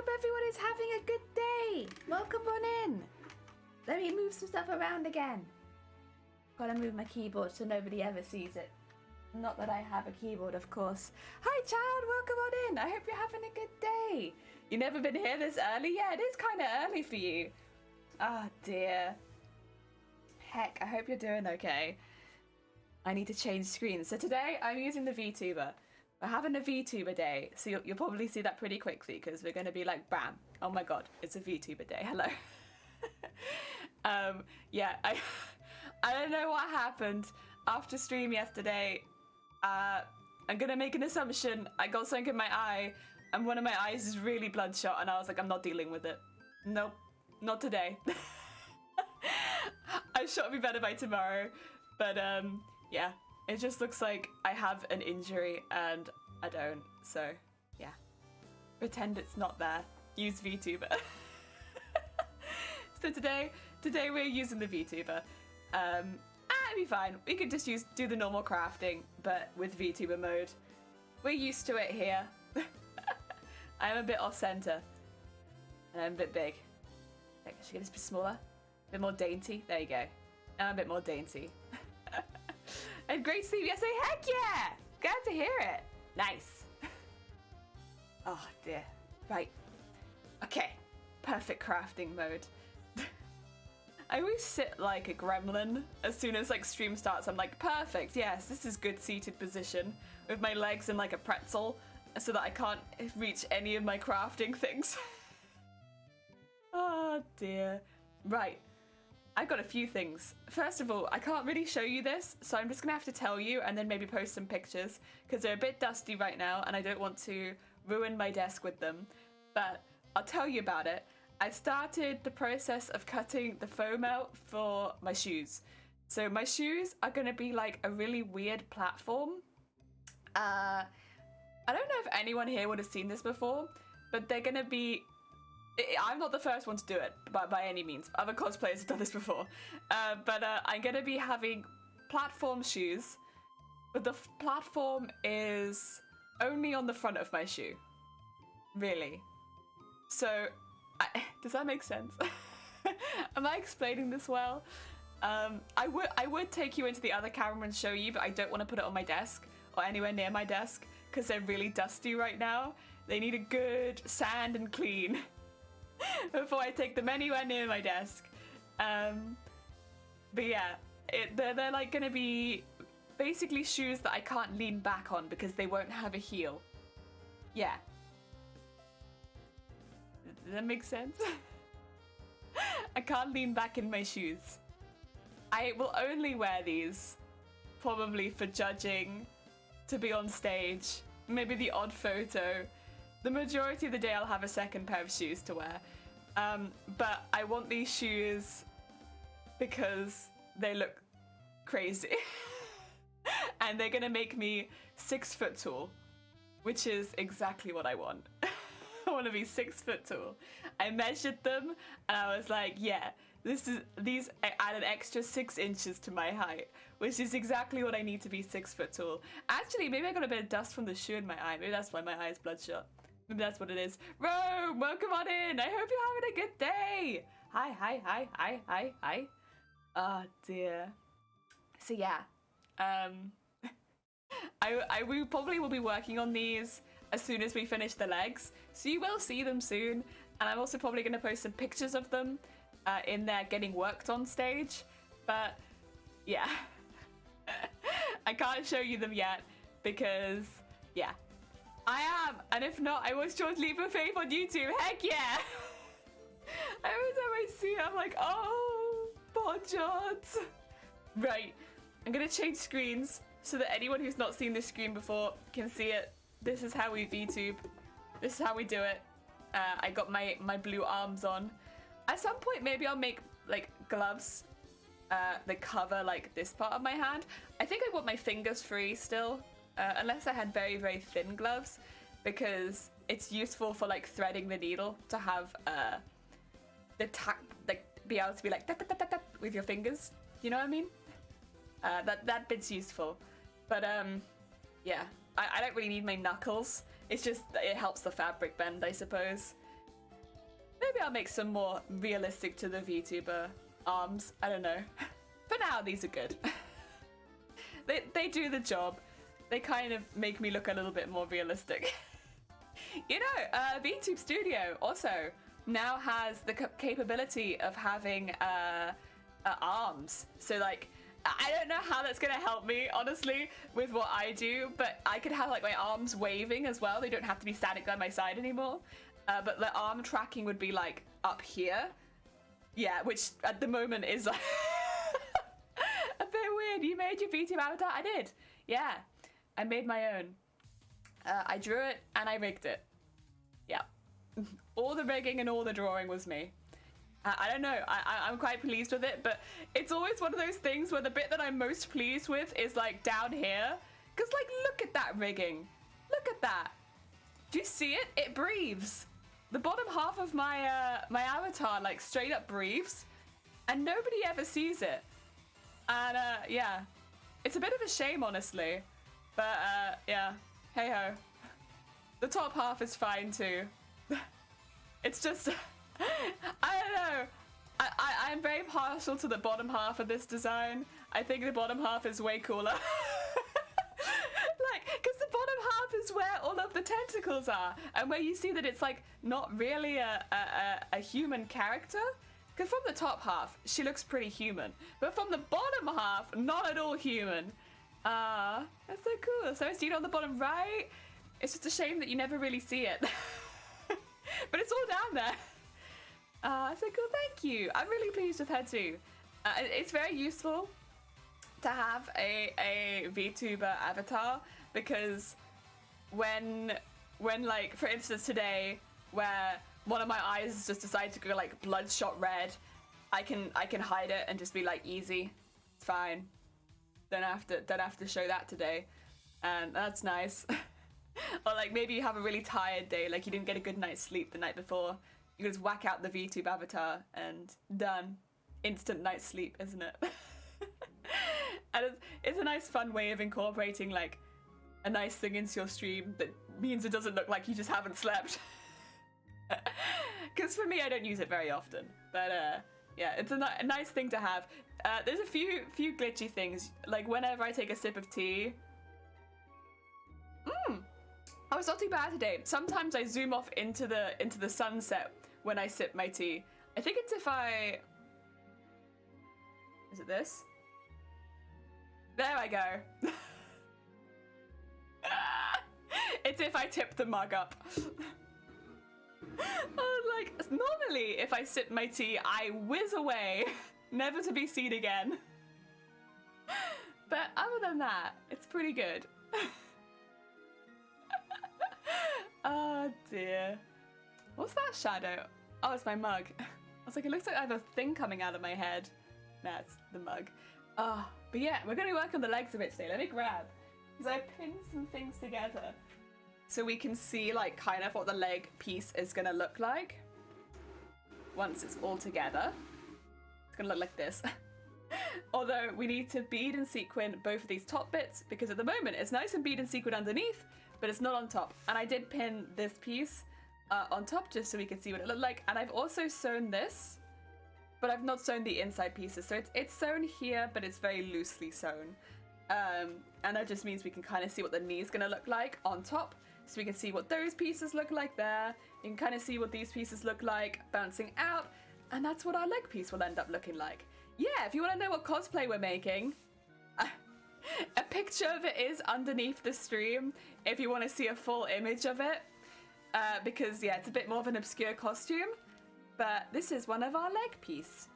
hope everyone is having a good day. Welcome on in. Let me move some stuff around again. Gotta move my keyboard so nobody ever sees it. Not that I have a keyboard, of course. Hi, child. Welcome on in. I hope you're having a good day. You never been here this early? Yeah, it is kind of early for you. Oh, dear. Heck, I hope you're doing okay. I need to change screens. So today, I'm using the VTuber. We're having a VTuber day, so you'll probably see that pretty quickly because we're going to be like, bam. Oh my god, it's a VTuber day. Hello. Yeah, I don't know what happened after stream yesterday. I'm gonna make an assumption. I got something in my eye, and one of my eyes is really bloodshot, and I was like, I'm not dealing with it. Nope, not today. I'm sure it'll be better by tomorrow, but yeah, it just looks like I have an injury, and I don't. So yeah, pretend it's not there. Use VTuber. So today we're using the VTuber. It'd be fine. We could just do the normal crafting, but with VTuber mode. We're used to it here. I'm a bit off center. And I'm a bit big. Should I get this a bit smaller? A bit more dainty? There you go. Now I'm a bit more dainty. And great sleep yesterday. Heck yeah! Glad to hear it. Nice. Oh dear. Right. Okay. Perfect crafting mode. I always sit like a gremlin as soon as like stream starts. I'm like, perfect, yes, this is good seated position with my legs in like a pretzel so that I can't reach any of my crafting things. Oh dear. Right, I've got a few things. First of all, I can't really show you this, so I'm just gonna have to tell you and then maybe post some pictures because they're a bit dusty right now and I don't want to ruin my desk with them. But I'll tell you about it. I started the process of cutting the foam out for my shoes. So my shoes are going to be like a really weird platform. I don't know if anyone here would have seen this before, but they're going to be... I'm not the first one to do it, by any means. Other cosplayers have done this before. But I'm going to be having platform shoes, but the platform is only on the front of my shoe. Really. So... does that make sense? Am I explaining this well? I would take you into the other camera and show you, but I don't want to put it on my desk or anywhere near my desk because they're really dusty right now. They need a good sand and clean before I take them anywhere near my desk. But yeah, they're like going to be basically shoes that I can't lean back on because they won't have a heel. Yeah. Does that make sense? I can't lean back in my shoes. I will only wear these probably for judging, to be on stage, maybe the odd photo. The majority of the day I'll have a second pair of shoes to wear. But I want these shoes because they look crazy. And they're gonna make me 6 foot tall, which is exactly what I want. I want to be 6 foot tall. I measured them and I was like, yeah, these add an extra 6 inches to my height, which is exactly what I need to be 6 foot tall. Actually, maybe I got a bit of dust from the shoe in my eye. Maybe that's why my eye is bloodshot. Maybe that's what it is. Rome, welcome on in. I hope you're having a good day. Hi. Oh dear. So yeah, we probably will be working on these as soon as we finish the legs, so you will see them soon, and I'm also probably going to post some pictures of them in there getting worked on stage, but yeah. I can't show you them yet because yeah, I am, and if not, I was George Leap of Faith on YouTube. Heck yeah. Every time I see it, I'm like, oh, poor George. Right, I'm going to change screens so that anyone who's not seen this screen before can see it. This is how we VTube. This is how we do it. I got my blue arms on. At some point, maybe I'll make like gloves that cover like this part of my hand. I think I want my fingers free still, unless I had very, very thin gloves, because it's useful for like threading the needle to have be able to be like with your fingers. You know what I mean? That bit's useful. But yeah. I don't really need my knuckles. It's just that it helps the fabric bend, I suppose. Maybe I'll make some more realistic to the VTuber arms. I don't know. For now, these are good. They do the job. They kind of make me look a little bit more realistic. You know, VTube Studio also now has the capability of having arms. So like, I don't know how that's gonna help me, honestly, with what I do, but I could have like my arms waving as well. They don't have to be static by my side anymore. But the arm tracking would be like up here. Yeah, which at the moment is like a bit weird. You made your VTube avatar? I did. Yeah, I made my own. I drew it and I rigged it. Yeah. All the rigging and all the drawing was me. I don't know, I'm quite pleased with it, but it's always one of those things where the bit that I'm most pleased with is like down here. Cause like, look at that rigging. Look at that. Do you see it? It breathes. The bottom half of my my avatar like straight up breathes and nobody ever sees it. And yeah, it's a bit of a shame, honestly, but yeah, hey ho. The top half is fine too. It's just, I don't know. I'm very partial to the bottom half of this design. I think the bottom half is way cooler. Like, because the bottom half is where all of the tentacles are, and where you see that it's like not really a human character. Because from the top half, she looks pretty human, but from the bottom half, not at all human. That's so cool. So it's on the bottom right. It's just a shame that you never really see it. But it's all down there. So cool, thank you. I'm really pleased with her too. It's very useful to have a VTuber avatar, because when like, for instance today, where one of my eyes just decided to go like bloodshot red, I can hide it and just be like, easy, it's fine. Don't have to show that today, and that's nice. Or like maybe you have a really tired day, like you didn't get a good night's sleep the night before. You can just whack out the VTube avatar and done. Instant night's sleep, isn't it? And it's a nice fun way of incorporating like a nice thing into your stream that means it doesn't look like you just haven't slept. Because for me, I don't use it very often, but yeah, it's a nice thing to have. There's a few glitchy things, like whenever I take a sip of tea. Oh, it's not too bad today. Sometimes I zoom off into the sunset when I sip my tea. I think it's if I... Is it this? There I go. It's if I tip the mug up. Like, normally if I sip my tea, I whiz away, never to be seen again. But other than that, it's pretty good. Oh dear. What's that shadow? Oh, it's my mug. I was like, it looks like I have a thing coming out of my head. Nah, it's the mug. Oh, but yeah, we're going to work on the legs a bit today. Let me grab, because I pinned some things together so we can see like kind of what the leg piece is going to look like once it's all together. It's going to look like this. Although we need to bead and sequin both of these top bits, because at the moment it's nice and bead and sequin underneath, but it's not on top. And I did pin this piece on top just so we could see what it looked like. And I've also sewn this, but I've not sewn the inside pieces. So it's sewn here, but it's very loosely sewn. And that just means we can kind of see what the knee is going to look like on top. So we can see what those pieces look like there. You can kind of see what these pieces look like bouncing out. And that's what our leg piece will end up looking like. Yeah, if you want to know what cosplay we're making, a picture of it is underneath the stream if you want to see a full image of it. Because, yeah, it's a bit more of an obscure costume. But this is one of our leg piece.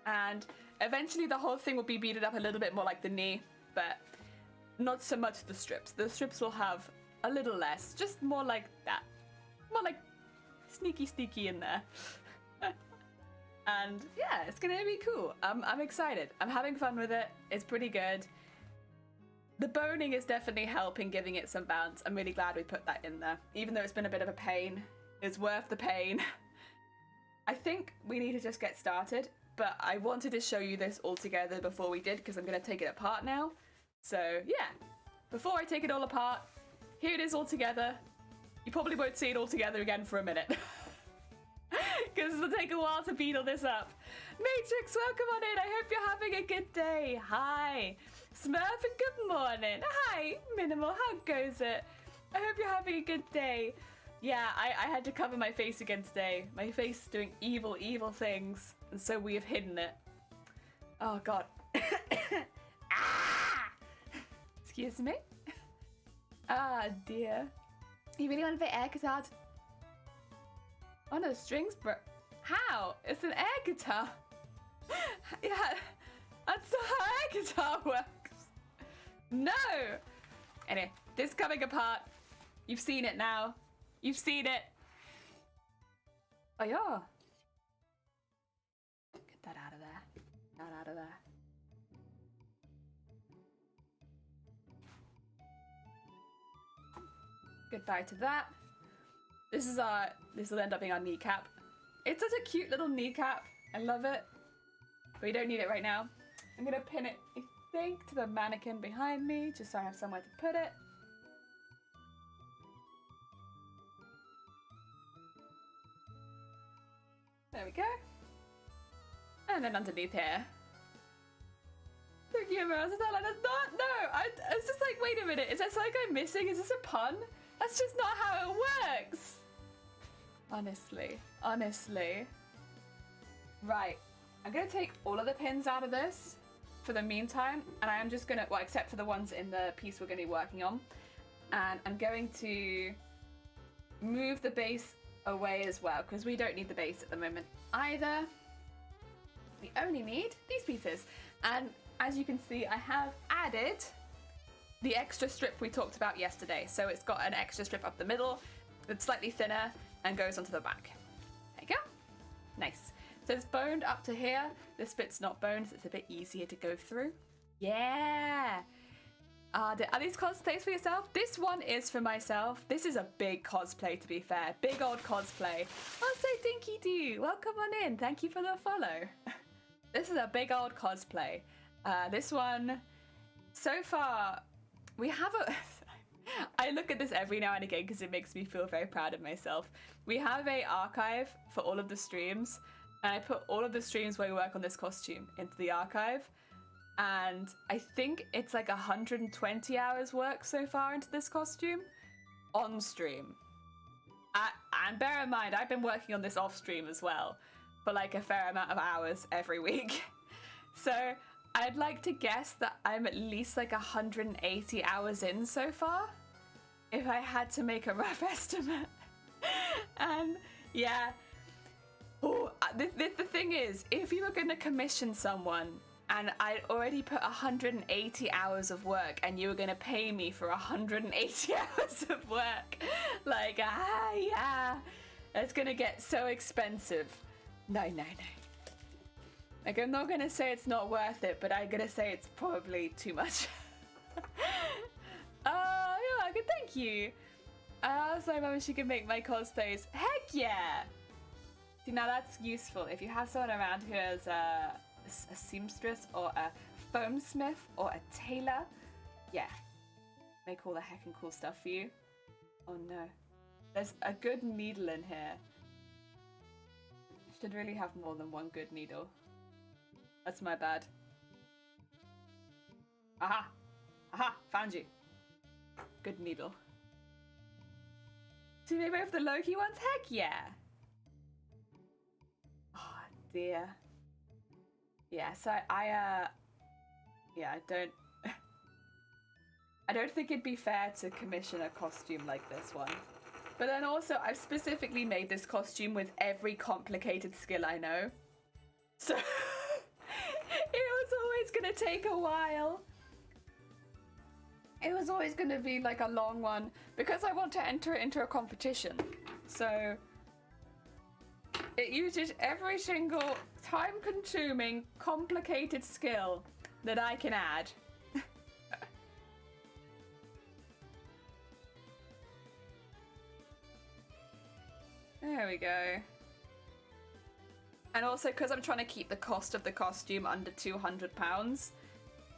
And eventually the whole thing will be beaded up a little bit more like the knee, but not so much the strips. The strips will have a little less, just more like that. More like sneaky in there. And yeah, it's gonna be cool. I'm excited. I'm having fun with it. It's pretty good. The boning is definitely helping, giving it some bounce. I'm really glad we put that in there. Even though it's been a bit of a pain, it's worth the pain. I think we need to just get started, but I wanted to show you this all together before we did, because I'm gonna take it apart now. So yeah, before I take it all apart, here it is all together. You probably won't see it all together again for a minute. because it'll take a while to beat all this up. Matrix, welcome on in. I hope you're having a good day. Hi. Smurf, and good morning. Hi, Minimal. How goes it? I hope you're having a good day. Yeah, I had to cover my face again today. My face is doing evil, evil things, and so we have hidden it. Oh, God. Ah! Excuse me? Ah, dear. You really want to play air guitar? Oh, no, strings, bro. How? It's an air guitar. Yeah, that's not how air guitar works. No. Anyway, this coming apart. You've seen it now. You've seen it. Oh, yeah. Get that out of there. That out of there. Goodbye to that. This will end up being our kneecap. It's such a cute little kneecap. I love it. But we don't need it right now. I'm gonna pin it, I think, to the mannequin behind me, just so I have somewhere to put it. There we go. And then underneath here. Thank you, Amara. Does not? No, I was just like, wait a minute. Is there something I'm missing? Is this a pun? That's just not how it works. Honestly. Right. I'm going to take all of the pins out of this for the meantime. And I am just going to, well, except for the ones in the piece we're going to be working on. And I'm going to move the base away as well, because we don't need the base at the moment either. We only need these pieces. And as you can see, I have added the extra strip we talked about yesterday. So it's got an extra strip up the middle that's slightly thinner and goes onto the back. There you go. Nice. So it's boned up to here. This bit's not boned, so it's a bit easier to go through. Yeah. Are these cosplays for yourself? This one is for myself. This is a big cosplay, to be fair. Big old cosplay. Oh, so Dinky Doo. Welcome on in. Thank you for the follow. This is a big old cosplay. This one, so far, we have a... I look at this every now and again because it makes me feel very proud of myself. We have a archive for all of the streams, and I put all of the streams where we work on this costume into the archive. And I think it's like 120 hours work so far into this costume on stream. And bear in mind, I've been working on this off stream as well for like a fair amount of hours every week. So I'd like to guess that I'm at least like 180 hours in so far, if I had to make a rough estimate. And yeah, the thing is, if you were going to commission someone and I'd already put 180 hours of work and you were going to pay me for 180 hours of work, like, yeah, it's going to get so expensive. No. Like, I'm not going to say it's not worth it, but I'm going to say it's probably too much. Yeah, good, thank you. I asked my mum if she could make my cosplays. Heck yeah! See, now that's useful. If you have someone around who is a seamstress or a foam smith or a tailor, yeah, make all the heckin' cool stuff for you. Oh no, there's a good needle in here. Should really have more than one good needle. That's my bad. Aha, found you. Good needle. Do you make both the Loki ones? Heck yeah. Oh dear. Yeah, so I don't think it'd be fair to commission a costume like this one. But then also, I've specifically made this costume with every complicated skill I know. So it was always gonna take a while. It was always gonna be like a long one because I want to enter it into a competition. So it uses every single time-consuming, complicated skill that I can add. There we go. And also, because I'm trying to keep the cost of the costume under £200,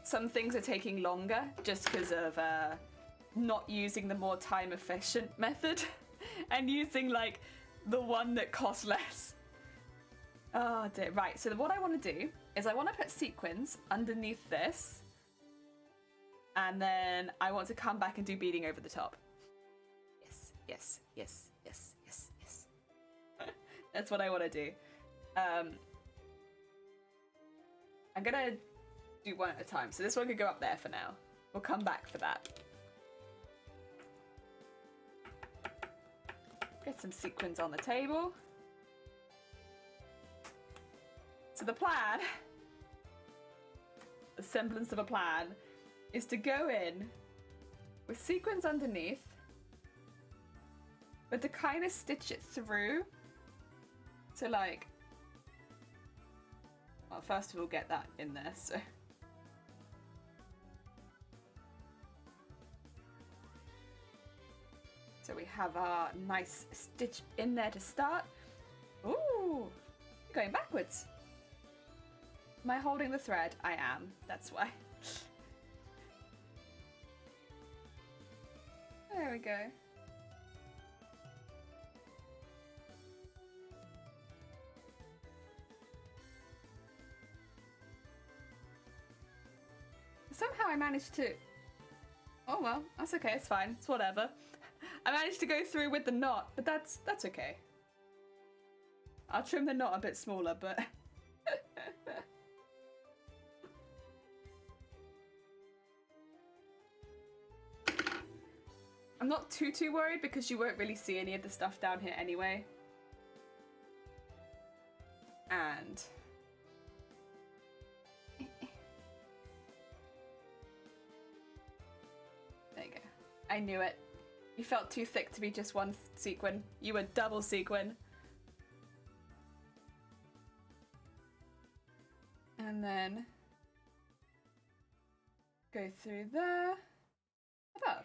some things are taking longer just because of not using the more time-efficient method and using like the one that costs less. Oh dear. Right, so what I want to do is I want to put sequins underneath this. And then I want to come back and do beading over the top. Yes, yes, yes, yes, yes, yes. That's what I want to do. I'm gonna do one at a time. So this one could go up there for now. We'll come back for that. Get some sequins on the table. So the plan, the semblance of a plan, is to go in with sequins underneath, but to kind of stitch it through. So like, well, first of all, get that in there, so. So we have our nice stitch in there to start. Ooh, going backwards. Am I holding the thread? I am, that's why. There we go. Somehow I managed to... Oh well, that's okay, it's fine, it's whatever. I managed to go through with the knot, but that's okay. I'll trim the knot a bit smaller, but... I'm not too worried because you won't really see any of the stuff down here anyway. And... There you go. I knew it. You felt too thick to be just one sequin. You were double sequin. And then go through there, above.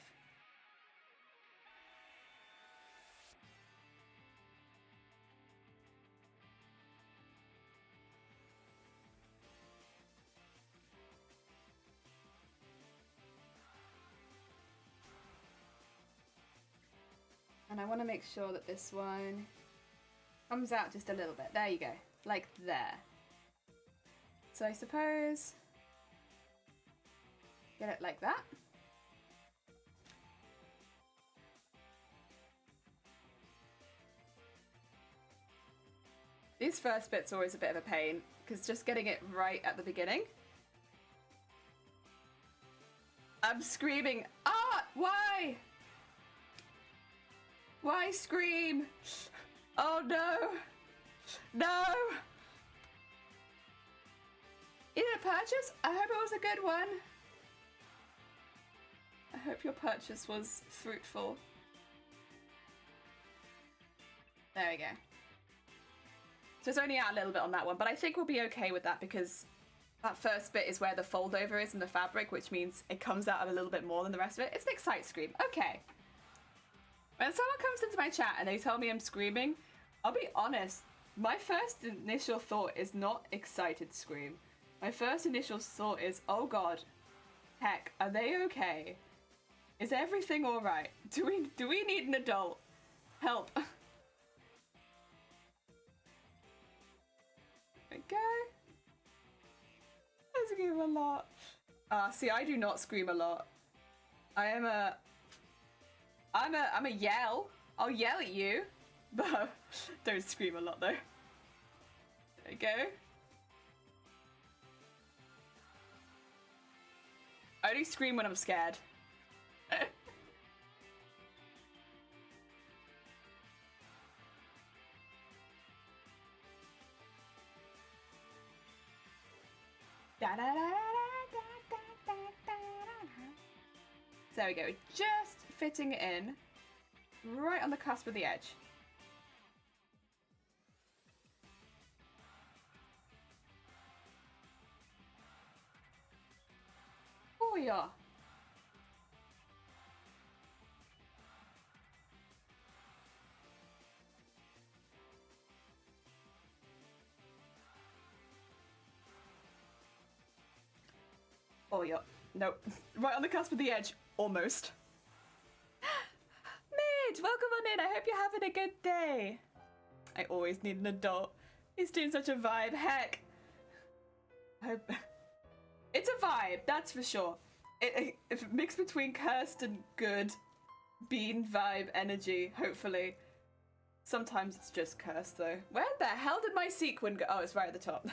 And I want to make sure that this one comes out just a little bit. There you go, like there. So I suppose get it like that. These first bits are always a bit of a pain because just getting it right at the beginning. I'm screaming, ah, why? Why scream? Oh no! No! Is it a purchase? I hope it was a good one. I hope your purchase was fruitful. There we go. So it's only out a little bit on that one, but I think we'll be okay with that because that first bit is where the fold over is in the fabric, which means it comes out a little bit more than the rest of it. It's an excite scream. Okay. When someone comes into my chat and they tell me I'm screaming, I'll be honest, my first initial thought is not excited scream. My first initial thought is, oh god, heck, are they okay? Is everything alright? Do we need an adult? Help. Okay. I scream a lot. See, I do not scream a lot. I'm a yell. I'll yell at you, but don't scream a lot though. There you go. I only scream when I'm scared. So there we go, just fitting it in right on the cusp of the edge. Oh yeah. Oh yeah. Nope. Right on the cusp of the edge. Almost. Midge, welcome on in. I hope you're having a good day. I always need an adult. He's doing such a vibe. Heck. It's a vibe, that's for sure. If mixed between cursed and good bean vibe energy, hopefully. Sometimes it's just cursed though. Where the hell did my sequin go? Oh, it's right at the top.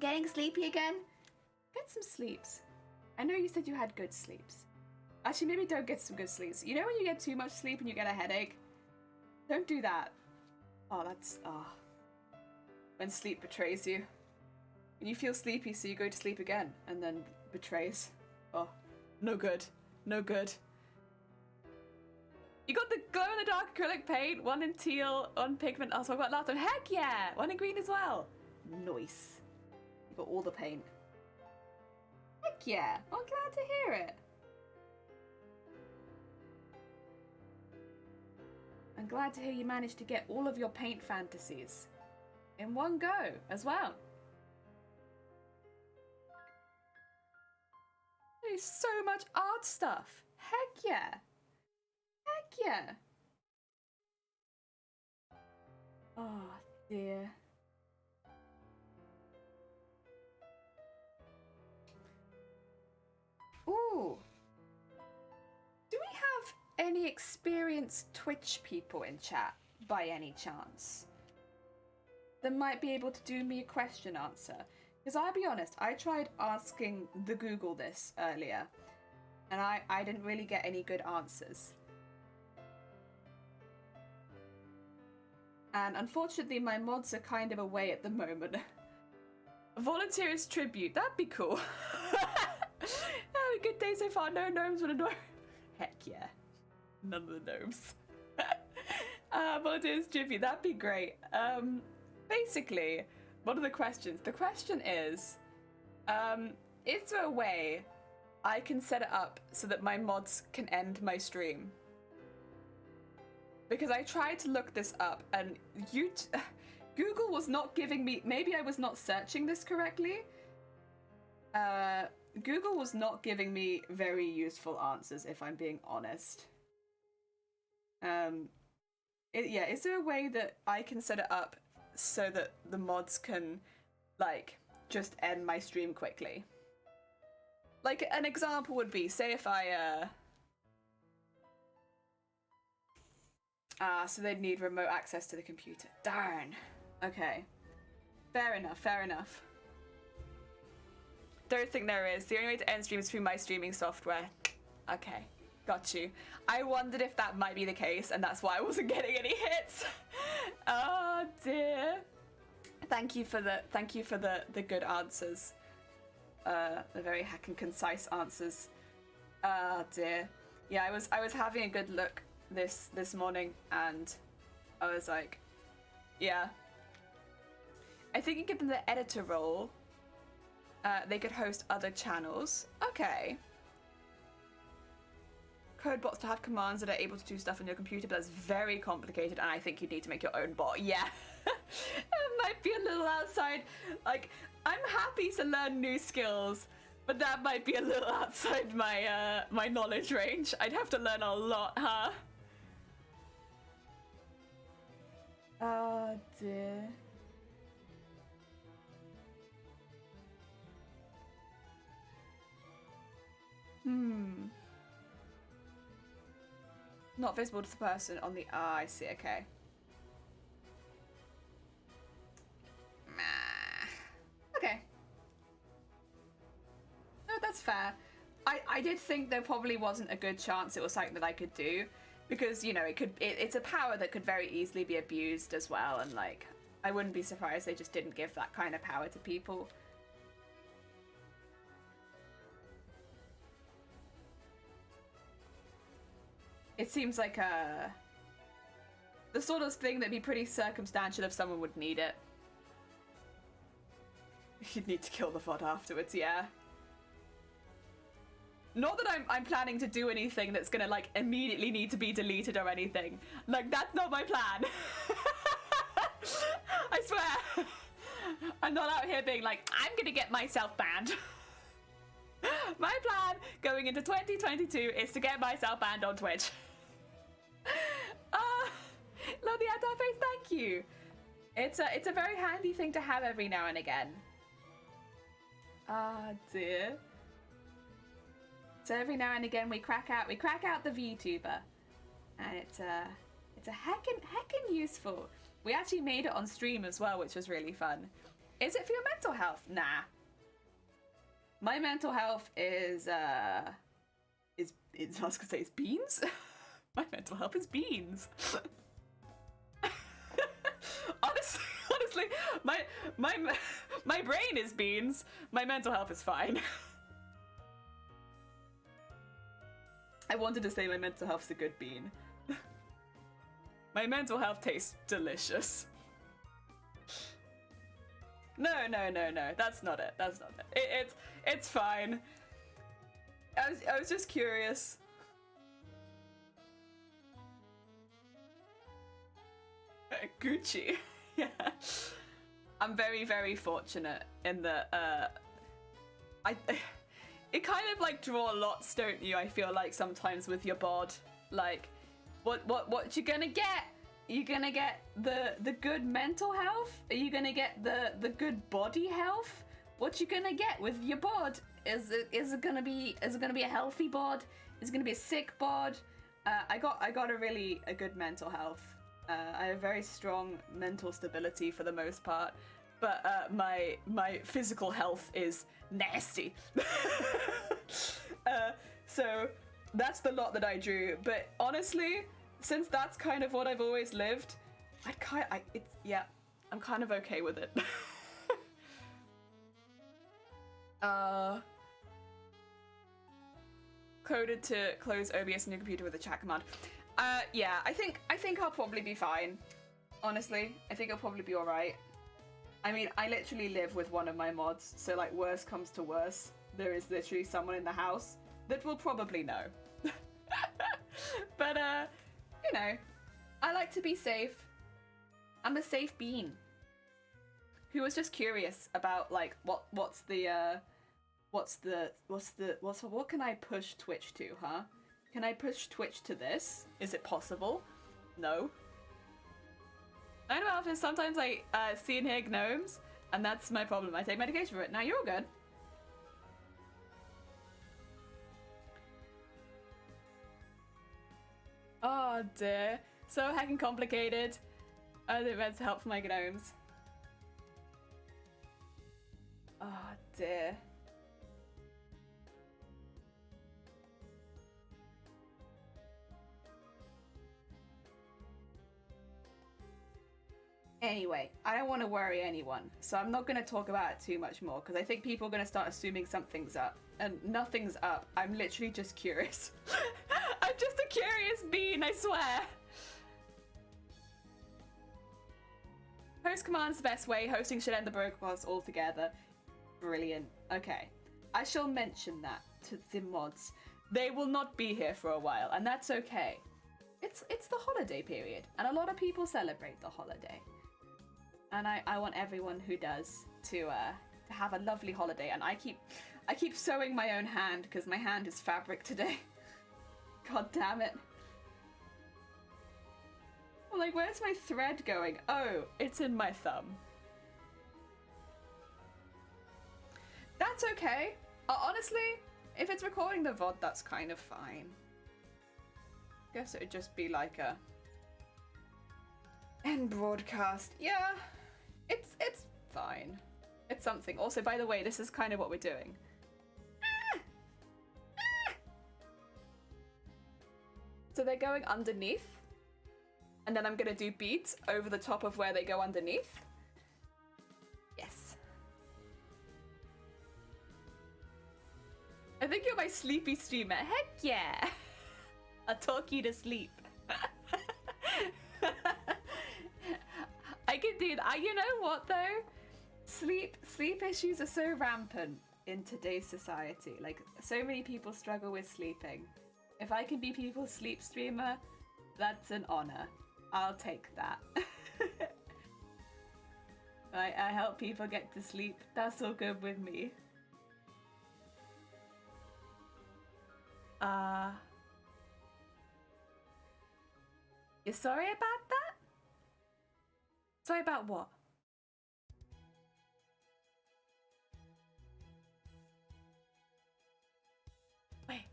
Getting sleepy again? Get some sleeps. I know you said you had good sleeps. Actually, maybe don't get some good sleeps. You know when you get too much sleep and you get a headache? Don't do that. Oh, that's... Oh. When sleep betrays you. When you feel sleepy, so you go to sleep again, and then betrays. Oh, no good. No good. You got the glow-in-the-dark acrylic paint, one in teal, one pigment. Oh, so I've got lots of... Heck yeah! One in green as well. Nice. You got all the paint. Heck yeah! I'm glad to hear it. I'm glad to hear you managed to get all of your paint fantasies in one go as well. There's so much art stuff. Heck yeah. Heck yeah. Oh dear. Ooh. Do we have any experienced Twitch people in chat by any chance that might be able to do me a question answer? Because I'll be honest, I tried asking the Google this earlier and I didn't really get any good answers. And unfortunately my mods are kind of away at the moment. Volunteer as tribute, that'd be cool. Have a good day so far, no gnomes with a gnome. Heck yeah. None of the gnomes. Volunteer as tribute, that'd be great. Basically, what are the questions? The question is there a way I can set it up so that my mods can end my stream? Because I tried to look this up and Google was not giving me, maybe I was not searching this correctly. Google was not giving me very useful answers, if I'm being honest. Yeah, is there a way that I can set it up so that the mods can, like, just end my stream quickly? Like, an example would be, say if I, so they'd need remote access to the computer. Darn. Okay. Fair enough, fair enough. Don't think there is. The only way to end streams is through my streaming software. Okay, got you. I wondered if that might be the case, and that's why I wasn't getting any hits. Oh dear. Thank you for the good answers. The very hack and concise answers. Oh dear. Yeah, I was having a good look this morning, and I was like, yeah. I think you give them the editor role. They could host other channels. Okay. Code bots to have commands that are able to do stuff on your computer, but that's very complicated, and I think you need to make your own bot. Yeah. It might be a little outside. Like, I'm happy to learn new skills, but that might be a little outside my my knowledge range. I'd have to learn a lot, huh? Oh dear. Not visible to the person on the... Ah, I see, okay. Okay. No, that's fair. I did think there probably wasn't a good chance it was something that I could do. Because, you know, it's a power that could very easily be abused as well. And, like, I wouldn't be surprised they just didn't give that kind of power to people. It seems like the sort of thing that'd be pretty circumstantial if someone would need it. You'd need to kill the VOD afterwards, yeah. Not that I'm planning to do anything that's gonna, like, immediately need to be deleted or anything. Like, that's not my plan. I swear. I'm not out here being like, I'm gonna get myself banned. My plan going into 2022 is to get myself banned on Twitch. Love the anti-face, thank you. It's a very handy thing to have every now and again. Ah dear. So every now and again we crack out the VTuber, and it's a heckin' useful. We actually made it on stream as well, which was really fun. Is it for your mental health? Nah. My mental health is I was gonna say it's beans. My mental health is beans. honestly, my brain is beans. My mental health is fine. I wanted to say my mental health's a good bean. My mental health tastes delicious. No. That's not it. That's not it. It's fine. I was just curious. Gucci. Yeah. I'm very, very fortunate in that it kind of like draw lots, don't you? I feel like sometimes with your bod, like what you gonna get? You gonna get the good mental health? Are you gonna get the good body health? What you gonna get with your bod? Is it gonna be a healthy bod? Is it gonna be a sick bod? I got a good mental health. I have very strong mental stability for the most part, but my physical health is nasty. So that's the lot that I drew. But honestly, since that's kind of what I've always lived, I'm kind of okay with it. Coded to close OBS in your computer with a chat command. Yeah, I think I'll probably be fine. Honestly, I think I'll probably be alright. I mean, I literally live with one of my mods, so like worst comes to worst, there is literally someone in the house that will probably know. But you know, I like to be safe. I'm a safe bean who was just curious about like what can I push Twitch to, huh? Can I push Twitch to this? Is it possible? No. I know Alpha, sometimes I see and hear gnomes, and that's my problem. I take medication for it. Now you're all good. Oh dear. So heckin' complicated. I think that's help for my gnomes. Oh dear. Anyway, I don't want to worry anyone, so I'm not going to talk about it too much more, because I think people are going to start assuming something's up. And nothing's up. I'm literally just curious. I'm just a curious bean, I swear. Post command's the best way. Hosting should end the broadcast altogether. Brilliant. Okay. I shall mention that to the mods. They will not be here for a while, and that's okay. It's the holiday period, and a lot of people celebrate the holiday. And I want everyone who does to have a lovely holiday. And I keep sewing my own hand because my hand is fabric today. God damn it. I'm like, where's my thread going? Oh, it's in my thumb. That's okay. Honestly, if it's recording the VOD, that's kind of fine. Guess it would just be like a end broadcast. Yeah. It's fine. It's something. Also, by the way, this is kind of what we're doing. So they're going underneath, and then I'm gonna do beads over the top of where they go underneath. Yes. I think you're my sleepy streamer. Heck yeah. I'll talk you to sleep. I can do that. You know what though? Sleep issues are so rampant in today's society. Like, so many people struggle with sleeping. If I can be people's sleep streamer, that's an honor. I'll take that. I help people get to sleep. That's all good with me. You're sorry about that? Sorry about what? Wait.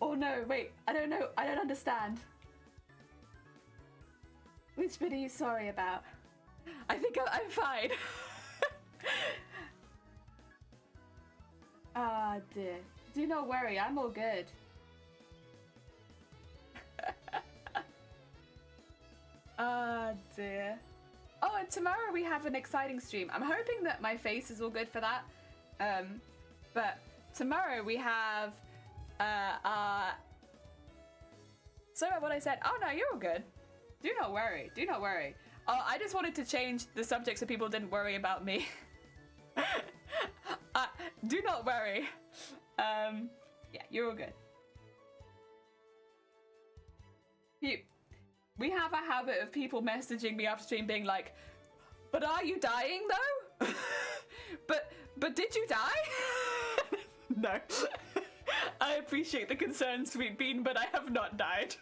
Oh no, wait, I don't know, I don't understand. Which bit are you sorry about? I think I'm fine. Ah, dear. Do not worry, I'm all good. Ah, dear. Oh, and tomorrow we have an exciting stream. I'm hoping that my face is all good for that. But tomorrow we have sorry what I said. Oh no, you're all good. Do not worry. Do not worry. Oh, I just wanted to change the subject so people didn't worry about me. Do not worry. Yeah, you're all good. We have a habit of people messaging me after stream being like, but are you dying though? but did you die? No. I appreciate the concern, Sweet Bean, but I have not died.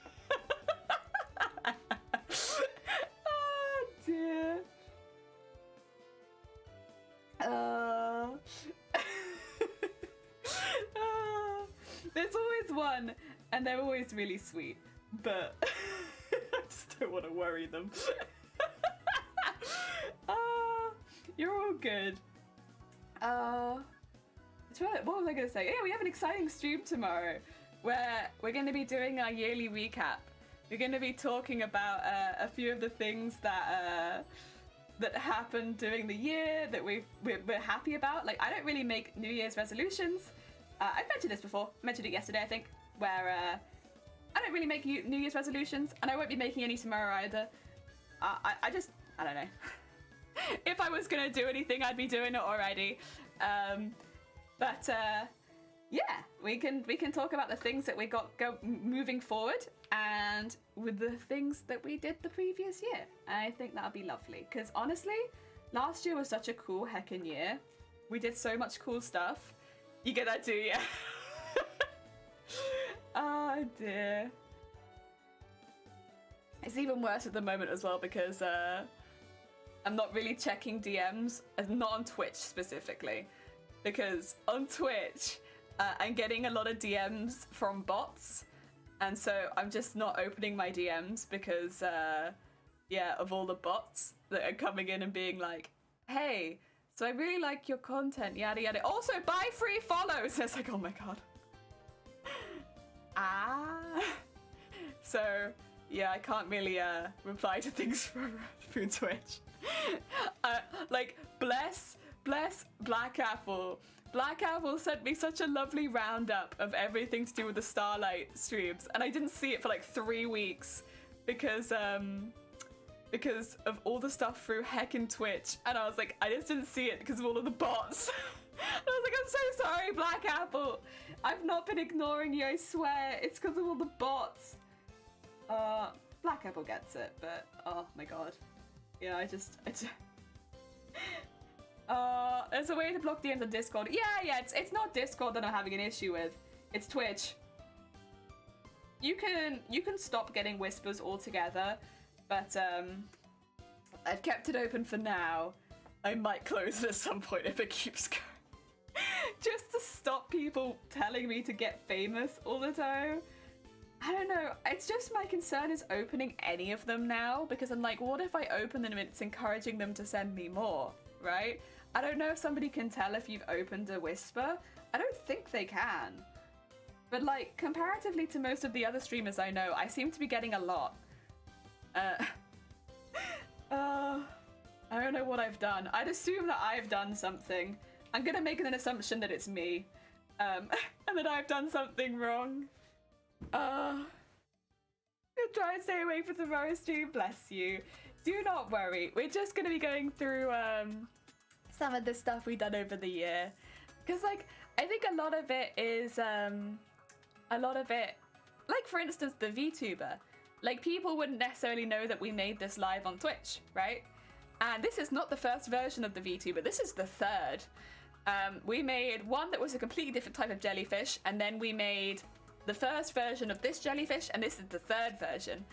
Oh dear. There's always one, and they're always really sweet, but I just don't want to worry them. You're all good. What was I going to say? Yeah, we have an exciting stream tomorrow where we're going to be doing our yearly recap. We're going to be talking about a few of the things that happened during the year that we're happy about. Like, I don't really make New Year's resolutions. I've mentioned this before. I mentioned it yesterday, I think, where I don't really make New Year's resolutions, and I won't be making any tomorrow either. I don't know. If I was gonna do anything, I'd be doing it already. But yeah, we can talk about the things that we got moving forward, and with the things that we did the previous year. I think that'll be lovely, because honestly, last year was such a cool heckin' year. We did so much cool stuff. You get that too, yeah? Oh dear. It's even worse at the moment as well because I'm not really checking DMs, not on Twitch specifically, because on Twitch I'm getting a lot of DMs from bots, and so I'm just not opening my DMs because yeah, of all the bots that are coming in and being like, hey, so I really like your content, yada yada. Also, buy free follows. It's like, oh my god. So yeah, I can't really reply to things through Twitch. Like, bless Black Apple. Black Apple sent me such a lovely roundup of everything to do with the Starlight streams, and I didn't see it for like 3 weeks because of all the stuff through heckin' Twitch, and I was like, I just didn't see it because of all of the bots. And I was like, I'm so sorry, Black Apple. I've not been ignoring you, I swear. It's because of all the bots. Black Apple gets it, but oh my god. Yeah, I just there's a way to block DMs on Discord. Yeah, it's not Discord that I'm having an issue with. It's Twitch. You can stop getting whispers altogether, but I've kept it open for now. I might close it at some point if it keeps going. Just to stop people telling me to get famous all the time. I don't know, it's just my concern is opening any of them now, because I'm like, what if I open them and it's encouraging them to send me more, right? I don't know if somebody can tell if you've opened a whisper. I don't think they can. But like, comparatively to most of the other streamers I know, I seem to be getting a lot. I don't know what I've done. I'd assume that I've done something. I'm gonna make an assumption that it's me. And that I've done something wrong. I'll try and stay awake for tomorrow's stream, bless you. Do not worry, we're just gonna be going through some of the stuff we've done over the year. Because like, I think a lot of it is, like for instance, the VTuber. Like, people wouldn't necessarily know that we made this live on Twitch, right? And this is not the first version of the VTuber, this is the third. We made one that was a completely different type of jellyfish, and then we made the first version of this jellyfish, and this is the third version.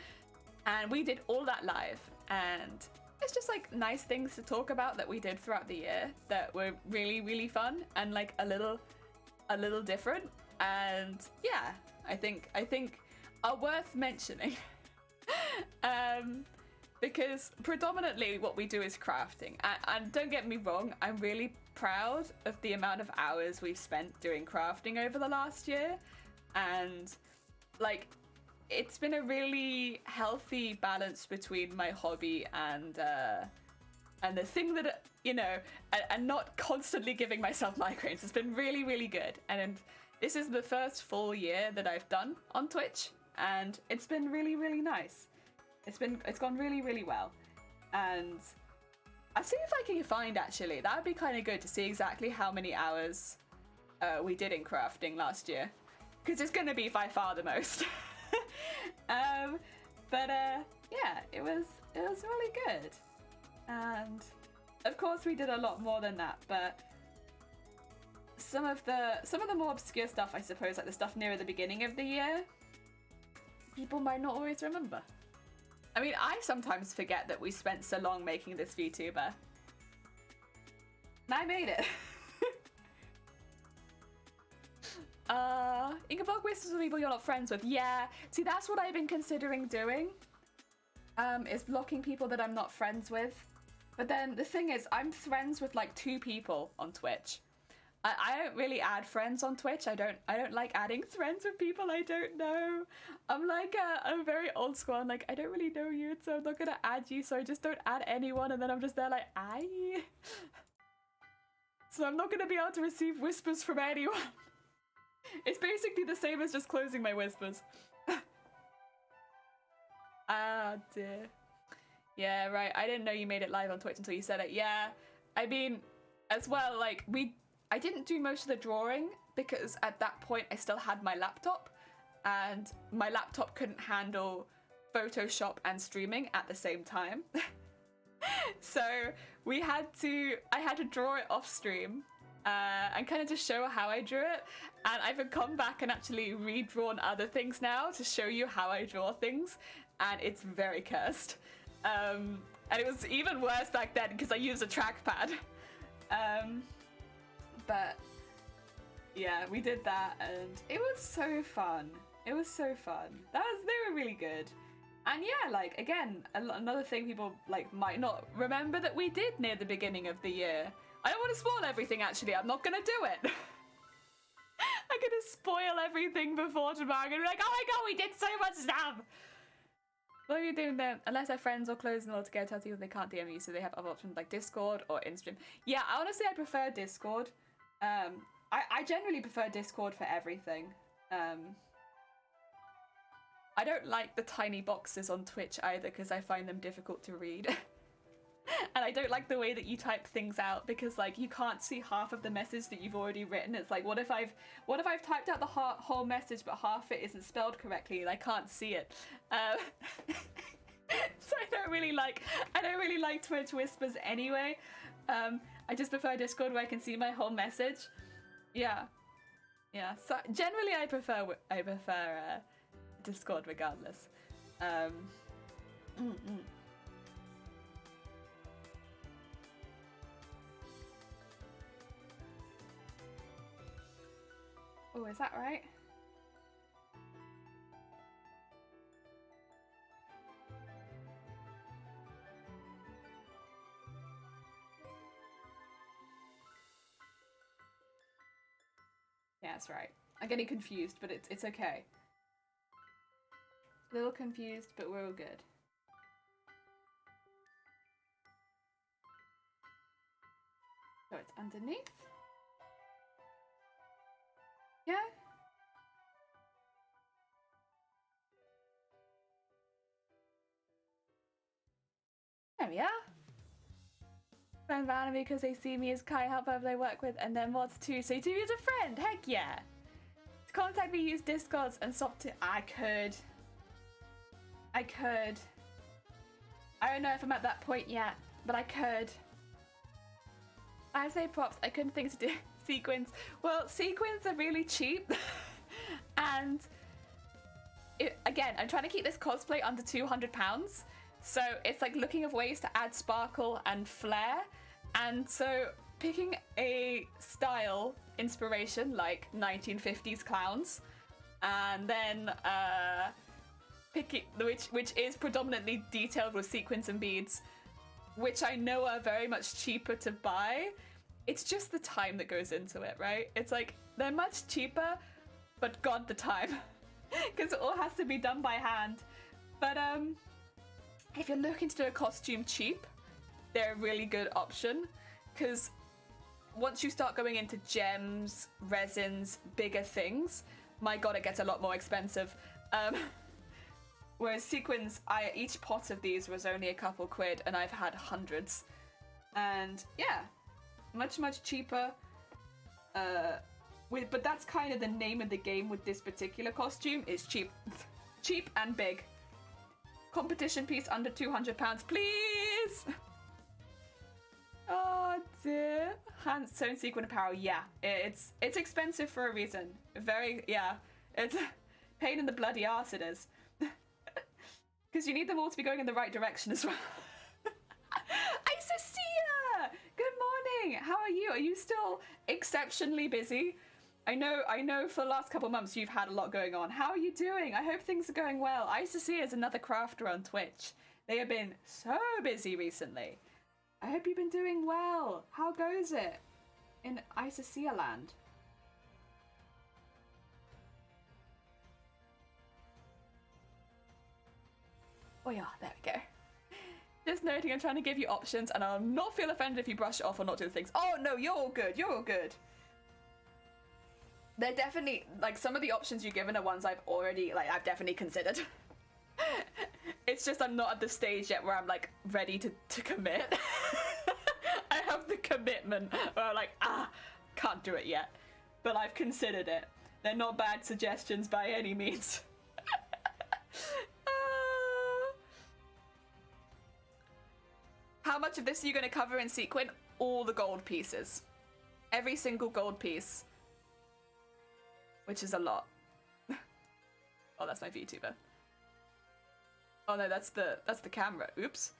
And we did all that live, and it's just like nice things to talk about that we did throughout the year that were really, really fun and like a little different. And yeah, I think are worth mentioning. Because predominantly what we do is crafting, and don't get me wrong, I'm really proud of the amount of hours we've spent doing crafting over the last year, and like it's been a really healthy balance between my hobby and the thing that, you know, and not constantly giving myself migraines. It's been really, really good, and this is the first full year that I've done on Twitch, and it's been really, really nice. It's gone really, really well, and I'll see if I can find, actually, that would be kind of good to see exactly how many hours we did in crafting last year, because it's going to be by far the most. But yeah, it was really good, and of course we did a lot more than that, but some of the more obscure stuff, I suppose, like the stuff nearer the beginning of the year, people might not always remember. I mean, I sometimes forget that we spent so long making this VTuber. And I made it. Ingeborg whispers with people you're not friends with. Yeah, see, that's what I've been considering doing. Is blocking people that I'm not friends with. But then the thing is, I'm friends with like 2 people on Twitch. I don't really add friends on Twitch. I don't like adding friends with people I don't know. I'm like I'm very old school. I'm like, I don't really know you, so I'm not gonna add you, so I just don't add anyone, and then I'm just there like, aye. So I'm not gonna be able to receive whispers from anyone. It's basically the same as just closing my whispers. Ah, dear. Yeah, right. I didn't know you made it live on Twitch until you said it. Yeah, I mean, as well, like, I didn't do most of the drawing because at that point I still had my laptop, and my laptop couldn't handle Photoshop and streaming at the same time. So I had to draw it off stream and kind of just show how I drew it. And I've come back and actually redrawn other things now to show you how I draw things, and it's very cursed. And it was even worse back then because I used a trackpad. But yeah, we did that, and it was so fun. It was so fun. They were really good. And yeah, like, again, another thing people like might not remember that we did near the beginning of the year. I don't want to spoil everything, actually. I'm not gonna do it. I'm gonna spoil everything before tomorrow. I'm gonna be like, oh my god, we did so much stuff. What are you doing then? Unless they're friends or close and all together, tells people they can't DM you, so they have other options like Discord or InStream. Yeah, honestly, I prefer Discord. I generally prefer Discord for everything. I don't like the tiny boxes on Twitch either because I find them difficult to read. And I don't like the way that you type things out because, like, you can't see half of the message that you've already written. It's like, what if I've typed out the whole message but half it isn't spelled correctly and I can't see it? So I don't really like Twitch whispers anyway. I just prefer Discord where I can see my whole message. Yeah. So generally, I prefer Discord regardless. Oh, is that right? Yeah, that's right. I'm getting confused, but it's okay. A little confused, but we're all good. So it's underneath. Yeah. There we are. Friend found me because they see me as Kai, help whoever they work with, and then what's two? So two is a friend. Heck yeah. To contact me, use Discords and stop to. I could. I don't know if I'm at that point yet, but I could. I say props. I couldn't think to do sequins. Well, sequins are really cheap, and again, I'm trying to keep this cosplay under £200. So it's like looking of ways to add sparkle and flair. And so picking a style inspiration like 1950s clowns, and then picking which is predominantly detailed with sequins and beads, which I know are very much cheaper to buy. It's just the time that goes into it, right? It's like they're much cheaper, but God, the time, because it all has to be done by hand. But if you're looking to do a costume cheap, they're a really good option, because once you start going into gems, resins, bigger things, my God, it gets a lot more expensive. Whereas sequins, each pot of these was only a couple quid, and I've had hundreds. And yeah, much, much cheaper. But that's kind of the name of the game with this particular costume, is cheap. Cheap and big. Competition piece under £200, please! Oh dear. Hand sewn sequin apparel, yeah. It's expensive for a reason. It's pain in the bloody arse it is. Because you need them all to be going in the right direction as well. Isocia! Good morning! How are you? Are you still exceptionally busy? I know for the last couple months you've had a lot going on. How are you doing? I hope things are going well. Isocia is another crafter on Twitch. They have been so busy recently. I hope you've been doing well. How goes it in Isocia land? Oh yeah, there we go. Just noting, I'm trying to give you options, and I'll not feel offended if you brush it off or not do the things. Oh no, you're all good. You're all good. They're definitely, like, some of the options you've given are ones I've definitely considered. It's just I'm not at the stage yet where I'm like ready to commit. I have the commitment where I'm like, can't do it yet. But I've considered it. They're not bad suggestions by any means. How much of this are you going to cover in sequin? All the gold pieces. Every single gold piece. Which is a lot. Oh, that's my VTuber. Oh no, that's the camera. Oops.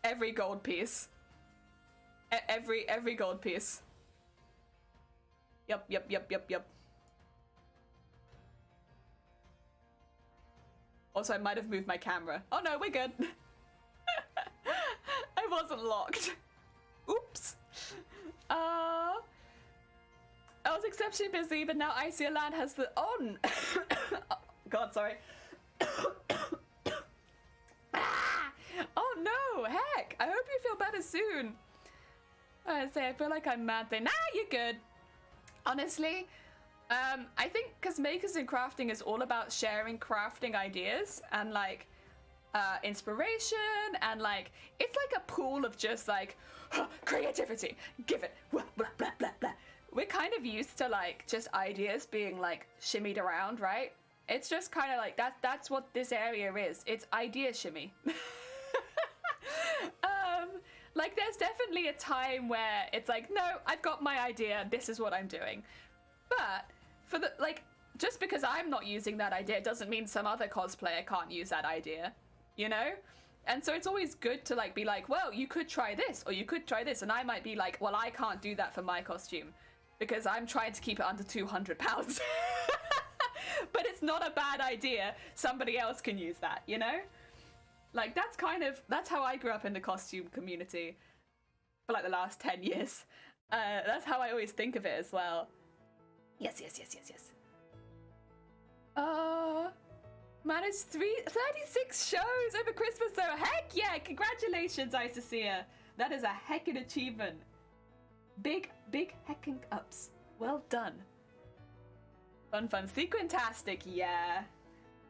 Every gold piece. Every gold piece. Yep. Also, I might have moved my camera. Oh no, we're good. I wasn't locked. Oops. I was exceptionally busy, but now Icia Land has the on. God, sorry. Oh no, heck. I hope you feel better soon. I feel like I'm mad then. Nah, you're good. Honestly, I think because Makers and Crafting is all about sharing crafting ideas and like inspiration, and like it's like a pool of just like creativity. Give it blah blah blah blah blah. We're kind of used to like just ideas being like shimmied around, right? It's just kind of like that's what this area is. It's idea shimmy. Like there's definitely a time where it's like, no, I've got my idea, this is what I'm doing. But for the like, just because I'm not using that idea doesn't mean some other cosplayer can't use that idea, you know? And so it's always good to like be like, well, you could try this or you could try this, and I might be like, well, I can't do that for my costume because I'm trying to keep it under £200. But it's not a bad idea. Somebody else can use that, you know? Like that's how I grew up in the costume community for like the last 10 years. That's how I always think of it as well. Yes. Managed 36 shows over Christmas, so heck yeah, congratulations, Isocia. That is a heckin' achievement. Big heckin' ups. Well done. Fun. Sequintastic, yeah.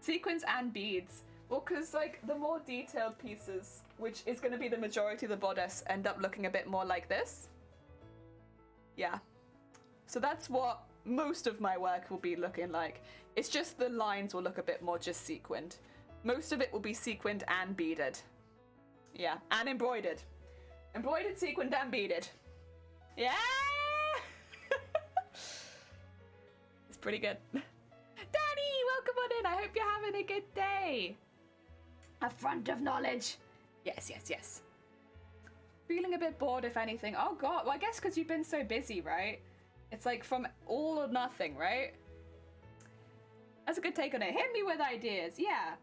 Sequins and beads. Well, because like the more detailed pieces, which is going to be the majority of the bodice, end up looking a bit more like this. Yeah. So that's what most of my work will be looking like. It's just the lines will look a bit more just sequined. Most of it will be sequined and beaded. Yeah, and embroidered. Embroidered, sequined, and beaded. Yeah! pretty good. Danny, welcome on in. I hope you're having a good day. A front of knowledge. Yes, yes, yes. Feeling a bit bored, if anything. Oh god, well I guess because you've been so busy, right? It's like from all or nothing, right? That's a good take on it. Hit me with ideas, yeah.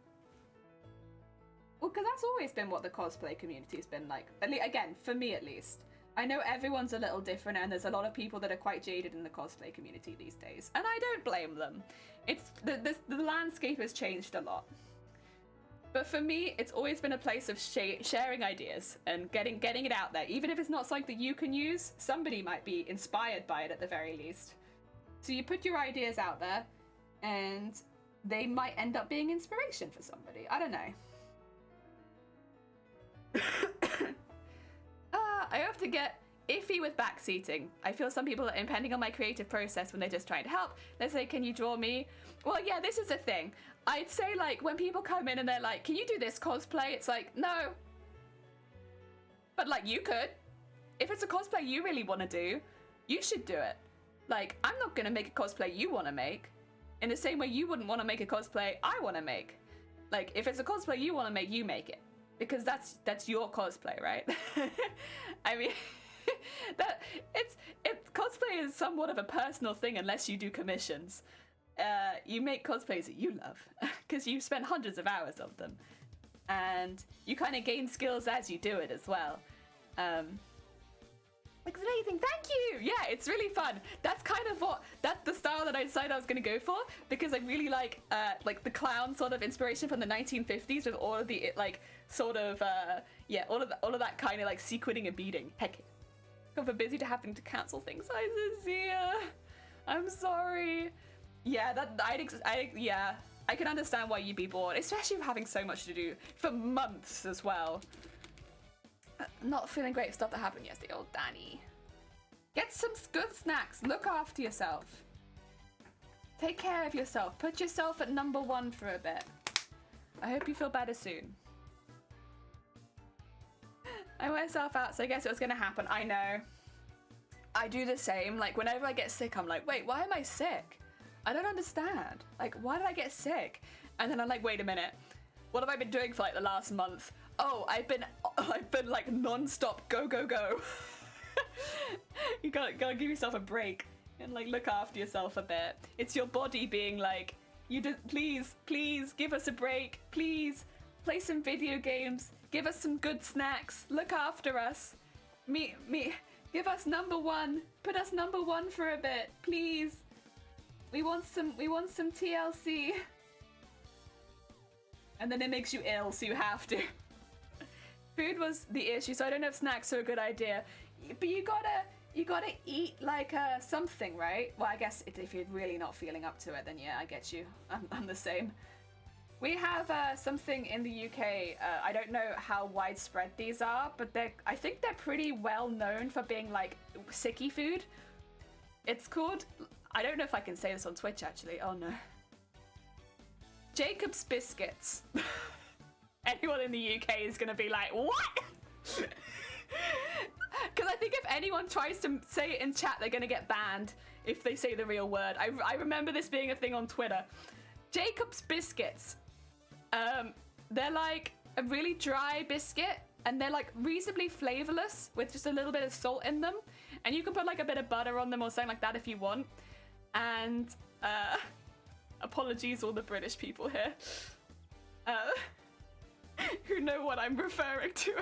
Well, because that's always been what the cosplay community's been like. Again, for me at least. I know everyone's a little different and there's a lot of people that are quite jaded in the cosplay community these days. And I don't blame them. It's the landscape has changed a lot. But for me, it's always been a place of sharing ideas and getting it out there. Even if it's not something that you can use, somebody might be inspired by it at the very least. So you put your ideas out there and they might end up being inspiration for somebody. I don't know. I have to get iffy with backseating. I feel some people are impending on my creative process when they're just trying to help. They say, can you draw me? Well, yeah, this is the thing. I'd say, like, when people come in and they're like, can you do this cosplay? It's like, no. But, like, you could. If it's a cosplay you really want to do, you should do it. Like, I'm not going to make a cosplay you want to make. In the same way you wouldn't want to make a cosplay I want to make. Like, if it's a cosplay you want to make, you make it. Because that's your cosplay, right? I mean, cosplay is somewhat of a personal thing unless you do commissions. You make cosplays that you love because you spend hundreds of hours of them, and you kind of gain skills as you do it as well. Like amazing, thank you. Yeah, it's really fun. That's the style that I decided I was going to go for because I really like the clown sort of inspiration from the 1950s with all of the like sort of all of that kind of like sequining and beading. Heck, I'm for busy to having to cancel things. I'm sorry. Yeah, I can understand why you'd be bored, especially with having so much to do for months as well. Not feeling great stuff that happened yesterday. Oh, Danny. Get some good snacks. Look after yourself. Take care of yourself. Put yourself at number 1 for a bit. I hope you feel better soon. I wear myself out, so I guess it was going to happen. I know. I do the same. Like, whenever I get sick, I'm like, wait, why am I sick? I don't understand. Like, why did I get sick? And then I'm like, wait a minute. What have I been doing for like the last month? Oh, I've been like non-stop go. You gotta give yourself a break and like look after yourself a bit. It's your body being like, please give us a break. Please play some video games. Give us some good snacks. Look after us. Me. Give us number 1. Put us number 1 for a bit, please. We want some TLC. And then it makes you ill, so you have to. Food was the issue, so I don't know if snacks are a good idea. But you gotta eat like something, right? Well, I guess if you're really not feeling up to it, then yeah, I get you. I'm the same. We have something in the UK. I don't know how widespread these are, but I think they're pretty well known for being like sicky food. It's called, I don't know if I can say this on Twitch actually. Oh no. Jacob's biscuits. Anyone in the UK is gonna be like, what? Because I think if anyone tries to say it in chat, they're gonna get banned if they say the real word. I remember this being a thing on Twitter. Jacob's biscuits. They're like a really dry biscuit, and they're like reasonably flavorless with just a little bit of salt in them. And you can put like a bit of butter on them or something like that if you want. And apologies all the British people here who know what I'm referring to.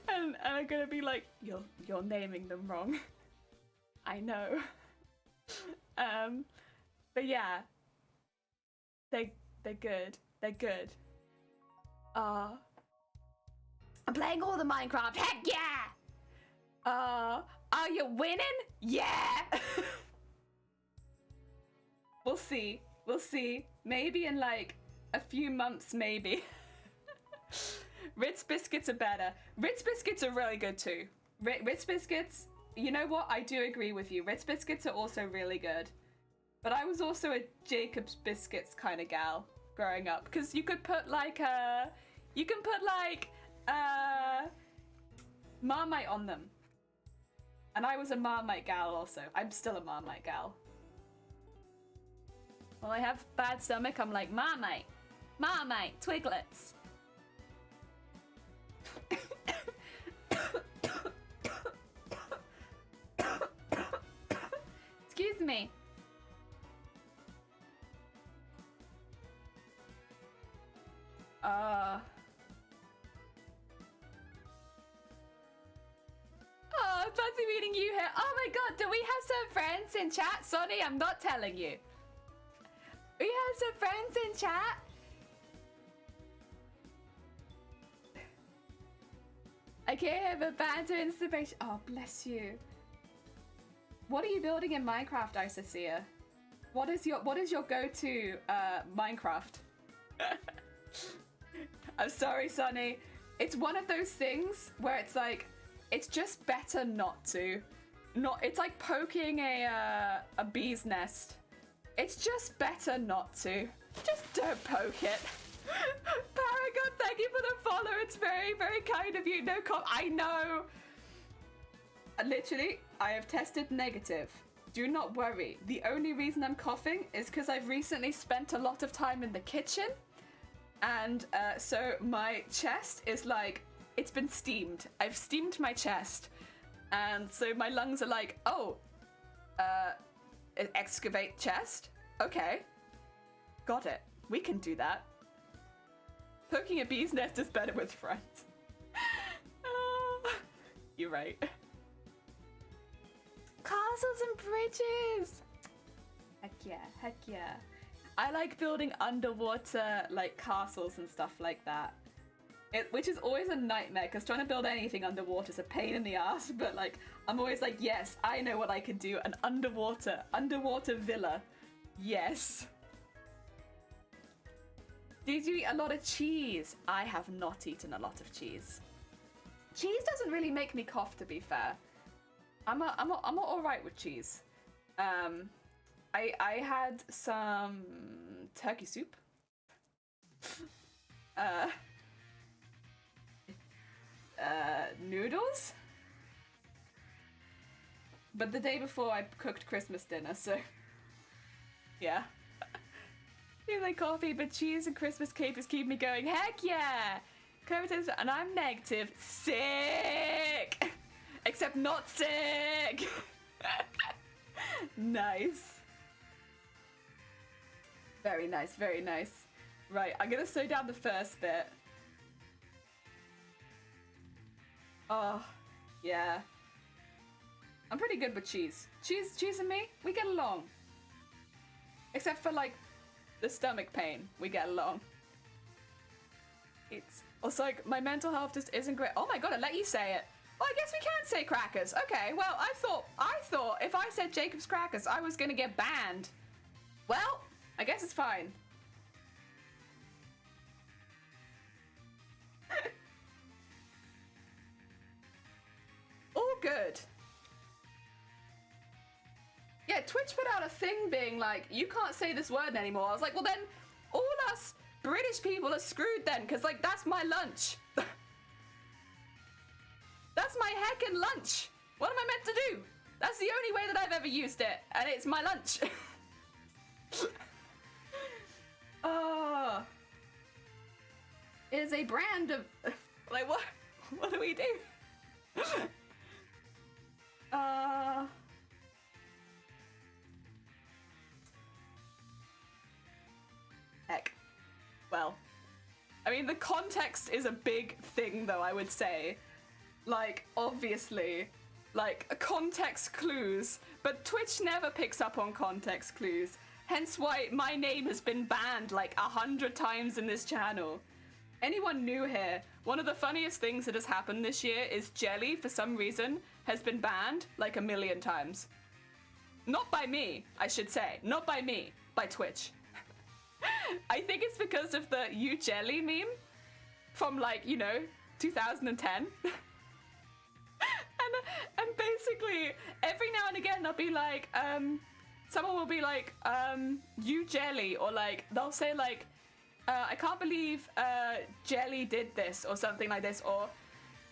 and I'm gonna be like, you're naming them wrong. I know. But yeah, they're good. They're good. I'm playing all the Minecraft. Heck yeah! Are you winning? Yeah! We'll see. We'll see. Maybe in like a few months, maybe. Ritz biscuits are better. Ritz biscuits are really good too. Ritz biscuits, you know what? I do agree with you. Ritz biscuits are also really good. But I was also a Jacob's biscuits kind of gal growing up, because you could put like Marmite on them. And I was a Marmite gal also. I'm still a Marmite gal. When I have bad stomach, I'm like, Marmite, Marmite, Twiglets. Excuse me. Oh, I'm fancy meeting you here. Oh my god, do we have some friends in chat? Sonny, I'm not telling you. We have some friends in chat. I can't have a banter inspiration. Oh, bless you. What are you building in Minecraft, Isacia? What is your go-to Minecraft? I'm sorry, Sonny. It's one of those things where it's like, it's just better not to. It's like poking a bee's nest. It's just better not to. Just don't poke it. Paragon, thank you for the follow. It's very, very kind of you. No I know. Literally, I have tested negative. Do not worry. The only reason I'm coughing is because I've recently spent a lot of time in the kitchen. And so my chest is like, it's been steamed. I've steamed my chest. And so my lungs are like, oh, excavate chest? Okay. Got it. We can do that. Poking a bee's nest is better with friends. You're right. Castles and bridges! Heck yeah, heck yeah. I like building underwater like castles and stuff like that. Which is always a nightmare, because trying to build anything underwater is a pain in the ass, but like, I'm always like, yes, I know what I could do. An underwater villa. Yes. Did you eat a lot of cheese? I have not eaten a lot of cheese. Cheese doesn't really make me cough, to be fair. I'm all right with cheese. I had some turkey soup. Noodles. But the day before I cooked Christmas dinner, so yeah. You like coffee, but cheese and Christmas capers keep me going. Heck yeah! COVID, and I'm negative. Sick! Except not sick! Nice. Very nice, very nice. Right, I'm gonna slow down the first bit. Oh, yeah. I'm pretty good with cheese. Cheese and me, we get along. Except for like the stomach pain, we get along. It's also like my mental health just isn't great. Oh my god, I let you say it. Well, I guess we can say crackers. Okay, well, I thought if I said Jacob's crackers, I was gonna get banned. Well, I guess it's fine. All good. Yeah, Twitch put out a thing being like, you can't say this word anymore. I was like, well then, all us British people are screwed then, because like, that's my lunch. That's my heckin' lunch. What am I meant to do? That's the only way that I've ever used it, and it's my lunch. It is a brand of, like, what? What do we do? Heck. Well, I mean, the context is a big thing, though, I would say. Like, obviously, like, context clues, but Twitch never picks up on context clues. Hence why my name has been banned like 100 times in this channel. Anyone new here, one of the funniest things that has happened this year is Jelly, for some reason, has been banned like 1,000,000 times. Not by me, I should say. Not by me, by Twitch. I think it's because of the You Jelly meme from, like, you know, 2010. And basically, every now and again, they'll be like, someone will be like, you Jelly, or like, they'll say like, I can't believe Jelly did this, or something like this, or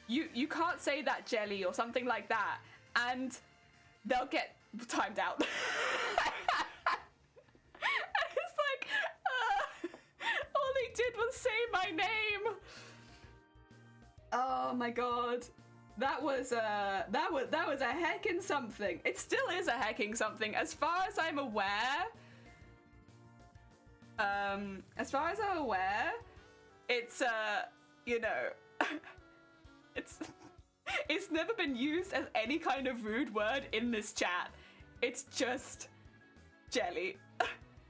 you can't say that, Jelly, or something like that. and they'll get timed out. It's like, all they did was say my name. Oh my god. That was a heckin' something. It still is a heckin' something. As far as I'm aware, it's you know, it's never been used as any kind of rude word in this chat. It's just Jelly.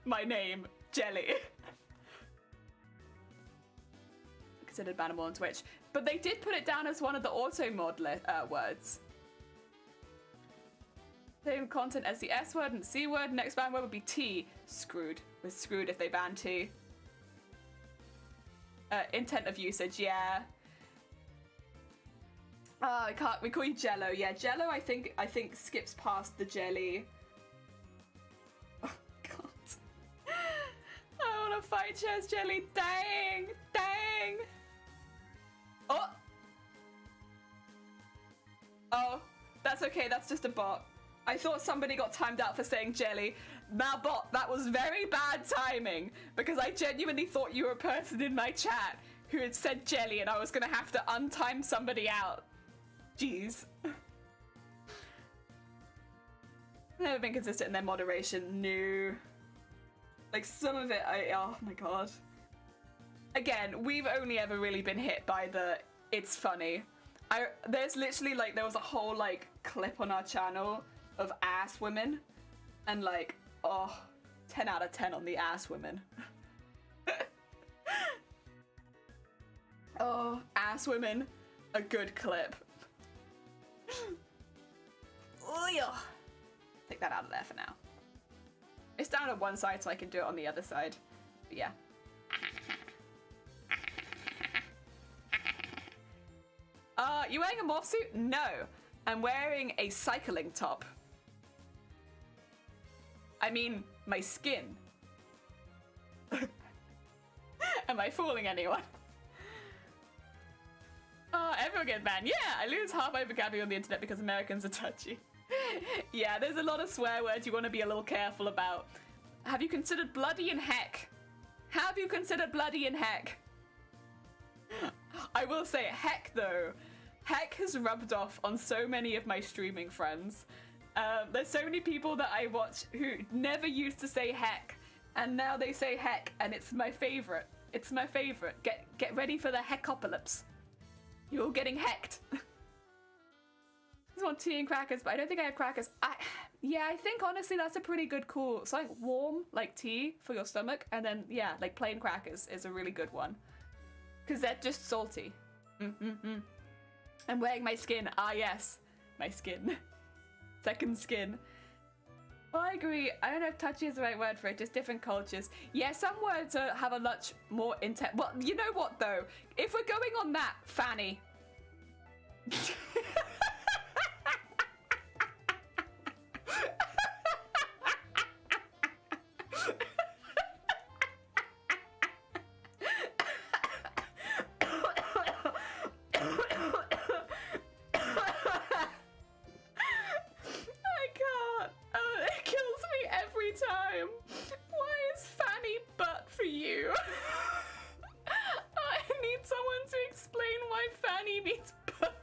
My name, Jelly. Considered bannable on Twitch, but they did put it down as one of the auto mod words. Same content as the S word and the C word. Next ban word would be T. Screwed. We're screwed if they ban T. Intent of usage, yeah. Oh, we call you Jello. Yeah, Jello. I think skips past the jelly. Oh god. I want to fight you as Jelly. Dang, dang. Oh, that's okay. That's just a bot. I thought somebody got timed out for saying Jelly. Now, bot, that was very bad timing because I genuinely thought you were a person in my chat who had said Jelly and I was going to have to untime somebody out. Jeez. Never been consistent in their moderation. No. Like, some of it, oh my god. Again, we've only ever really been hit by the it's funny. There's literally, like, there was a whole, like, clip on our channel of ass women. And, like, 10 out of 10 on the ass women. Oh, ass women. A good clip. Oh, yeah. Take that out of there for now. It's down on one side so I can do it on the other side. But yeah. You wearing a morph suit? No. I'm wearing a cycling top. I mean, my skin. Am I fooling anyone? Everyone gets banned. Yeah, I lose half my vocabulary on the internet because Americans are touchy. Yeah, there's a lot of swear words you want to be a little careful about. Have you considered bloody and heck? Have you considered bloody and heck? I will say, heck though. Heck has rubbed off on so many of my streaming friends. There's so many people that I watch who never used to say heck, and now they say heck, and it's my favorite. It's my favorite. Get ready for the heckopolis. You're getting hecked. I just want tea and crackers, but I don't think I have crackers. Yeah, I think honestly that's a pretty good call. Something warm, like tea, for your stomach, and then, yeah, like plain crackers is a really good one. Because they're just salty. I'm wearing my skin. Ah, yes. My skin. Second skin. Well, I agree. I don't know if touchy is the right word for it, just different cultures. Yeah, some words have a much more intense... Well, you know what, though? If we're going on that, fanny. Time. Why is fanny butt for you? I need someone to explain why fanny means butt.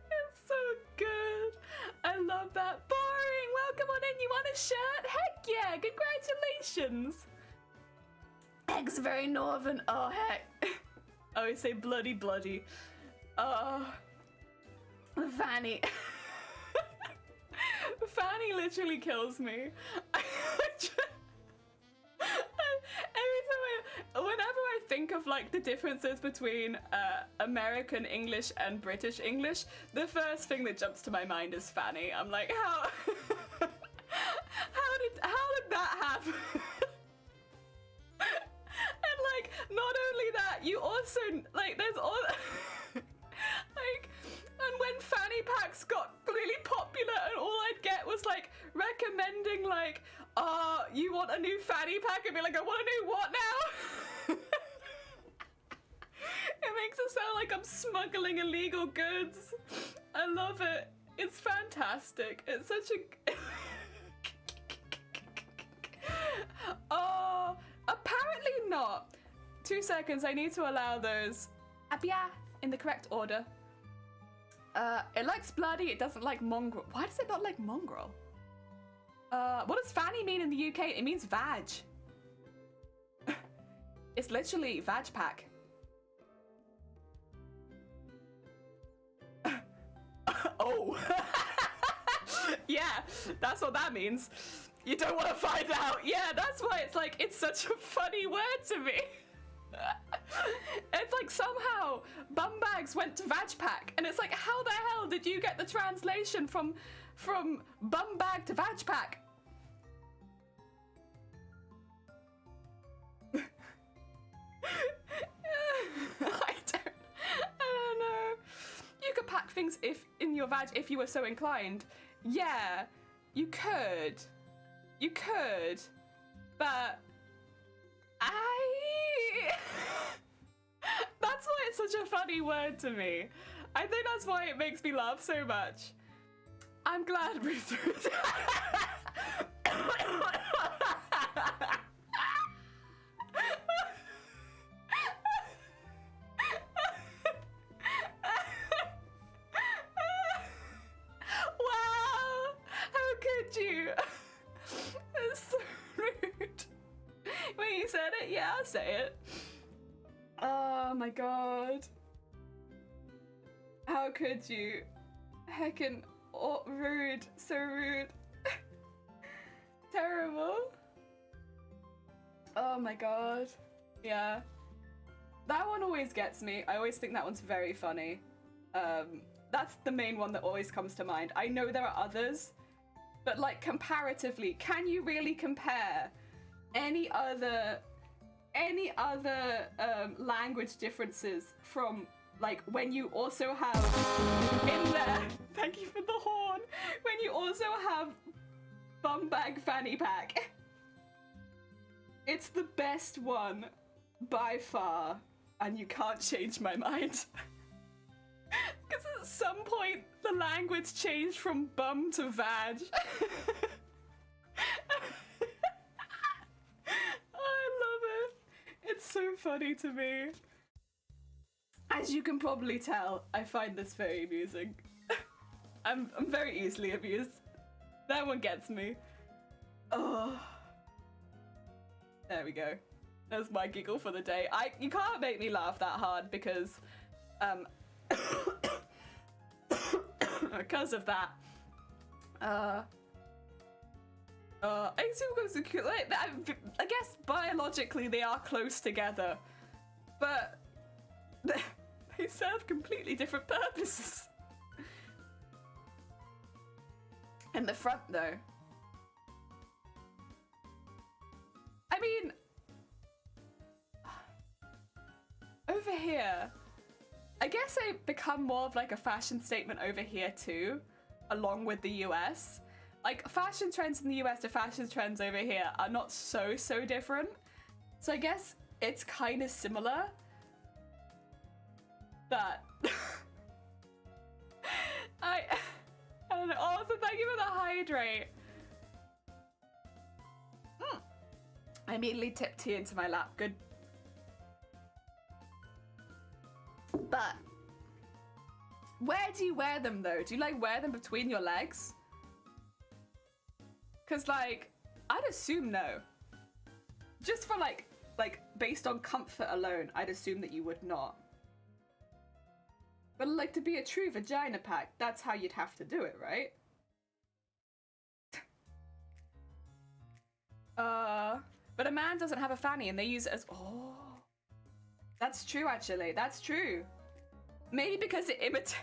It's so good. I love that. Boring. Welcome on in. You want a shirt? Heck yeah. Congratulations. Heck's very northern. Oh, heck. I always say bloody, bloody. Oh, fanny. Fanny literally kills me. Whenever I think of like the differences between American English and British English, the first thing that jumps to my mind is fanny. I'm like, how did that happen? And like, not only that, you also like there's all like. And when fanny packs got really popular and all I'd get was like recommending like, you want a new fanny pack? And be like, I want a new what now? It makes a sound like I'm smuggling illegal goods. I love it. It's fantastic. It's such a... Oh, apparently not. 2 seconds, I need to allow those abia in the correct order. It likes bloody, it doesn't like mongrel. Why does it not like mongrel? What does fanny mean in the UK? It means vag. It's literally vag pack. Oh. Yeah, that's what that means. You don't want to find out. Yeah, that's why it's like, it's such a funny word to me. It's like somehow bum bags went to vag pack, and it's like, how the hell did you get the translation from bum bag to vag pack? I don't know. You could pack things in your vag if you were so inclined. Yeah, you could. You could, but that's why it's such a funny word to me. I think that's why it makes me laugh so much. I'm glad we're through that. Wow, how could you? It's so rude. When you said it, yeah, I'll say it. Oh my god. How could you? Heckin' rude. So rude. Terrible. Oh my god. Yeah. That one always gets me. I always think that one's very funny. That's the main one that always comes to mind. I know there are others, but like comparatively, can you really compare any other language differences from like when you also have in there, thank you for the horn, when you also have bum bag fanny pack? It's the best one by far, and you can't change my mind. Because at some point the language changed from bum to vag. I love it. It's so funny to me. As you can probably tell, I find this very amusing. I'm very easily amused. That one gets me. Oh. There we go. That's my giggle for the day. You can't make me laugh that hard because because of that. I guess biologically they are close together, but they serve completely different purposes. In the front, though. I mean, over here, I guess they become more of like a fashion statement over here too, along with the US. Like, fashion trends in the US to fashion trends over here are not so different. So I guess it's kind of similar. But I don't know. Also, thank you for the hydrate. I immediately tipped tea into my lap. Good. But where do you wear them though? Do you like wear them between your legs? Cause like, I'd assume no. Just for like based on comfort alone, I'd assume that you would not. But like, to be a true vagina pack, that's how you'd have to do it, right? But a man doesn't have a fanny and they use it as, oh. That's true, actually. That's true. Maybe because it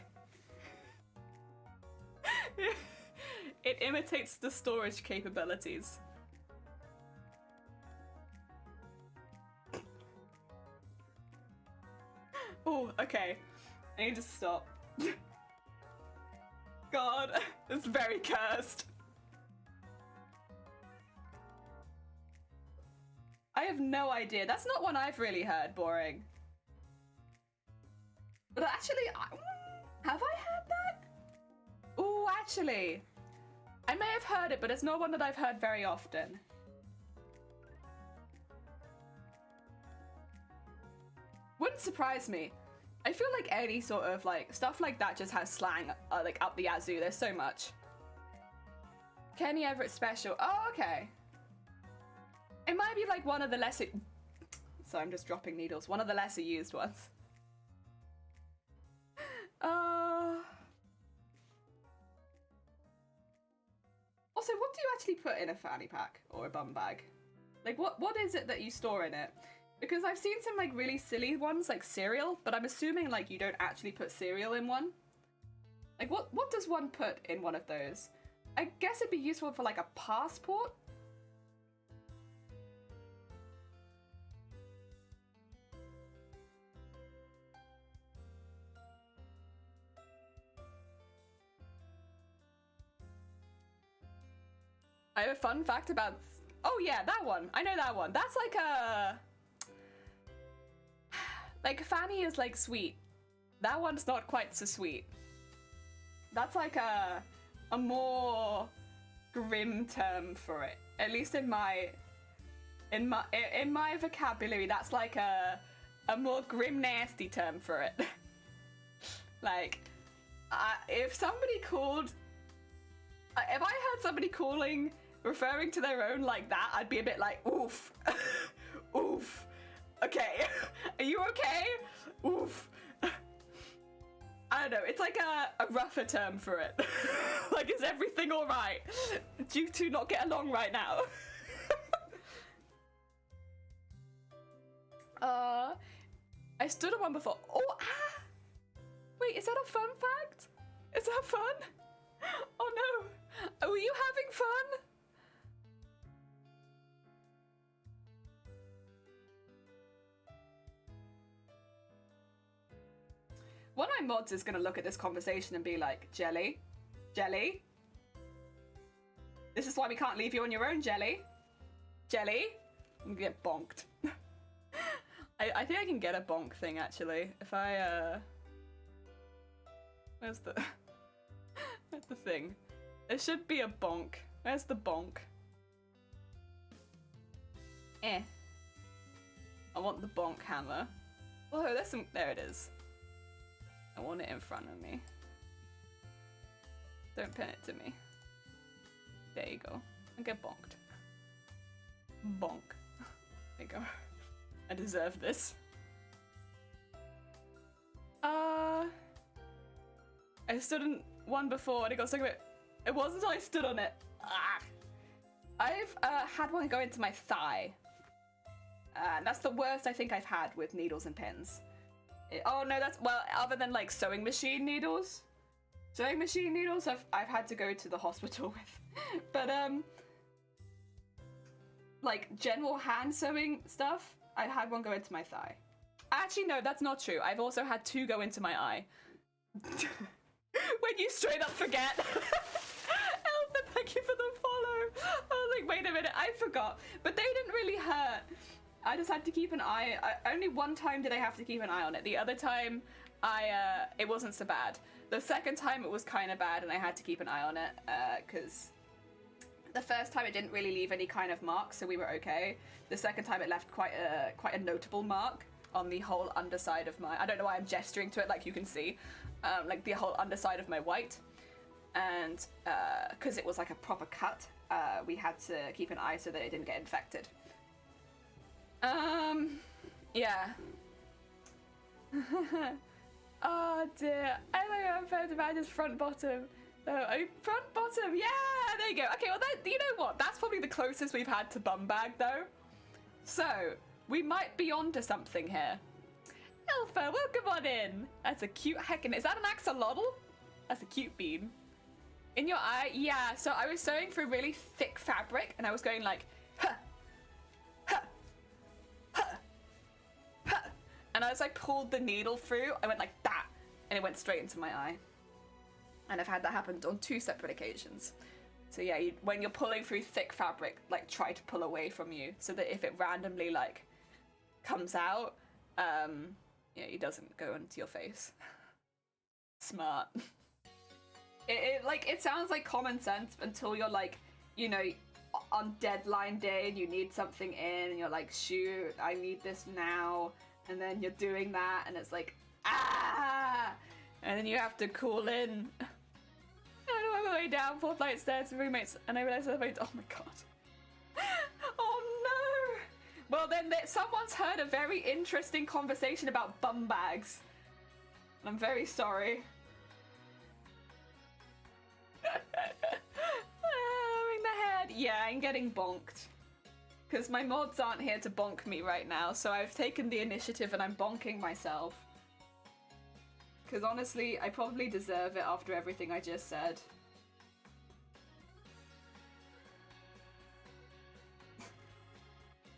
it imitates the storage capabilities. Oh, okay. I need to stop. God, it's very cursed. I have no idea. That's not one I've really heard, boring. But actually, have I heard that? Oh, actually, I may have heard it, but it's not one that I've heard very often. Wouldn't surprise me. I feel like any sort of like stuff like that just has slang like up the yazoo. There's so much. Kenny Everett special. Oh, okay. It might be like one of the lesser. So I'm just dropping needles. One of the lesser used ones. Also, what do you actually put in a fanny pack or a bum bag? Like, what is it that you store in it? Because I've seen some like really silly ones, like cereal, but I'm assuming like you don't actually put cereal in one. Like, what does one put in one of those? I guess it'd be useful for like a passport. I have a fun fact about... Oh yeah, that one. I know that one. That's like a... Like, Fanny is like sweet. That one's not quite so sweet. That's like a more grim term for it. At least in my vocabulary, that's like a more grim, nasty term for it. Like, if somebody called... If I heard somebody referring to their own like that, I'd be a bit like, oof. Oof. Okay. Are you okay? Oof. I don't know, it's like a rougher term for it. Like, is everything alright? Do you two not get along right now? I stood on one before. Oh, wait, is that a fun fact? Is that fun? Oh no. Were you having fun? One of my mods is gonna look at this conversation and be like, Jelly? Jelly? This is why we can't leave you on your own, Jelly? Jelly? I'm gonna get bonked. I think I can get a bonk thing, actually. If I, Where's the... Where's the thing? There should be a bonk. Where's the bonk? I want the bonk hammer. Oh, there's some... There it is. I want it in front of me. Don't pin it to me. There you go. I get bonked. Bonk. There you go. I deserve this. I stood in one before and it got stuck a bit. It wasn't until I stood on it. I've had one go into my thigh. And that's the worst I think I've had with needles and pins. Oh no, that's, well, other than like sewing machine needles. Sewing machine needles I've had to go to the hospital with. But like general hand sewing stuff, I had one go into my thigh. Actually no, that's not true. I've also had two go into my eye. When you straight up forget. Elsa, thank you for the follow. I was like, wait a minute, I forgot. But they didn't really hurt. I just had to keep an eye. Only one time did I have to keep an eye on it. The other time, it wasn't so bad. The second time it was kind of bad and I had to keep an eye on it because the first time it didn't really leave any kind of mark, so we were okay. The second time it left quite a notable mark on the whole underside of my... I don't know why I'm gesturing to it like you can see. Like the whole underside of my white. And because it was like a proper cut, we had to keep an eye so that it didn't get infected. Yeah. Oh dear. I like how about his front bottom. Oh, front bottom, yeah, there you go. Okay, well, that, you know what? That's probably the closest we've had to bum bag, though. So, we might be onto something here. Alpha, welcome on in. That's a cute heckin'. Is that an axolotl? That's a cute bean. In your eye? Yeah, so I was sewing through really thick fabric, and I was going like, huh, huh, huh, huh. And as I pulled the needle through, I went like that, and it went straight into my eye. And I've had that happen on 2 separate occasions. So yeah, when you're pulling through thick fabric, like try to pull away from you so that if it randomly like comes out, Yeah, he doesn't go into your face. Smart. It sounds like common sense until you're like, you know, on deadline day and you need something in and you're like, shoot, I need this now. And then you're doing that and it's like, ah! And then you have to call in. And I'm on the way down 4 flights of stairs to roommates and I realized oh my god. Oh no! Well then someone's heard a very interesting conversation about bum bags. I'm very sorry. In the head. Yeah, I'm getting bonked. Because my mods aren't here to bonk me right now, so I've taken the initiative and I'm bonking myself. Because honestly, I probably deserve it after everything I just said.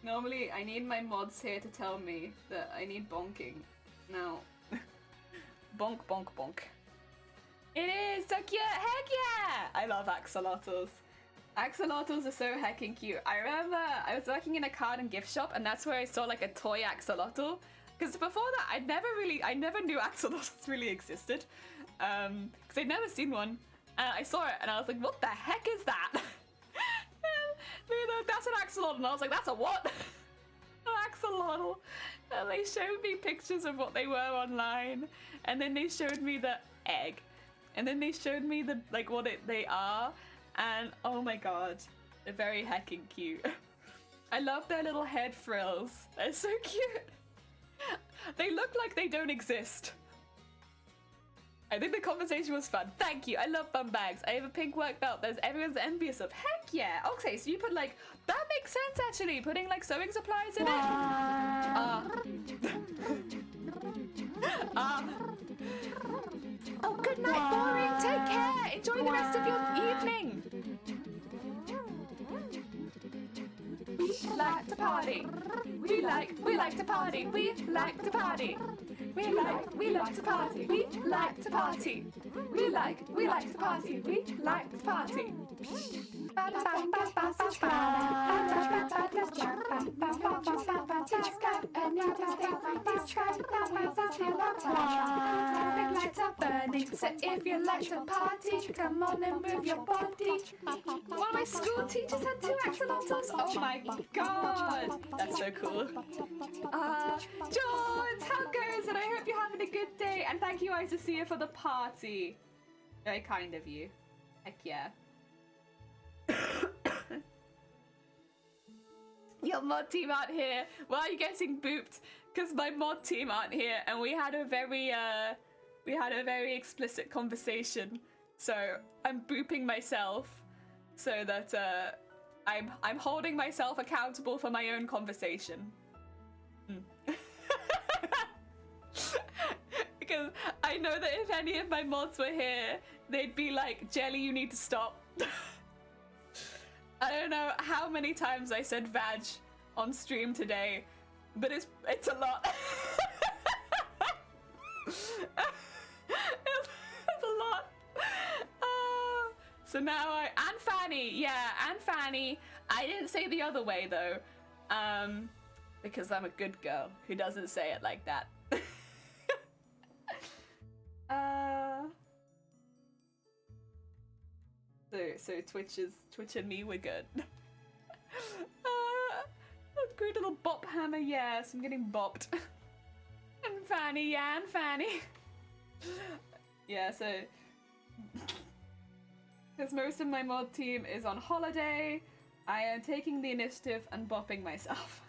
Normally, I need my mods here to tell me that I need bonking. Now, bonk, bonk, bonk. It is so cute! Heck yeah! I love axolotls. Axolotls are so heckin' cute. I remember I was working in a card and gift shop and that's where I saw like a toy axolotl. Because before that, I never knew axolotls really existed. Because I'd never seen one. And I saw it and I was like, what the heck is that? That's an axolotl. And I was like, that's a what? An axolotl. And they showed me pictures of what they were online. And then they showed me the egg. And then they showed me the what they are. And oh my god, they're very heckin' cute. I love their little head frills. They're so cute. They look like they don't exist. I think the conversation was fun. Thank you. I love bum bags. I have a pink work belt that everyone's envious of. Heck yeah. Okay, so you put that makes sense actually. Putting sewing supplies in it. Oh, good night, Boring. Take care. Enjoy the rest of your evening. We like to party. We like to party. We like to party. We like to party. We like to party. We like to party. We like to party. Lights are burning, so if you like to party, come on and move your body. One of my school teachers had 2 axolotls. Oh my god, that's so cool. George, how goes it? I hope you're having a good day, and thank you, Isacia, for the party. Very kind of you. Heck yeah. Your mod team aren't here. Why are you getting booped? Because my mod team aren't here, and we had a very explicit conversation. So I'm booping myself, so that I'm holding myself accountable for my own conversation. Because I know that if any of my mods were here, they'd be like, Jelly, you need to stop. I don't know how many times I said vag on stream today, but it's a lot. It's a lot. So now and Fanny, and Fanny. I didn't say the other way though, because I'm a good girl who doesn't say it like that. So Twitch and me, we're good. Great little bop hammer, yes, I'm getting bopped. And Fanny, and Fanny. Yeah, so because most of my mod team is on holiday, I am taking the initiative and bopping myself.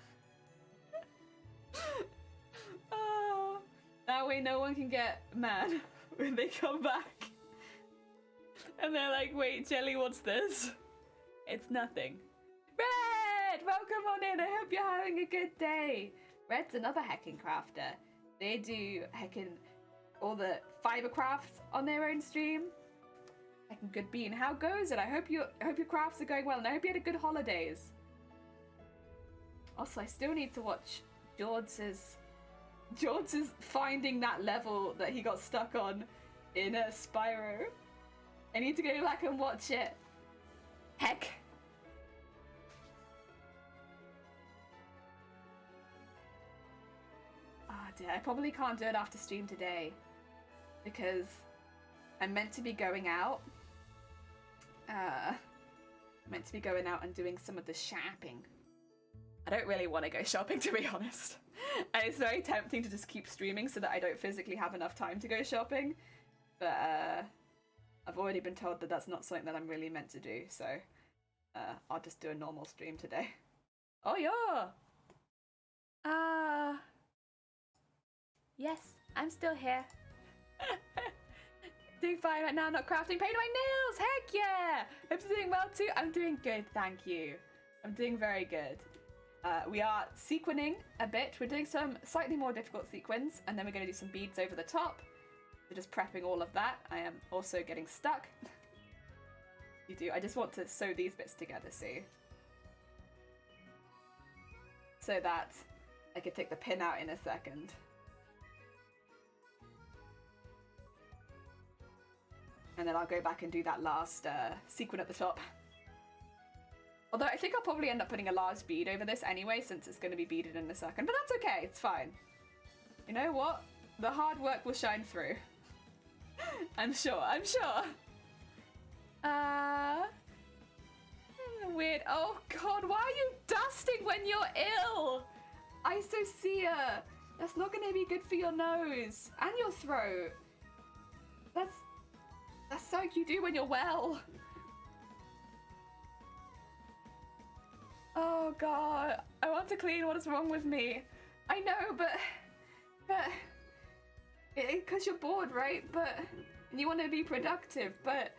That way no one can get mad when they come back. And they're like, wait, Jelly, what's this? It's nothing. Red! Welcome on in. I hope you're having a good day. Red's another heckin' crafter. They do heckin' all the fiber crafts on their own stream. Heckin' good bean. How goes it? I hope your crafts are going well, and I hope you had a good holidays. Also, I still need to watch George's finding that level that he got stuck on in Spyro. I need to go back and watch it. Heck. I probably can't do it after stream today because I'm meant to be going out. Meant to be going out and doing some of the shopping. I don't really want to go shopping, to be honest. And it's very tempting to just keep streaming so that I don't physically have enough time to go shopping. But I've already been told that that's not something that I'm really meant to do, so I'll just do a normal stream today. Oh yeah! Yes, I'm still here. Doing fine right now, not crafting, painting my nails! Heck yeah! Hope you're doing well too. I'm doing good, thank you. I'm doing very good. We are sequining a bit. We're doing some slightly more difficult sequins, and then we're going to do some beads over the top. We're just prepping all of that. I am also getting stuck. You do. I just want to sew these bits together, see? So that I can take the pin out in a second. And then I'll go back and do that last sequin at the top. Although I think I'll probably end up putting a large bead over this anyway, since it's going to be beaded in a second. But that's okay, it's fine. You know what? The hard work will shine through. I'm sure, I'm sure. Weird. Oh god, why are you dusting when you're ill? Isocea. That's not going to be good for your nose and your throat. That's something you do when you're well. Oh god, I want to clean. What is wrong with me? I know, but because you're bored, right? But you want to be productive, but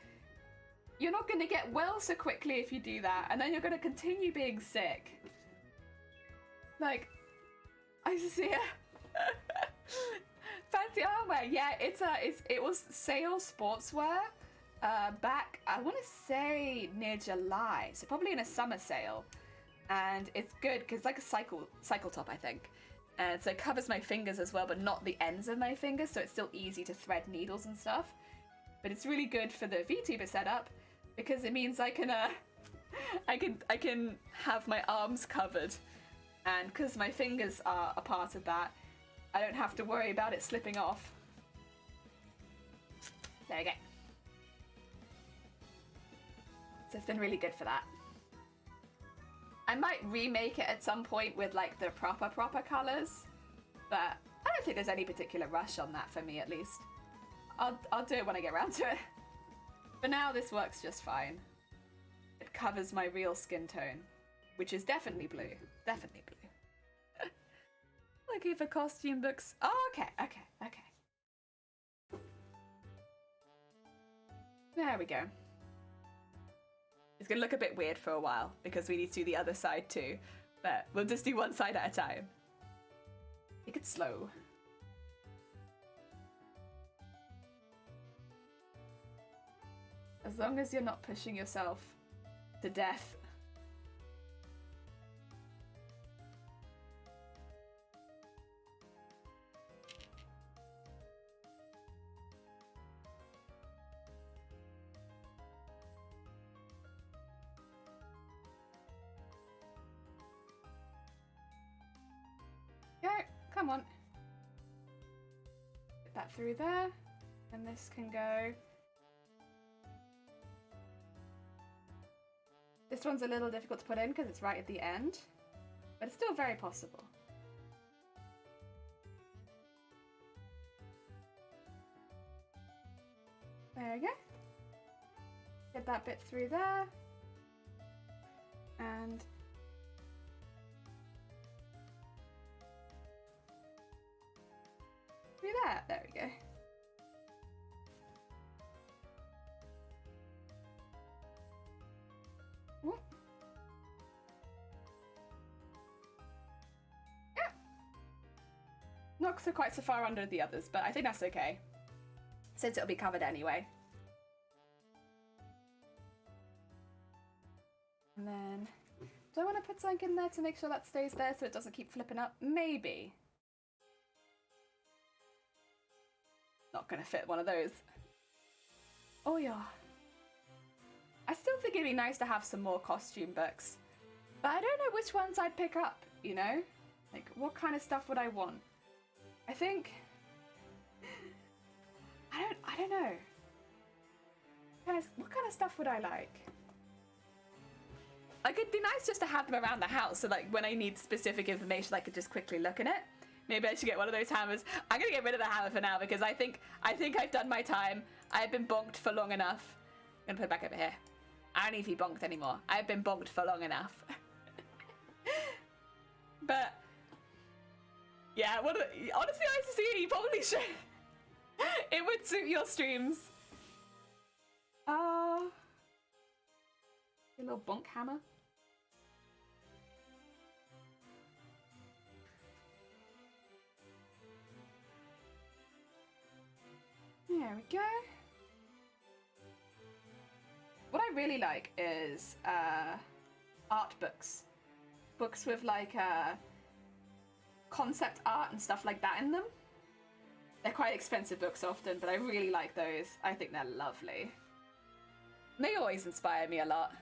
you're not going to get well so quickly if you do that, and then you're going to continue being sick. Like, I see it. Fancy armwear, yeah. It was sale sportswear back, I want to say near July, so probably in a summer sale, and it's good because it's like a cycle top, I think, and so it covers my fingers as well, but not the ends of my fingers, so it's still easy to thread needles and stuff. But it's really good for the VTuber setup because it means I can have my arms covered, and because my fingers are a part of that, I don't have to worry about it slipping off. There you go. So it's been really good for that. I might remake it at some point with like the proper colours, but I don't think there's any particular rush on that for me, at least. I'll do it when I get around to it. For now, this works just fine. It covers my real skin tone, which is definitely blue. Definitely blue. Looking for costume books. Oh, okay. There we go. It's gonna look a bit weird for a while because we need to do the other side too, but we'll just do one side at a time. Take it slow. As long as you're not pushing yourself to death. Come on. Get that through there, and this can go. This one's a little difficult to put in because it's right at the end, but it's still very possible. There we go. Get that bit through there, and through that. There we go. Ooh. Yeah. Not so quite so far under the others, but I think that's okay, since it'll be covered anyway. And then, do I want to put something in there to make sure that stays there so it doesn't keep flipping up? Maybe. Not gonna fit one of those. Oh yeah. I still think it'd be nice to have some more costume books, but I don't know which ones I'd pick up, you know? Like, what kind of stuff would I want? I think I don't know. What kind of stuff would I like? Like, it'd be nice just to have them around the house, so like when I need specific information I could just quickly look in it. Maybe I should get one of those hammers. I'm gonna get rid of the hammer for now because I think I've done my time. I've been bonked for long enough. I'm gonna put it back over here. I don't need to be bonked anymore. I've been bonked for long enough. But yeah, honestly, ICC, you probably should. It would suit your streams. A little bonk hammer. There we go. What I really like is art books. Books with like concept art and stuff like that in them. They're quite expensive books often, but I really like those. I think they're lovely. They always inspire me a lot.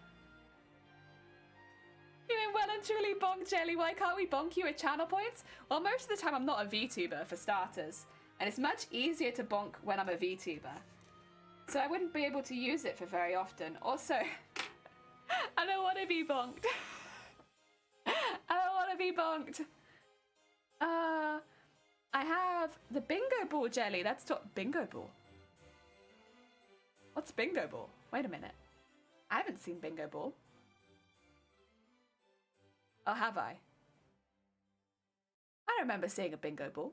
You know, well and truly bonk Jelly. Why can't we bonk you with channel points? Well, most of the time I'm not a VTuber for starters, and it's much easier to bonk when I'm a VTuber. So I wouldn't be able to use it for very often. Also, I don't want to be bonked. I don't want to be bonked. I have the bingo ball jelly. That's bingo ball. What's bingo ball? Wait a minute. I haven't seen bingo ball. Oh, have I? I don't remember seeing a bingo ball.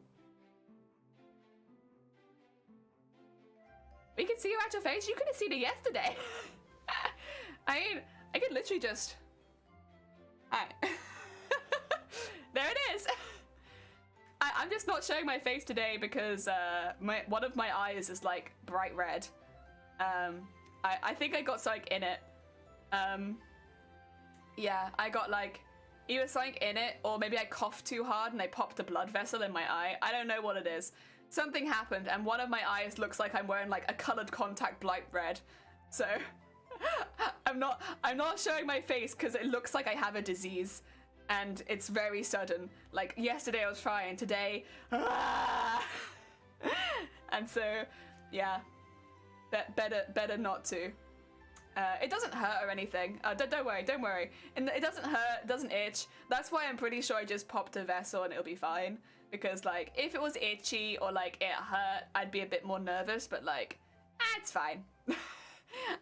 We can see your actual face. You could have seen it yesterday. I mean, I could literally just... Hi. There it is. I'm just not showing my face today because one of my eyes is like bright red. I think I got something in it. Yeah, I got like either something in it or maybe I coughed too hard and I popped a blood vessel in my eye. I don't know what it is. Something happened and one of my eyes looks like I'm wearing like a colored contact bright red. So I'm not showing my face because it looks like I have a disease. And it's very sudden. Like yesterday I was fine, today, and so, yeah, better not to. It doesn't hurt or anything. Don't worry. And it doesn't hurt, it doesn't itch. That's why I'm pretty sure I just popped a vessel and it'll be fine. Because like, if it was itchy or like it hurt, I'd be a bit more nervous. But like, it's fine.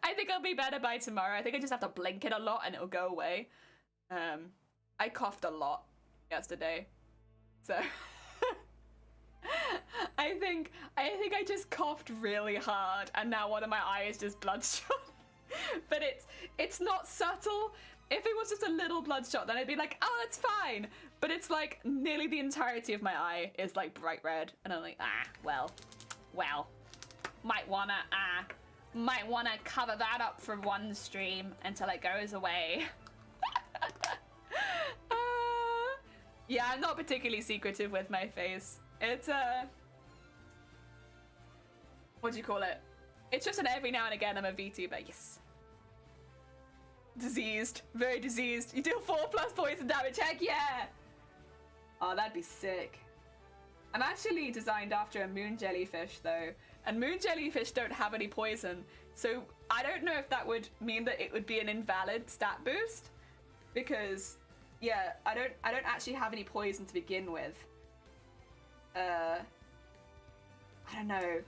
I think I'll be better by tomorrow. I think I just have to blink it a lot and it'll go away. I coughed a lot yesterday, so I think I just coughed really hard, and now one of my eyes is bloodshot. But it's not subtle. If it was just a little bloodshot, then I'd be like, oh, that's fine. But it's like nearly the entirety of my eye is like bright red, and I'm like, well, might wanna cover that up for one stream until it goes away. Yeah, I'm not particularly secretive with my face. It's what do you call it? It's just an every now and again I'm a VTuber. Yes. Diseased, very diseased. You deal 4+ poison damage. Heck yeah! Oh, that'd be sick. I'm actually designed after a moon jellyfish though, and moon jellyfish don't have any poison, so I don't know if that would mean that it would be an invalid stat boost, because yeah, I don't actually have any poison to begin with. I don't know.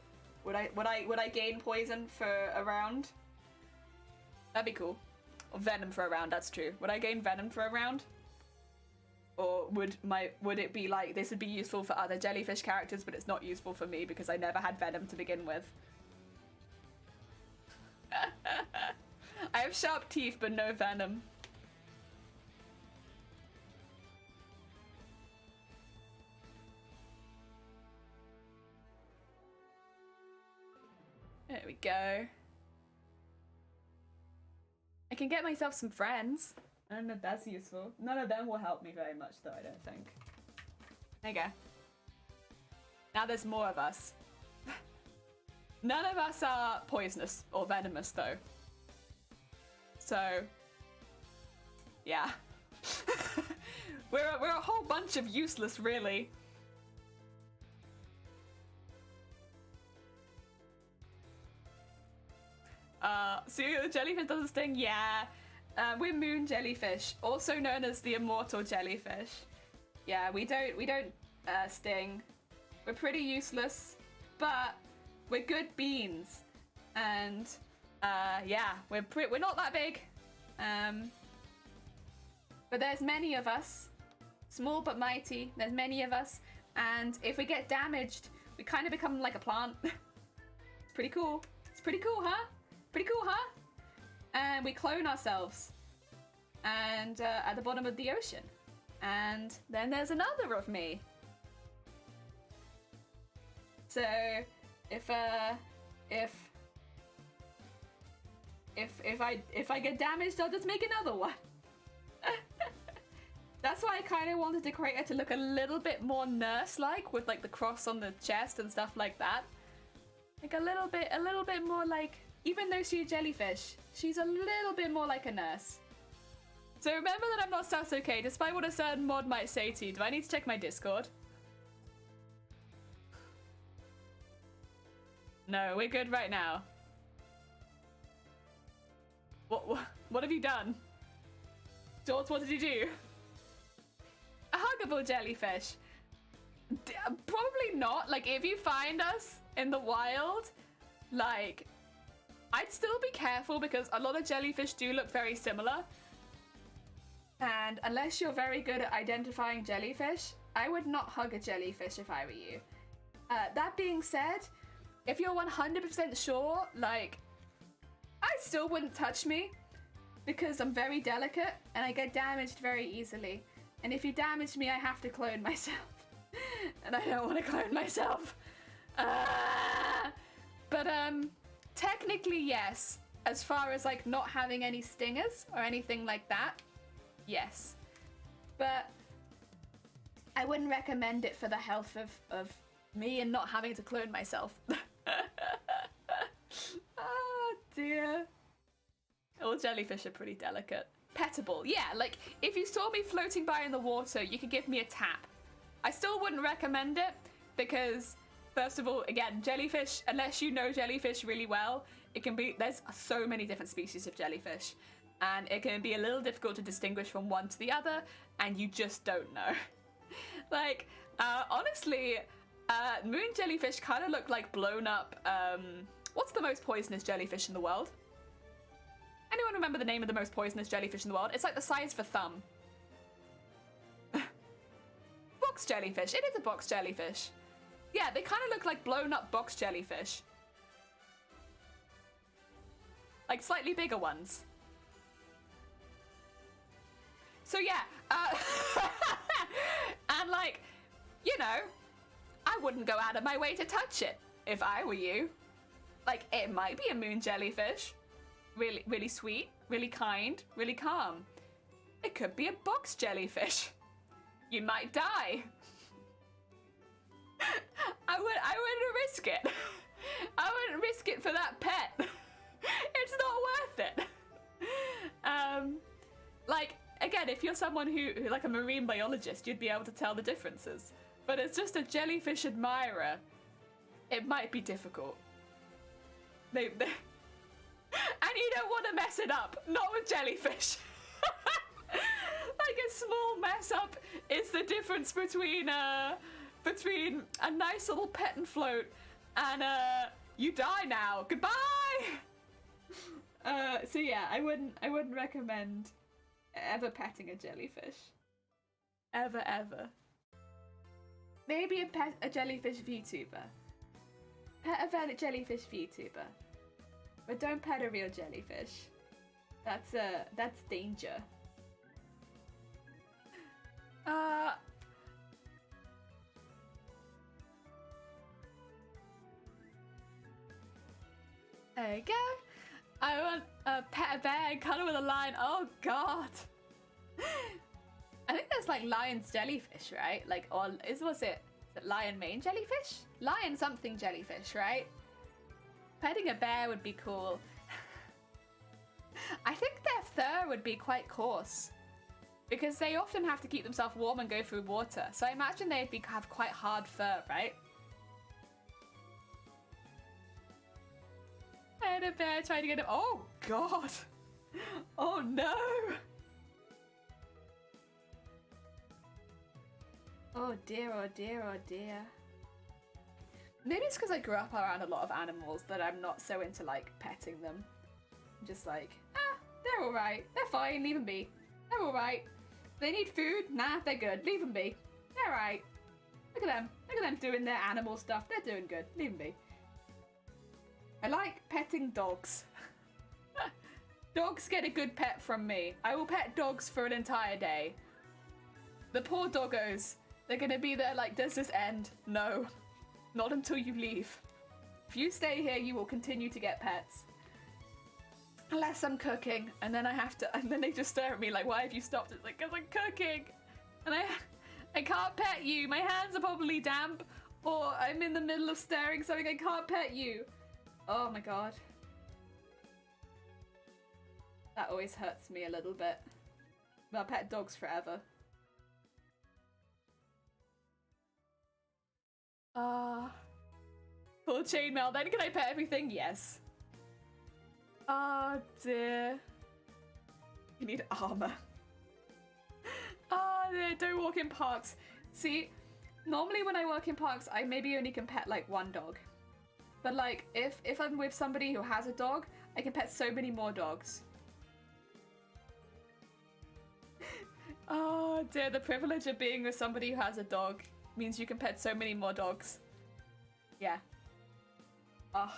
Would I gain poison for a round? That'd be cool. Or venom for a round, that's true. Would I gain venom for a round? Or would it be like this would be useful for other jellyfish characters, but it's not useful for me because I never had venom to begin with? I have sharp teeth but no venom. There we go. I can get myself some friends. I don't know if that's useful. None of them will help me very much though, I don't think. There you go. Now there's more of us. None of us are poisonous or venomous though. So, yeah. we're a whole bunch of useless, really. So the jellyfish doesn't sting? Yeah. We're moon jellyfish, also known as the immortal jellyfish. Yeah, we don't sting. We're pretty useless, but we're good beans. And yeah, we're not that big. But there's many of us, small but mighty. There's many of us, and if we get damaged, we kind of become like a plant. It's pretty cool. It's pretty cool, huh? Pretty cool, huh? And we clone ourselves, and at the bottom of the ocean. And then there's another of me. So if I get damaged, I'll just make another one. That's why I kind of wanted to create it to look a little bit more nurse-like, with like the cross on the chest and stuff like that. Like a little bit more like, even though she's a jellyfish, she's a little bit more like a nurse. So remember that I'm not Sasuke, despite what a certain mod might say to you. Do I need to check my Discord? No, we're good right now. What have you done? George, what did you do? A huggable jellyfish. Probably not. Like, if you find us in the wild, like, I'd still be careful because a lot of jellyfish do look very similar. And unless you're very good at identifying jellyfish, I would not hug a jellyfish if I were you. That being said, if you're 100% sure, like, I still wouldn't touch me because I'm very delicate and I get damaged very easily. And if you damage me, I have to clone myself. And I don't want to clone myself. But technically, yes. As far as like not having any stingers or anything like that, yes. But I wouldn't recommend it for the health of me and not having to clone myself. Oh dear. All jellyfish are pretty delicate. Pettable, yeah, like if you saw me floating by in the water, you could give me a tap. I still wouldn't recommend it because, first of all, again, jellyfish, unless you know jellyfish really well, it can be, there's so many different species of jellyfish, and it can be a little difficult to distinguish from one to the other, and you just don't know. Like, honestly, moon jellyfish kind of look like blown up, what's the most poisonous jellyfish in the world? Anyone remember the name of the most poisonous jellyfish in the world? It's like the size of a thumb. Box jellyfish. It is a box jellyfish. Yeah, they kind of look like blown up box jellyfish. Like slightly bigger ones. So yeah, and like, you know, I wouldn't go out of my way to touch it if I were you. Like, it might be a moon jellyfish. Really, really sweet, really kind, really calm. It could be a box jellyfish. You might die. I wouldn't risk it. I wouldn't risk it for that pet. It's not worth it. Like, again, if you're someone who like a marine biologist, you'd be able to tell the differences. But as just a jellyfish admirer, it might be difficult. They and you don't want to mess it up, not with jellyfish. Like a small mess up is the difference between a nice little pet and float and you die now. Goodbye. So yeah, I wouldn't recommend ever petting a jellyfish. Ever. Maybe a jellyfish VTuber. Pet a jellyfish VTuber. But don't pet a real jellyfish. That's danger. There you go. I want a pet a bear and cuddle with a lion. Oh god. I think there's like lion's jellyfish, right? Like, or was it lion mane jellyfish? Lion something jellyfish, right? Petting a bear would be cool. I think their fur would be quite coarse because they often have to keep themselves warm and go through water. So I imagine they'd have quite hard fur, right? There spider bear trying to get him. Oh, God. Oh, no. Oh, dear, oh, dear, oh, dear. Maybe it's because I grew up around a lot of animals that I'm not so into, like, petting them. I'm just like, they're alright. They're fine. Leave them be. They're alright. They need food? Nah, they're good. Leave them be. They're alright. Look at them. Look at them doing their animal stuff. They're doing good. Leave them be. I like petting dogs. Dogs get a good pet from me. I will pet dogs for an entire day. The poor doggos. They're gonna be there like, does this end? No. Not until you leave. If you stay here, you will continue to get pets. Unless I'm cooking, and then I have to, and then they just stare at me like, why have you stopped? It's like, because I'm cooking. And I can't pet you. My hands are probably damp, or I'm in the middle of staring something. I can't pet you. Oh my God. That always hurts me a little bit. But I'll pet dogs forever. Full chainmail. Then can I pet everything? Yes. Oh dear. You need armor. Oh dear, don't walk in parks. See, normally when I work in parks, I maybe only can pet like one dog. But like, if I'm with somebody who has a dog, I can pet so many more dogs. Oh dear, the privilege of being with somebody who has a dog means you can pet so many more dogs. Yeah. Oh.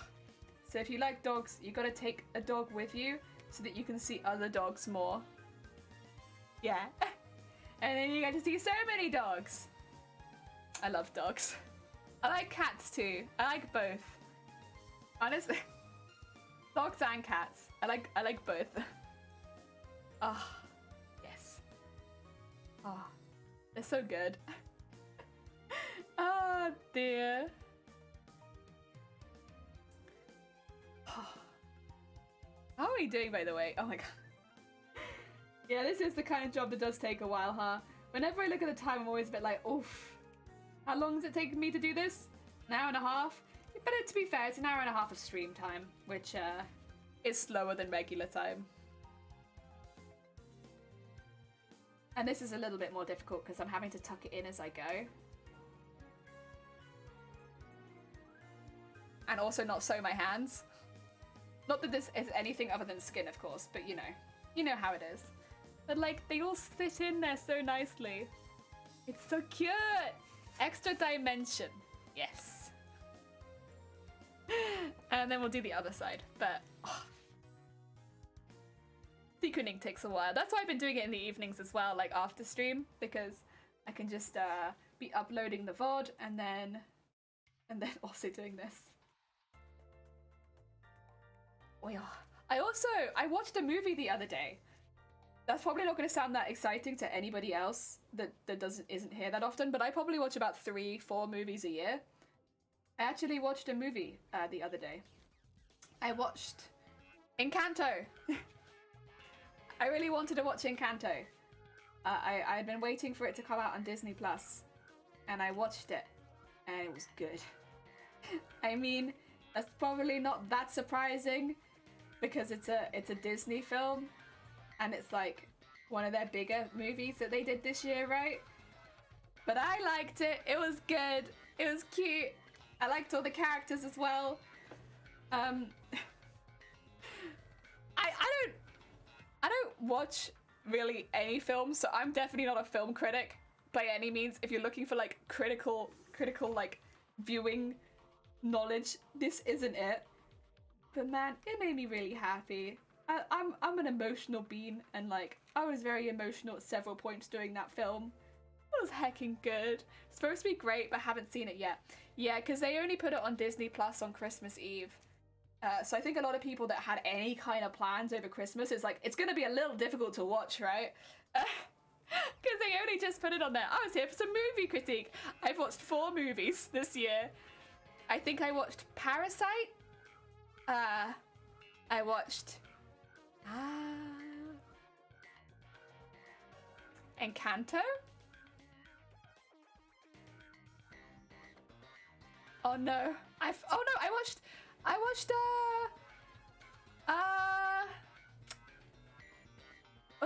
So if you like dogs, you gotta take a dog with you so that you can see other dogs more. Yeah. And then you get to see so many dogs. I love dogs. I like cats too. I like both. Honestly. Dogs and cats. I like both. Oh, yes. Oh, they're so good. Oh dear. How are we doing, by the way? Oh my God. Yeah, this is the kind of job that does take a while, huh? Whenever I look at the time, I'm always a bit like, oof. How long has it taken me to do this? An hour and a half? But to be fair, it's an hour and a half of stream time, which is slower than regular time. And this is a little bit more difficult because I'm having to tuck it in as I go. And also not sew my hands. Not that this is anything other than skin, of course, but you know how it is. But like, they all sit in there so nicely. It's so cute. Extra dimension. Yes. And then we'll do the other side, but sequining takes a while. That's why I've been doing it in the evenings as well, like after stream, because I can just be uploading the VOD and then also doing this. Oh yeah. I watched a movie the other day. That's probably not going to sound that exciting to anybody else that isn't here that often, but I probably watch about 3-4 movies a year. I actually watched a movie the other day. I watched Encanto. I really wanted to watch Encanto. I'd been waiting for it to come out on Disney Plus, and I watched it, and it was good. I mean, that's probably not that surprising because it's a Disney film, and it's like one of their bigger movies that they did this year, right? But I liked it. It was good. It was cute. I liked all the characters as well. I don't watch really any films, so I'm definitely not a film critic by any means. If you're looking for like critical like viewing knowledge, this isn't it. But man, it made me really happy. I'm an emotional being, and like I was very emotional at several points during that film. It was hecking good. It's supposed to be great, but haven't seen it yet. Yeah, because they only put it on Disney Plus on Christmas Eve. So I think a lot of people that had any kind of plans over Christmas, it's like, it's going to be a little difficult to watch, right? Because they only just put it on there. I was here for some movie critique. I've watched 4 movies this year. I think I watched Parasite. I watched Encanto. Oh no. I watched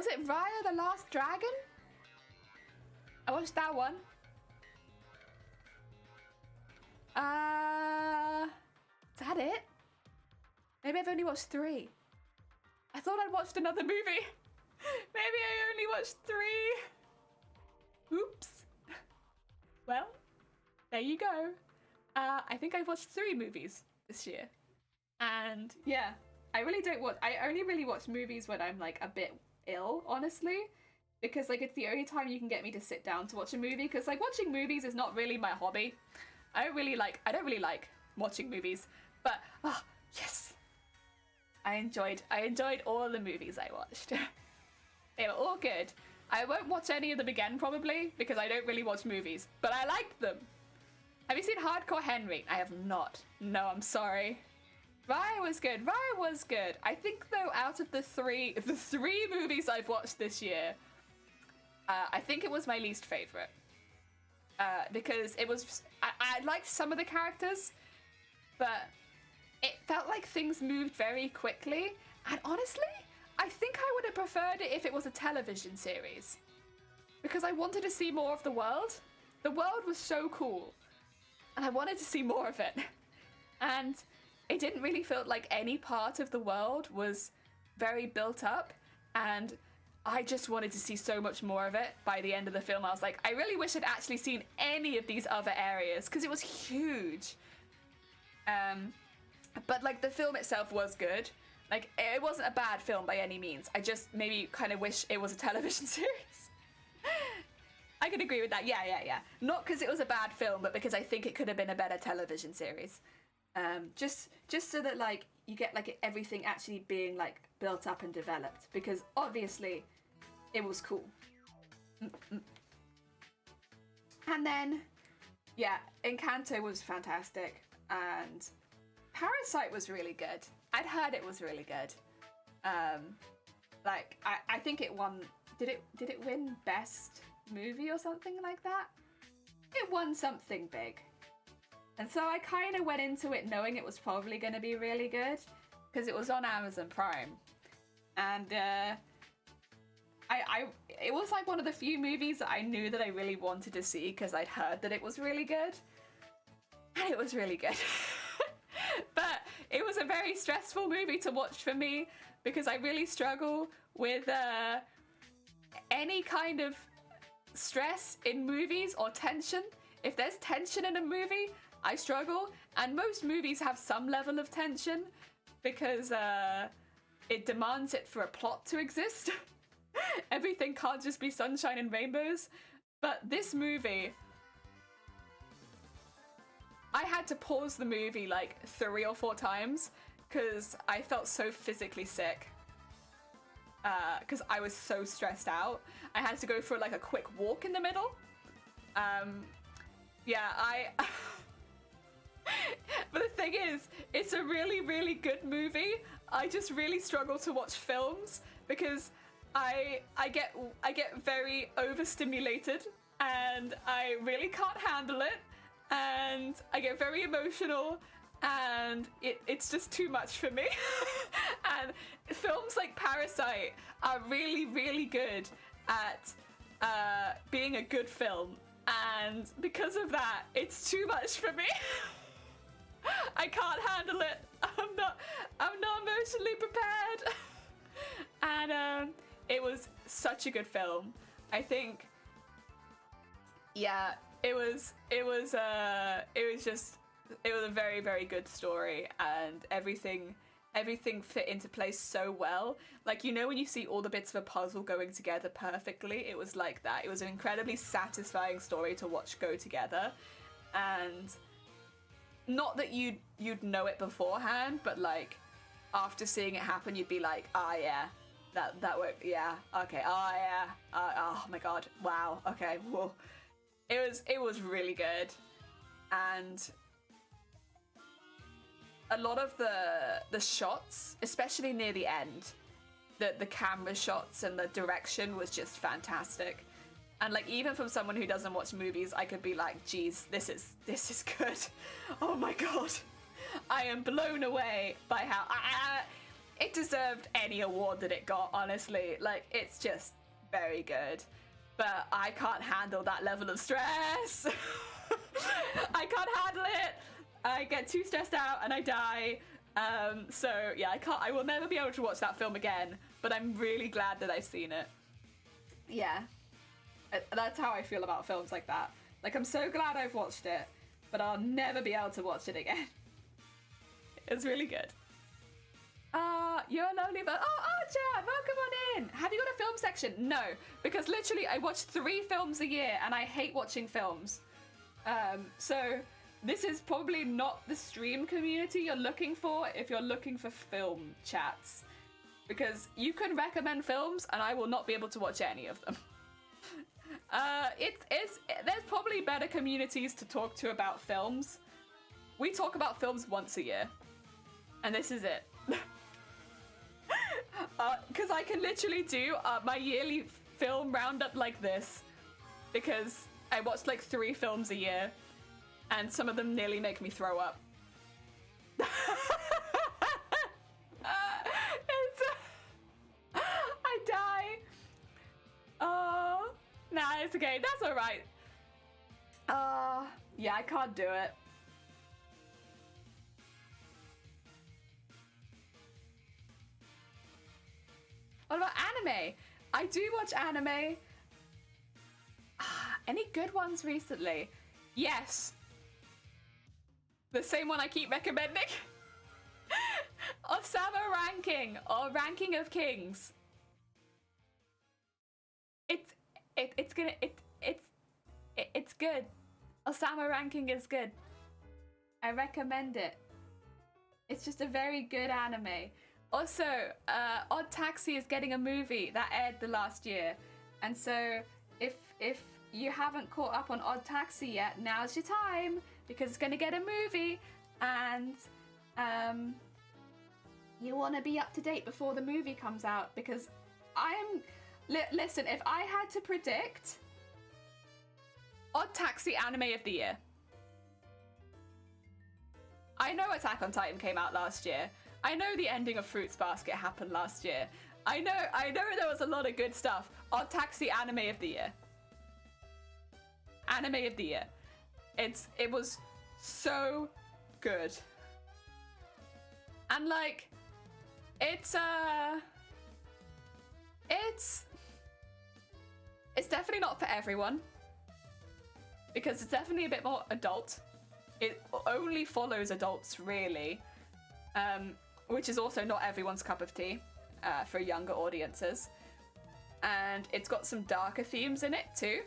Was it Raya the Last Dragon? I watched that one. Is that it? Maybe I've only watched 3. I thought I'd watched another movie. Maybe I only watched 3. Oops. Well, there you go. I think I've watched 3 movies this year. And yeah, I only really watch movies when I'm like a bit ill, honestly. Because like it's the only time you can get me to sit down to watch a movie. Because like watching movies is not really my hobby. I don't really like watching movies. But yes. I enjoyed all the movies I watched. They were all good. I won't watch any of them again probably because I don't really watch movies, but I liked them. Have you seen Hardcore Henry? I have not. No, I'm sorry. Raya was good. Raya was good. I think though out of the three movies I've watched this year, I think it was my least favorite. Because it was I liked some of the characters, but it felt like things moved very quickly, and honestly, I think I would have preferred it if it was a television series. Because I wanted to see more of the world. The world was so cool, and I wanted to see more of it. And it didn't really feel like any part of the world was very built up, and I just wanted to see so much more of it by the end of the film. I was like, I really wish I'd actually seen any of these other areas, because it was huge. But like the film itself was good. Like it wasn't a bad film by any means. I just maybe kind of wish it was a television series. I could agree with that. Yeah. Not because it was a bad film, but because I think it could have been a better television series. Just so that like you get like everything actually being like built up and developed, because obviously it was cool. And then yeah, Encanto was fantastic, and Parasite was really good. I'd heard it was really good. Like I think it won. Did it win Best Movie or something like that? It won something big. And so I kind of went into it knowing it was probably going to be really good because it was on Amazon Prime. And it was like one of the few movies that I knew that I really wanted to see because I'd heard that it was really good. And it was really good. But it was a very stressful movie to watch for me because I really struggle with any kind of stress in movies or tension. If there's tension in a movie, I struggle. And most movies have some level of tension because it demands it for a plot to exist. Everything can't just be sunshine and rainbows. But this movie, I had to pause the movie like 3 or 4 times because I felt so physically sick. Because I was so stressed out. I had to go for like a quick walk in the middle. But the thing is, it's a really, really good movie. I just really struggle to watch films because I get very overstimulated and I really can't handle it. And I get very emotional and it's just too much for me. And films like Parasite are really, really good at being a good film. And because of that, it's too much for me. I can't handle it. I'm not emotionally prepared. And it was such a good film. I think, yeah, it was a very, very good story, and everything fit into place so well. Like, you know, when you see all the bits of a puzzle going together perfectly, it was like that. It was an incredibly satisfying story to watch go together. And not that you'd know it beforehand, but like after seeing it happen, you'd be like, yeah, that worked. Yeah, okay. Yeah. Oh my god. Wow. Okay. Whoa. It was really good. And a lot of the shots, especially near the end, the camera shots and the direction was just fantastic. And like, even from someone who doesn't watch movies, I could be like, geez, this is good. Oh my god. I am blown away by how it deserved any award that it got, honestly. Like, it's just very good. But I can't handle that level of stress. I can't handle it. I get too stressed out and I die. So yeah, I will never be able to watch that film again, but I'm really glad that I've seen it. Yeah. That's how I feel about films like that. Like, I'm so glad I've watched it, but I'll never be able to watch it again. It's really good. You're lonely, but Archer, welcome on in. Have you got a film section? No, because literally I watch 3 films a year and I hate watching films. So this is probably not the stream community you're looking for if you're looking for film chats, because you can recommend films and I will not be able to watch any of them. There's probably better communities to talk to about films. We talk about films once a year, and this is it. Because I can literally do my yearly film roundup like this, because I watch like 3 films a year, and some of them nearly make me throw up. I die. Oh, nah, it's okay. That's all right. Yeah, I can't do it. What about anime? I do watch anime. Any good ones recently? Yes. The same one I keep recommending. Osama Ranking, or Ranking of Kings. It's good. Osama Ranking is good. I recommend it. It's just a very good anime. Also, Odd Taxi is getting a movie that aired the last year, and so if you haven't caught up on Odd Taxi yet, now's your time, because it's gonna get a movie, and you want to be up to date before the movie comes out, because listen, if I had to predict, Odd Taxi anime of the year. I know Attack on Titan came out last year. I know the ending of Fruits Basket happened last year. I know there was a lot of good stuff. Odd Taxi anime of the year. Anime of the year. It was so good. And like, it's definitely not for everyone, because it's definitely a bit more adult. It only follows adults, really. Which is also not everyone's cup of tea for younger audiences. And it's got some darker themes in it too.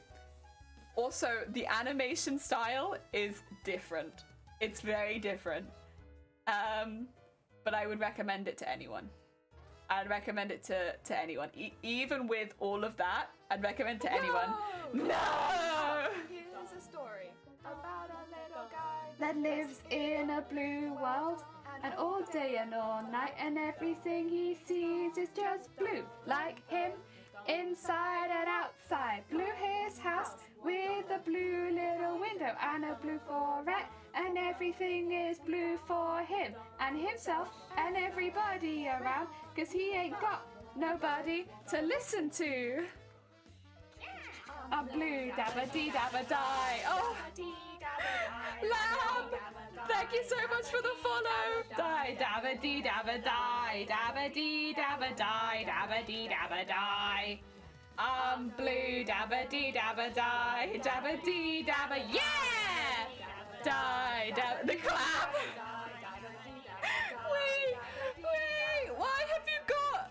Also, the animation style is different. It's very different. But I would recommend it to anyone. I'd recommend it to anyone. Even with all of that, I'd recommend it to anyone. No! Here's a story about a little guy that lives in a blue world. And all day and all night, and everything he sees is just blue, like him, inside and outside. Blue his house with a blue little window and a blue forehead, and everything is blue for him and himself and everybody around, 'cause he ain't got nobody to listen to. A blue dabba dee dabba die. Oh, Lamb! Thank you so much for the follow. Die dabba dee dabba die, dabba dee dabba die, dabba dee dabba die. Blue dabba dee dabba die, dabba dee dabba, yeah! Die dabba, the clap. Wait, why have you got?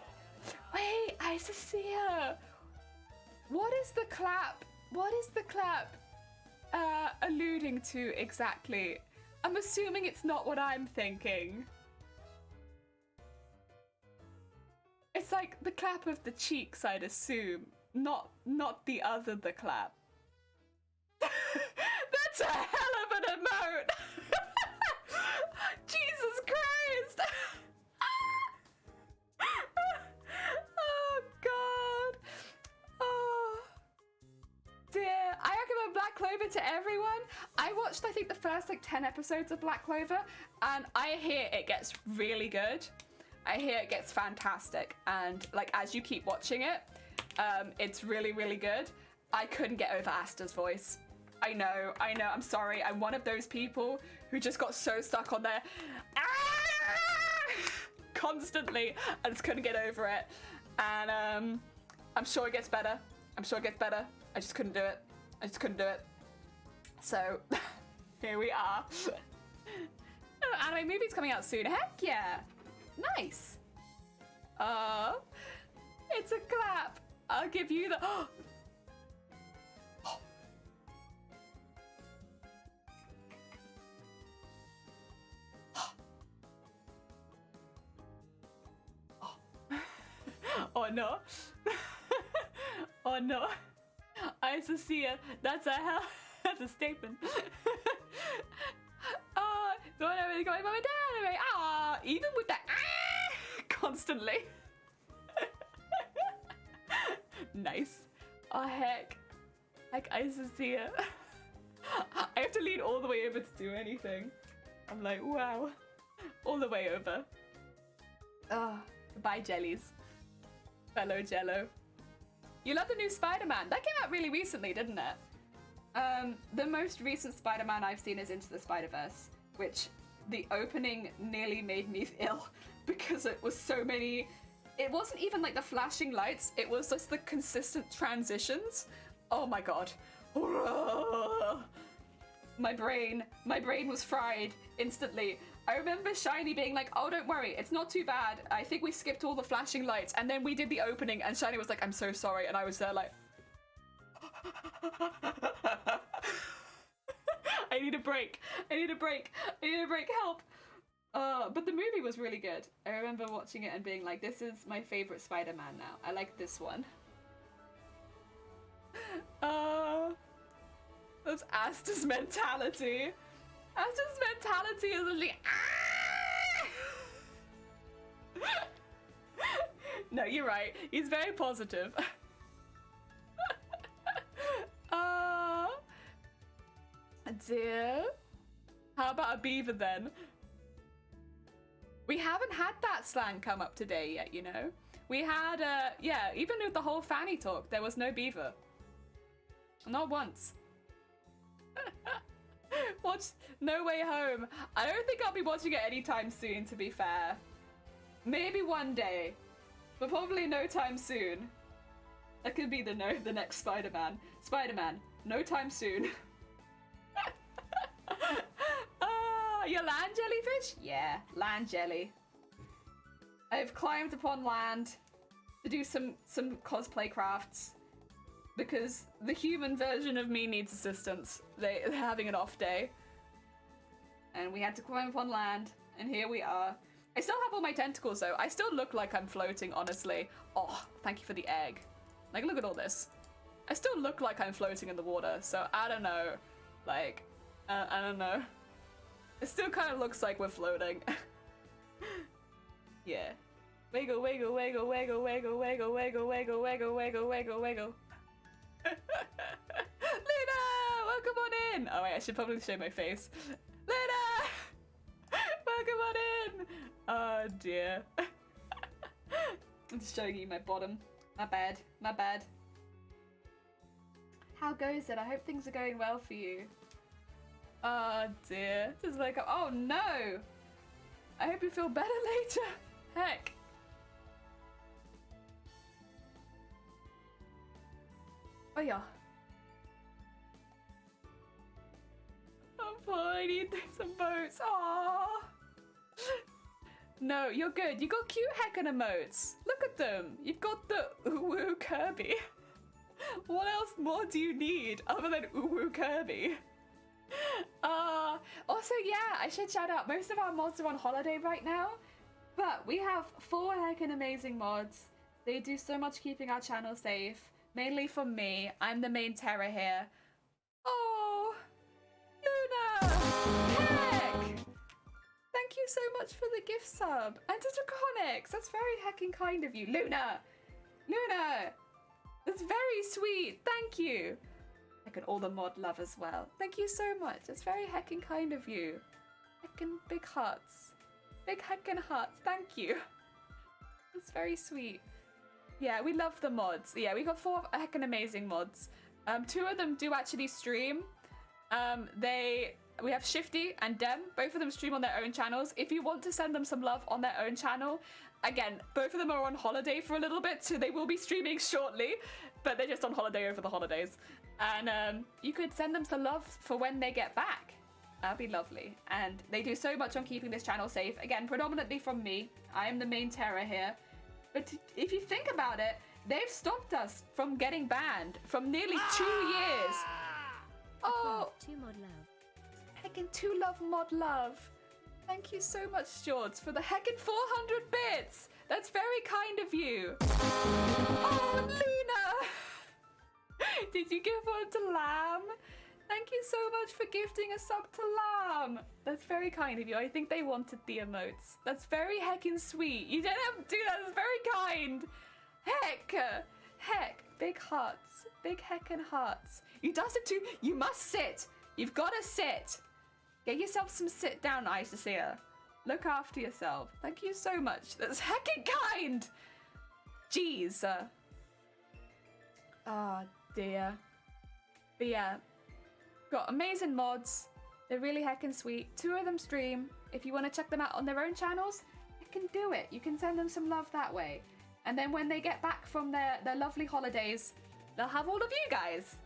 Wait, Isacia. What is the clap? What is the clap alluding to exactly? I'm assuming it's not what I'm thinking. It's like the clap of the cheeks, I'd assume. Not the clap. That's a hell of an emote! Jesus Christ! Oh God. Oh dear. I recommend Black Clover to everyone. I watched, I think, the first like 10 episodes of Black Clover, and I hear it gets really good. I hear it gets fantastic, and like as you keep watching it, it's really, really good. I couldn't get over Asta's voice. I know, I'm sorry. I'm one of those people who just got so stuck on their constantly. I just couldn't get over it. And I'm sure it gets better. I just couldn't do it. So, here we are. Anime movie's coming out soon. Heck yeah. Nice. It's a clap. I'll give you the... Oh no. Oh no. I see it. That's a statement. Don't ever go mom and dad. Even with that constantly. Nice. Oh heck. Like I see it. I have to lean all the way over to do anything. I'm like, wow. All the way over. Goodbye jellies. Fellow Jello. You love the new Spider-Man. That came out really recently, didn't it? The most recent Spider-Man I've seen is Into the Spider-Verse, which the opening nearly made me ill because it was so many... It wasn't even like the flashing lights, it was just the consistent transitions. Oh my god. My brain was fried instantly. I remember Shiny being like, oh, don't worry, it's not too bad. I think we skipped all the flashing lights. And then we did the opening and Shiny was like, I'm so sorry. And I was there like... I need a break, help. But the movie was really good. I remember watching it and being like, this is my favorite Spider-Man now. I like this one. That's Asta's mentality. Asta's mentality is like, No, you're right. He's very positive. Dear. How about a beaver then? We haven't had that slang come up today yet, you know? We had, yeah, even with the whole fanny talk, there was no beaver. Not once. Watch No Way Home. I don't think I'll be watching it anytime soon, to be fair. Maybe one day, but probably no time soon. That could be the next Spider-Man. Spider-Man, no time soon. Your land jellyfish? Yeah, land jelly. I've climbed upon land to do some cosplay crafts because the human version of me needs assistance. They're having an off day. And we had to climb upon land, and here we are. I still have all my tentacles though. I still look like I'm floating, honestly. Oh, thank you for the egg. Like, look at all this. I still look like I'm floating in the water, so I don't know. Like, I don't know. It still kind of looks like we're floating. Yeah. Wiggle, wiggle, wiggle, wiggle, wiggle, wiggle, wiggle, wiggle, wiggle, wiggle, wiggle, wiggle. Luna! Welcome on in! Oh wait, I should probably show my face. Luna! Welcome on in! Oh dear. I'm just showing you my bottom. My bad. My bad. How goes it? I hope things are going well for you. Oh dear. Just wake up. Oh no! I hope you feel better later. Heck. Oh yeah. Oh boy, I need some boats. Aww. No, you're good. You got cute heckin' emotes. Look at them. You've got the Uwu Kirby. What else more do you need other than Uwu Kirby? Also, yeah, I should shout out, most of our mods are on holiday right now, but we have 4 heckin' amazing mods. They do so much keeping our channel safe, mainly for me. I'm the main terror here. Oh, Luna! Heck! Thank you so much for the gift sub. And to Draconics, that's very heckin' kind of you. Luna! Luna! That's very sweet, thank you. And all the mod love as well. Thank you so much. It's very heckin' kind of you. Heckin' big hearts. Big heckin' hearts. Thank you. very sweet. Yeah, we love the mods. Yeah, we got 4 heckin' amazing mods. 2 of them do actually stream. We have Shifty and Dem. Both of them stream on their own channels. If you want to send them some love on their own channel, again, both of them are on holiday for a little bit, so they will be streaming shortly, but they're just on holiday over the holidays. And you could send them some love for when they get back. That'd be lovely. And they do so much on keeping this channel safe. Again, predominantly from me. I am the main terror here. But if you think about it, they've stopped us from getting banned from nearly 2 years. Oh, 2 mod love. Heckin' 2 love mod love. Thank you so much, George, for the heckin' 400 bits. That's very kind of you. Oh, Luna. Did you give one to Lamb? Thank you so much for gifting a sub to Lamb. That's very kind of you. I think they wanted the emotes. That's very heckin' sweet. You don't have to do that. That's very kind. Heck. Big hearts. Big heckin' hearts. You does it too. You must sit. You've got to sit. Get yourself some sit down, Isacia. Look after yourself. Thank you so much. That's heckin' kind. Jeez. Oh, dear. But yeah. Got amazing mods. They're really heckin' sweet. 2 of them stream. If you want to check them out on their own channels, you can do it. You can send them some love that way. And then when they get back from their lovely holidays, they'll have all of you guys.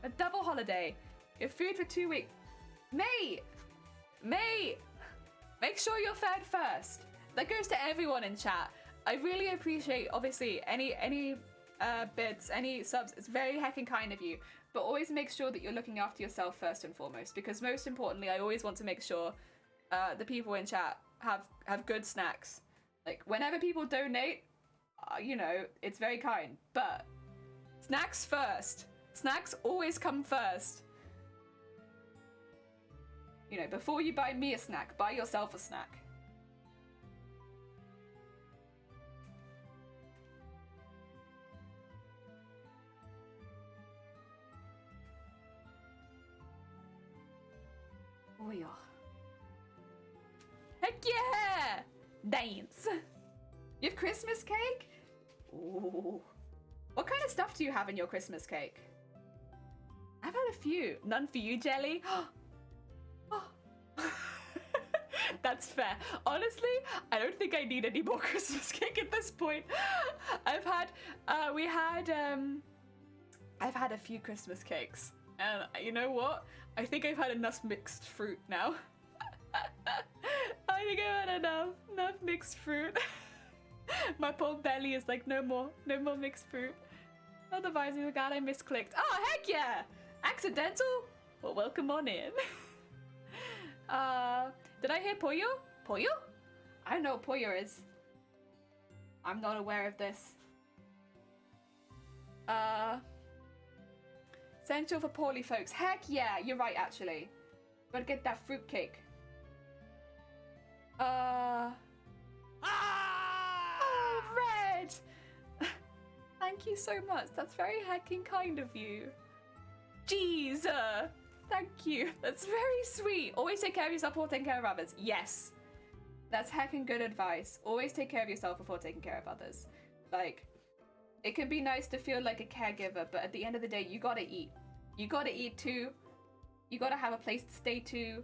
A double holiday. You have food for 2 weeks. Mate! Make sure you're fed first. That goes to everyone in chat. I really appreciate, obviously, any bits, any subs. It's very heckin' kind of you. But always make sure that you're looking after yourself first and foremost. Because most importantly, I always want to make sure the people in chat have good snacks. Like, whenever people donate, you know, it's very kind. But snacks first. Snacks always come first. You know, before you buy me a snack, buy yourself a snack. Oh yeah. Heck yeah! Dance! You have Christmas cake? Ooh. What kind of stuff do you have in your Christmas cake? I've had a few. None for you, Jelly? Oh. That's fair. Honestly, I don't think I need any more Christmas cake at this point. I've had a few Christmas cakes. And you know what? I think I've had enough mixed fruit now. I think I've had enough mixed fruit. My poor belly is like, no more mixed fruit. Otherwise, oh god, I misclicked. Oh, heck yeah! Accidental? Well, welcome on in. Did I hear Pollo? Pollo? I don't know what Pollo is. I'm not aware of this. Essential for poorly folks. Heck yeah, you're right actually. Gotta get that fruitcake. Oh, Red! Thank you so much. That's very heckin' kind of you. Jeez, thank you. That's very sweet. Always take care of yourself before taking care of others. Yes. That's heckin' good advice. Always take care of yourself before taking care of others. Like, it can be nice to feel like a caregiver, but at the end of the day, you gotta eat. You gotta eat too. You gotta have a place to stay too.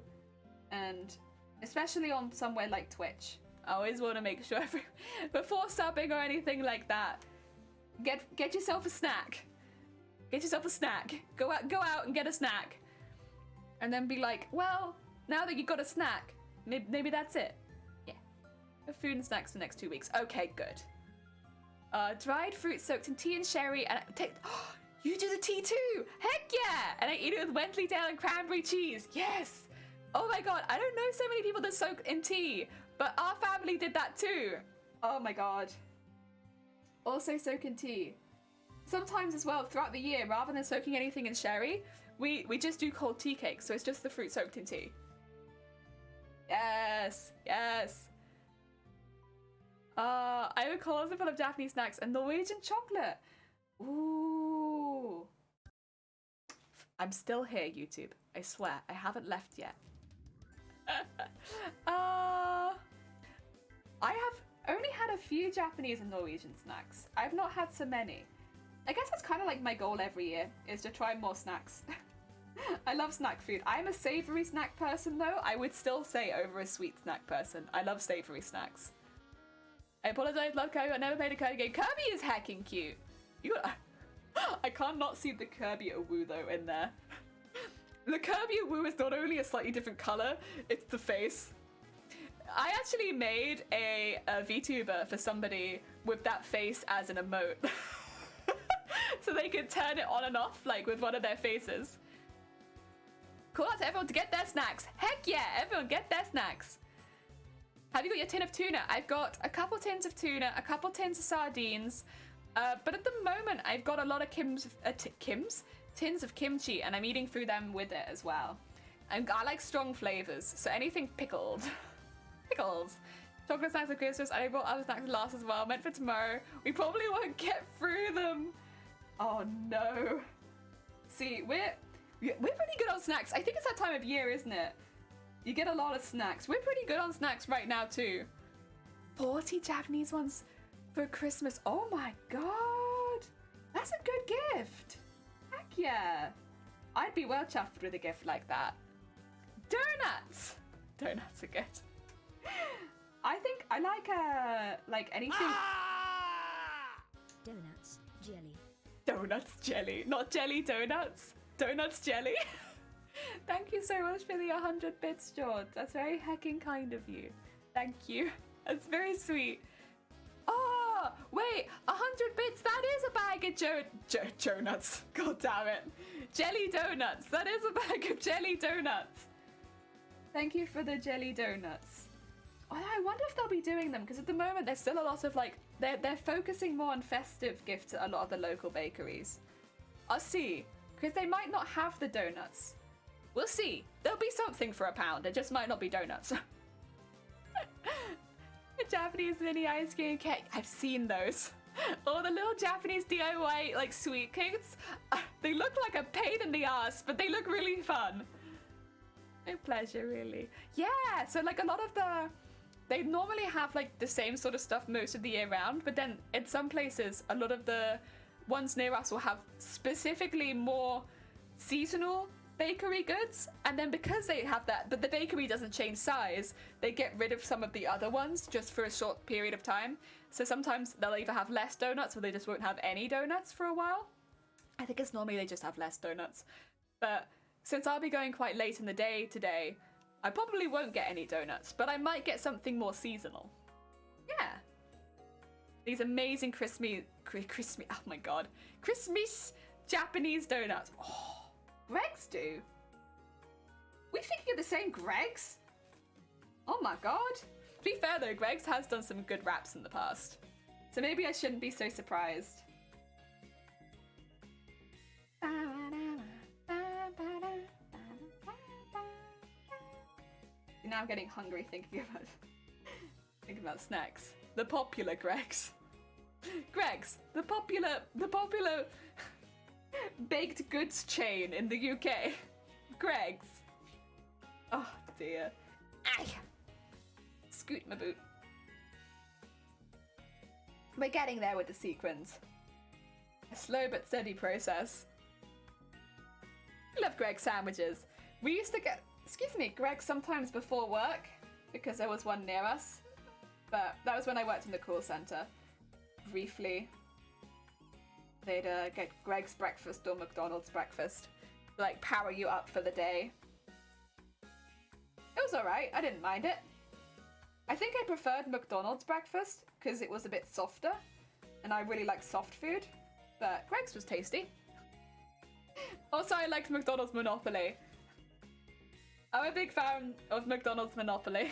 And especially on somewhere like Twitch, I always want to make sure before subbing or anything like that, get yourself a snack. Get yourself a snack. Go out and get a snack. And then be like, well, now that you got a snack, maybe that's it. Yeah. Food and snacks for the next 2 weeks. Okay, good. Dried fruit soaked in tea and sherry, and you do the tea too! Heck yeah! And I eat it with Wensleydale and cranberry cheese. Yes! Oh my god, I don't know so many people that soak in tea, but our family did that too. Oh my god. Also soak in tea. Sometimes as well, throughout the year, rather than soaking anything in sherry, we just do cold tea cakes, so it's just the fruit soaked in tea. Yes, yes. I have a closet full of Japanese snacks and Norwegian chocolate. Ooh. I'm still here, YouTube. I swear, I haven't left yet. I have only had a few Japanese and Norwegian snacks. I've not had so many. I guess that's kind of like my goal every year, is to try more snacks. I love snack food. I'm a savoury snack person though. I would still say over a sweet snack person. I love savoury snacks. I apologise, love Kirby, I never played a Kirby game. Kirby is heckin' cute. I can't not see the Kirby Awoo though in there. The Kirby Awoo is not only a slightly different colour, it's the face. I actually made a VTuber for somebody with that face as an emote. So they could turn it on and off like with one of their faces. Call out to everyone to get their snacks. Heck yeah, everyone get their snacks. Have you got your tin of tuna? I've got a couple tins of tuna, a couple tins of sardines, but at the moment I've got a lot of tins of kimchi, and I'm eating through them with it as well. I like strong flavors, so anything pickled. Pickles. Chocolate snacks at Christmas. I brought other snacks last as well, meant for tomorrow. We probably won't get through them. Oh no. See, we're pretty good on snacks. I think it's that time of year, isn't it? You get a lot of snacks. We're pretty good on snacks right now too. 40 Japanese ones for Christmas. Oh my god. That's a good gift. Heck yeah. I'd be well chuffed with a gift like that. Donuts. Donuts are good. I think I like anything. Donuts, jelly. Donuts, jelly. Not jelly donuts. Donuts, jelly. Thank you so much for the 100 bits, George. That's very heckin' kind of you. Thank you. That's very sweet. Oh, wait, 100 bits. That is a bag of donuts. God damn it. Jelly donuts. That is a bag of jelly donuts. Thank you for the jelly donuts. Oh, I wonder if they'll be doing them, because at the moment there's still a lot of like, they're focusing more on festive gifts at a lot of the local bakeries. I'll see, because they might not have the donuts. We'll see. There'll be something for £1. It just might not be donuts. A Japanese mini ice cream cake. I've seen those. Oh, the little Japanese DIY like sweet cakes. They look like a pain in the ass, but they look really fun. No pleasure, really. Yeah, so like a lot of they normally have like the same sort of stuff most of the year round, but then in some places, a lot of the ones near us will have specifically more seasonal bakery goods, and then because they have that, but the bakery doesn't change size, they get rid of some of the other ones just for a short period of time. So sometimes they'll either have less donuts or they just won't have any donuts for a while. I think it's normally they just have less donuts. But since I'll be going quite late in the day today, I probably won't get any donuts, but I might get something more seasonal. Yeah. These amazing crispy, oh my god, Christmas Japanese donuts. Oh, Greg's do? We thinking of the same Greg's? Oh my god. To be fair though, Greg's has done some good raps in the past, so maybe I shouldn't be so surprised. Now I'm getting hungry thinking about snacks. The popular Greg's. Greg's, the popular baked goods chain in the UK. Greg's. Oh dear. Aye. Scoot my boot. We're getting there with the sequins. A slow but steady process. I love Greg's sandwiches. We used to get, Greg's sometimes before work, because there was one near us. But that was when I worked in the call centre. Briefly. They'd get Greg's breakfast or McDonald's breakfast. Like, power you up for the day. It was alright, I didn't mind it. I think I preferred McDonald's breakfast, because it was a bit softer. And I really like soft food. But Greg's was tasty. Also, I liked McDonald's Monopoly. I'm a big fan of McDonald's Monopoly.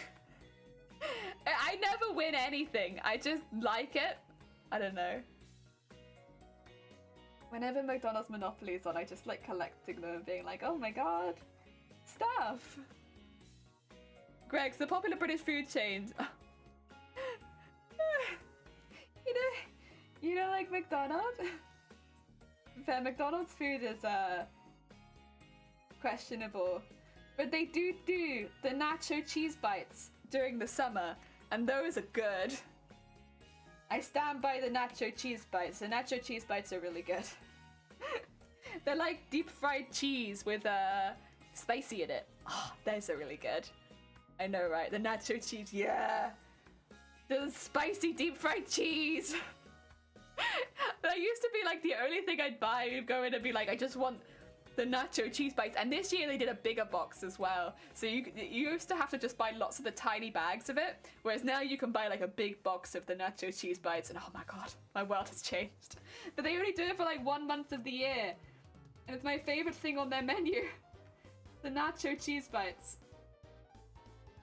I never win anything. I just like it. I don't know. Whenever McDonald's Monopoly is on, I just like collecting them and being like, oh my god, stuff. Greg's, the popular British food chain. you know, like McDonald's? Fair, McDonald's food is questionable, but they do the nacho cheese bites during the summer, and those are good. I stand by the nacho cheese bites. The nacho cheese bites are really good. They're like deep fried cheese with spicy in it. Oh, those are really good. I know, right? The nacho cheese, yeah. The spicy deep fried cheese. That used to be like the only thing I'd buy. You'd go in and be like, I just want the nacho cheese bites. And this year they did a bigger box as well. So you used to have to just buy lots of the tiny bags of it. Whereas now you can buy like a big box of the nacho cheese bites. And oh my god, my world has changed. But they only do it for like 1 month of the year. And it's my favorite thing on their menu. The nacho cheese bites.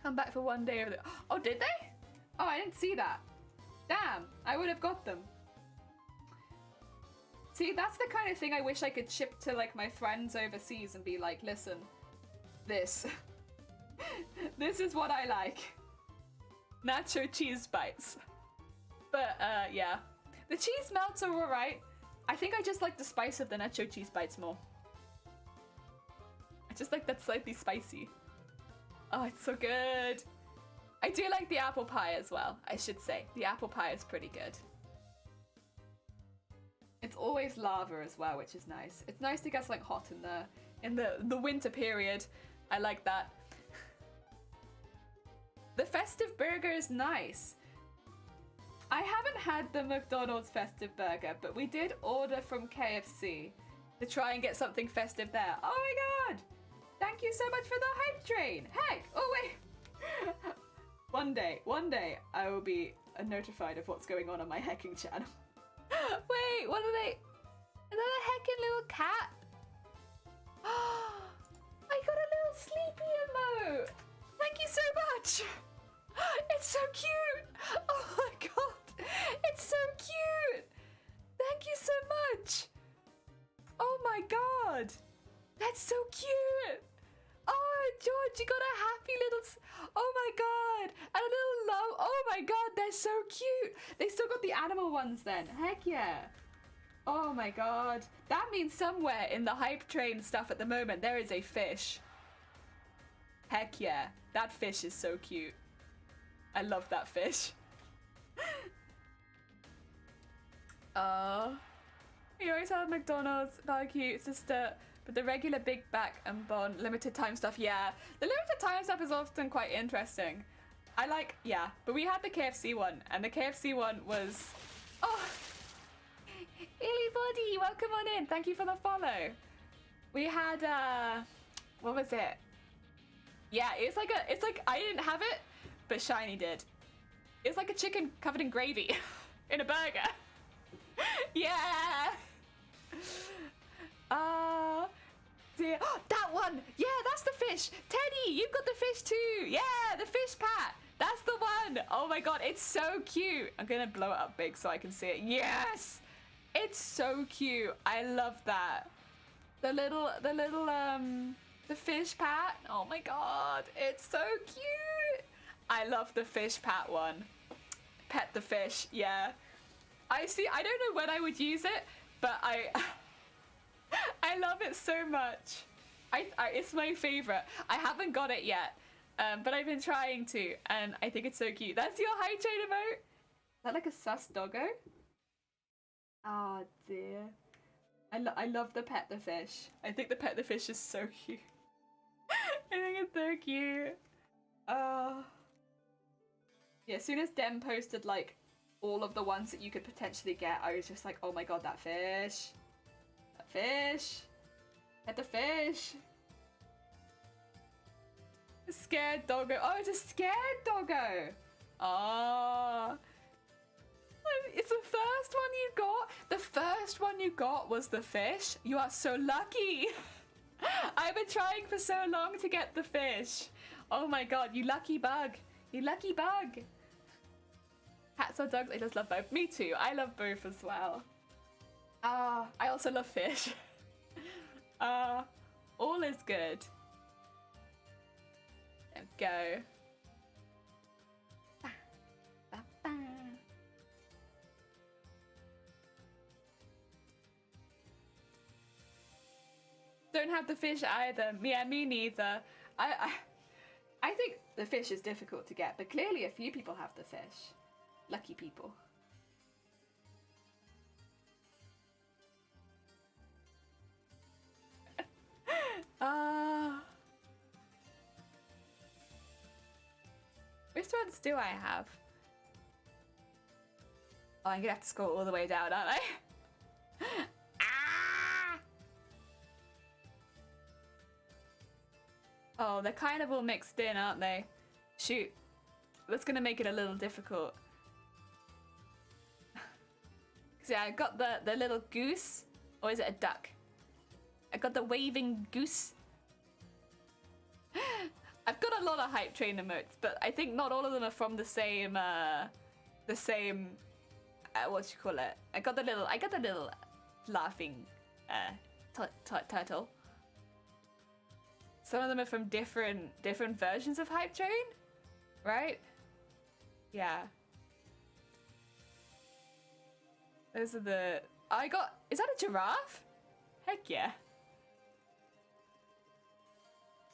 Come back for 1 day. Oh, did they? Oh, I didn't see that. Damn, I would have got them. See, that's the kind of thing I wish I could ship to like my friends overseas and be like, listen, this is what I like. Nacho cheese bites. But yeah, the cheese melts are alright. I think I just like the spice of the nacho cheese bites more. I just like that slightly spicy. Oh, it's so good. I do like the apple pie as well, I should say. The apple pie is pretty good. It's always lava as well, which is nice. It's nice to get something hot in the winter period. I like that. The festive burger is nice. I haven't had the McDonald's festive burger, but we did order from KFC to try and get something festive there. Oh my god! Thank you so much for the hype train! Heck! Oh wait! One day, I will be notified of what's going on my hacking channel. Wait, what are they? Another heckin' little cat? I got a little sleepy emote! Thank you so much! It's so cute! Oh my god! It's so cute! Thank you so much! Oh my god! That's so cute! Oh, George, you got a happy little... Oh my god! And a little love... Oh my god, they're so cute! They still got the animal ones then. Heck yeah! Oh my god. That means somewhere in the hype train stuff at the moment, there is a fish. Heck yeah. That fish is so cute. I love that fish. We always have McDonald's, barbecue, sister... But the regular Big Mac and Bon limited time stuff, yeah. The limited time stuff is often quite interesting. I like, yeah. But we had the KFC one, and the KFC one was... Oh! Illy Body, welcome on in. Thank you for the follow. We had, what was it? Yeah, it's like, I didn't have it, but Shiny did. It's like a chicken covered in gravy in a burger. Yeah! Dear. Oh, that one! Yeah, that's the fish! Teddy, you've got the fish too! Yeah, the fish pat! That's the one! Oh my god, it's so cute! I'm gonna blow it up big so I can see it. Yes! It's so cute. I love that. The fish pat. Oh my god, it's so cute! I love the fish pat one. Pet the fish, yeah. I don't know when I would use it, but I love it so much. It's my favorite. I haven't got it yet, but I've been trying to, and I think it's so cute. That's your high chain emote? Is that like a sus doggo? Oh dear. I love the pet the fish. I think the pet the fish is so cute. I think it's so cute. Yeah, as soon as Dem posted like all of the ones that you could potentially get, I was just like, oh my god, that fish. Fish! Get the fish! A scared doggo. Oh, it's a scared doggo! Oh. It's the first one you got? The first one you got was the fish? You are so lucky! I've been trying for so long to get the fish. Oh my god, you lucky bug. You lucky bug. Cats or dogs? I just love both. Me too. I love both as well. I also love fish. All is good. There we go. Don't have the fish either. Yeah, me neither. I think the fish is difficult to get, but clearly a few people have the fish. Lucky people. ones do I have? Oh, I'm gonna have to scroll all the way down, aren't I? Ah! Oh, they're kind of all mixed in, aren't they? Shoot. That's gonna make it a little difficult. So yeah, I got the little goose. Or is it a duck? I got the waving goose. I've got a lot of hype train emotes, but I think not all of them are from the same what you call it? I got the little laughing turtle. Some of them are from different versions of hype train, right? Yeah. Those are the. Is that a giraffe? Heck yeah.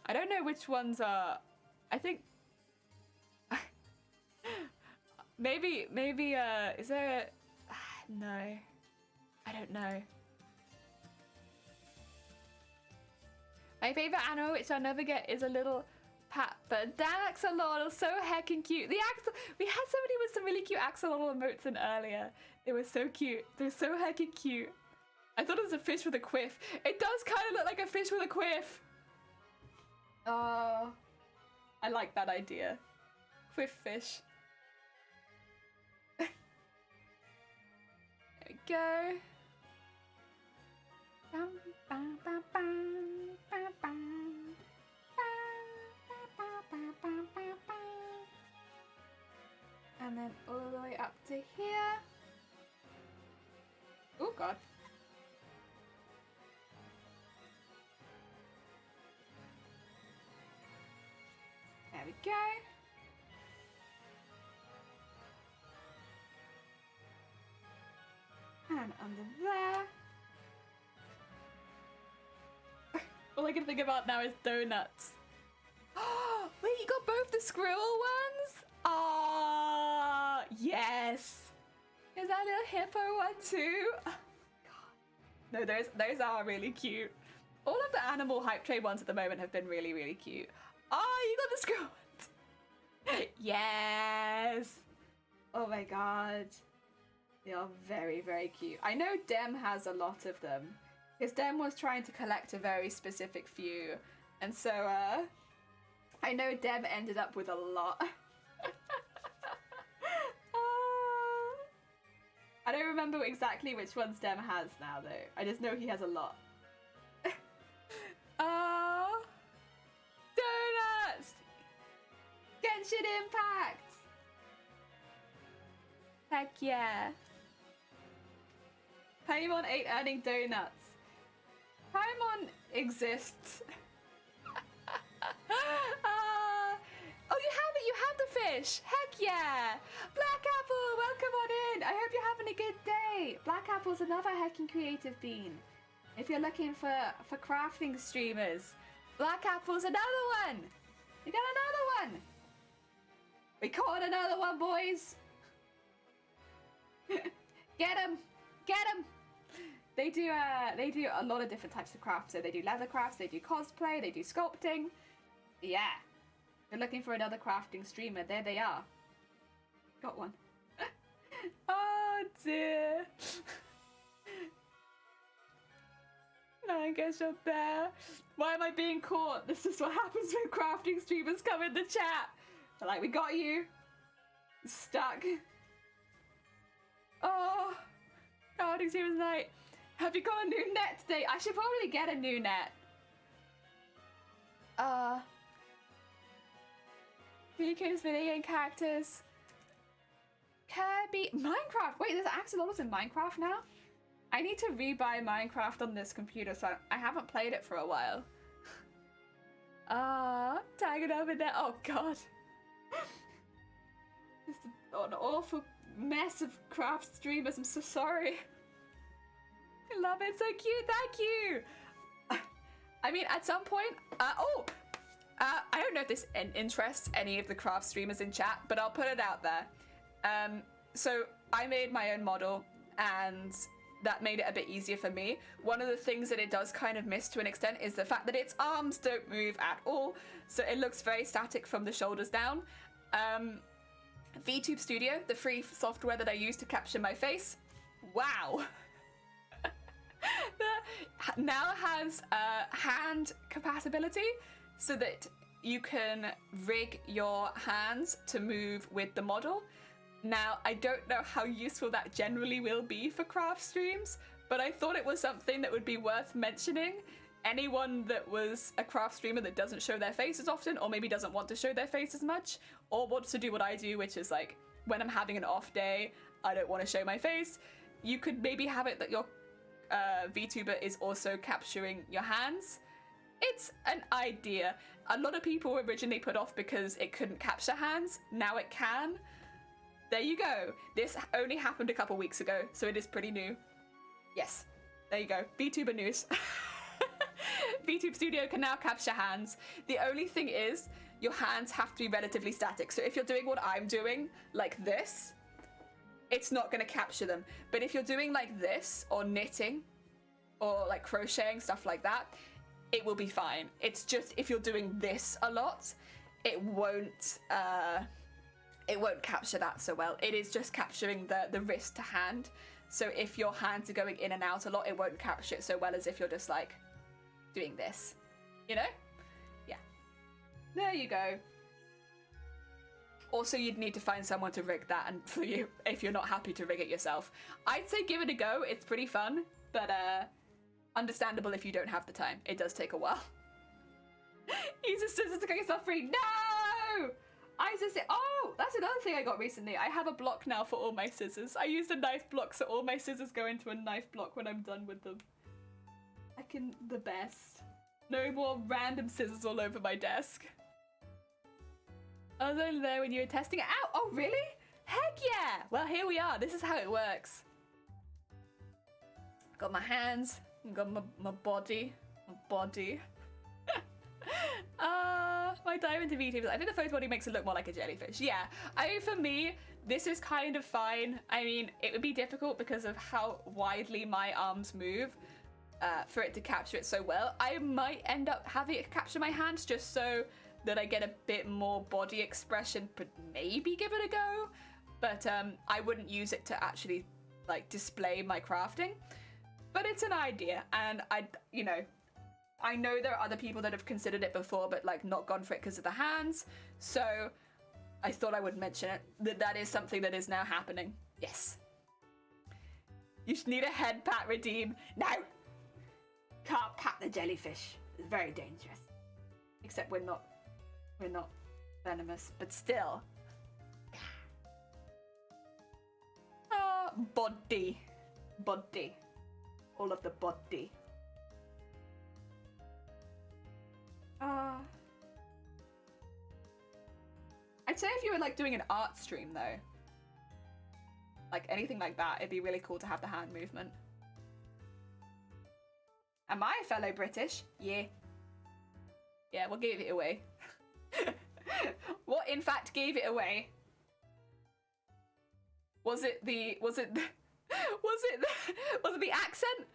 I don't know which ones are. I think. maybe. Is there a. No. I don't know. My favorite animal, which I'll never get, is a little pat. But that axolotl is so heckin' cute. We had somebody with some really cute axolotl emotes in earlier. They were so cute. They're so heckin' cute. I thought it was a fish with a quiff. It does kind of look like a fish with a quiff. Oh, I like that idea. Quiff fish. There we go. And then all the way up to here. Oh god. There we go. And under there. All I can think about now is donuts. Oh, wait, you got both the squirrel ones? Ah, yes. Is that little hippo one too? Oh, God. No, those are really cute. All of the animal hype train ones at the moment have been really, really cute. Oh, you got the squirrel ones. Yes. Oh my god. They are very, very cute. I know Dem has a lot of them. Because Dem was trying to collect a very specific few. And so, I know Dem ended up with a lot. I don't remember exactly which ones Dem has now, though. I just know he has a lot. Oh, donuts! Genshin Impact! Heck yeah. Paimon ain't earning donuts. Paimon exists. Oh, you have the fish. Heck yeah. Black Apple, welcome on in. I hope you're having a good day. Black Apple's another heckin' creative bean. If you're looking for crafting streamers, Black Apple's another one. We got another one. We caught another one, boys. Get him. Get him. They do a lot of different types of crafts. So they do leather crafts, they do cosplay, they do sculpting. Yeah. You're looking for another crafting streamer. There they are. Got one. Oh dear. No, I guess you're there. Why am I being caught? This is what happens when crafting streamers come in the chat. They're like, we got you. Stuck. Oh. Crafting streamers night. Have you got a new net today? I should probably get a new net. Riku's video game characters. Kirby. Minecraft. Wait, there's axolotls in Minecraft now? I need to rebuy Minecraft on this computer, so I haven't played it for a while. Tagging over there. Oh god. Just an awful mess of craft streamers. I'm so sorry. I love it. So cute. Thank you. I mean, at some point, I don't know if this interests any of the craft streamers in chat, but I'll put it out there. So I made my own model, and that made it a bit easier for me. One of the things that it does kind of miss to an extent is the fact that its arms don't move at all, so it looks very static from the shoulders down. VTube Studio, the free software that I use to capture my face. Wow. Now has hand compatibility, so that you can rig your hands to move with the model. Now, I don't know how useful that generally will be for craft streams, but I thought it was something that would be worth mentioning. Anyone that was a craft streamer that doesn't show their face as often, or maybe doesn't want to show their face as much, or wants to do what I do, which is like, when I'm having an off day, I don't want to show my face, you could maybe have it that your VTuber is also capturing your hands. It's an idea. A lot of people were originally put off because it couldn't capture hands. Now it can. There you go. This only happened a couple weeks ago, so it is pretty new. Yes, there you go. VTuber news. VTube Studio can now capture hands. The only thing is, your hands have to be relatively static. So if you're doing what I'm doing, like this, it's not going to capture them. But if you're doing like this, or knitting, or like crocheting, stuff like that, it will be fine. It's just if you're doing this a lot, it won't capture that so well. It is just capturing the wrist to hand. So if your hands are going in and out a lot, it won't capture it so well as if you're just like doing this, you know? Yeah. There you go. Also, you'd need to find someone to rig that and for you if you're not happy to rig it yourself. I'd say give it a go. It's pretty fun, but understandable if you don't have the time. It does take a while. Use a scissors to cut yourself free. No! Oh, that's another thing I got recently. I have a block now for all my scissors. I used a knife block, so all my scissors go into a knife block when I'm done with them. The best. No more random scissors all over my desk. I was only there when you were testing it out. Oh, really? Heck yeah! Well, here we are. This is how it works. Got my hands. Got my body. My dive into VTubers. I think the photo body makes it look more like a jellyfish. Yeah. For me, this is kind of fine. I mean, it would be difficult because of how widely my arms move for it to capture it so well. I might end up having it capture my hands just so that I get a bit more body expression, but maybe give it a go. But I wouldn't use it to actually like display my crafting. But it's an idea, and I know there are other people that have considered it before, but like not gone for it because of the hands. So I thought I would mention it, that is something that is now happening. Yes. You should need a head pat redeem. No! Can't pat the jellyfish. It's very dangerous. Except we're not venomous, but still. Body. All of the body. I'd say if you were like doing an art stream though, like anything like that, it'd be really cool to have the hand movement. Am I a fellow British? Yeah. Yeah, what gave it away? What in fact gave it away? Was it the accent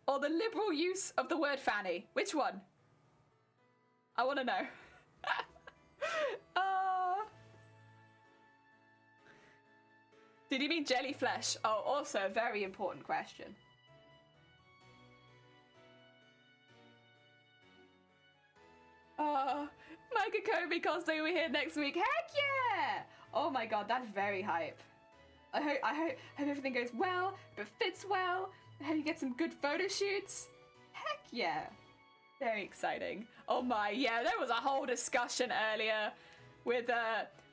or the liberal use of the word fanny? Which one? I want to know. Did you mean jellyfish? Oh, also a very important question. Micah Kobe cosplay over here next week. Heck yeah! Oh my god, that's very hype. I hope everything goes well, but fits well. I hope you get some good photo shoots. Heck yeah. Very exciting. Oh my, yeah, there was a whole discussion earlier with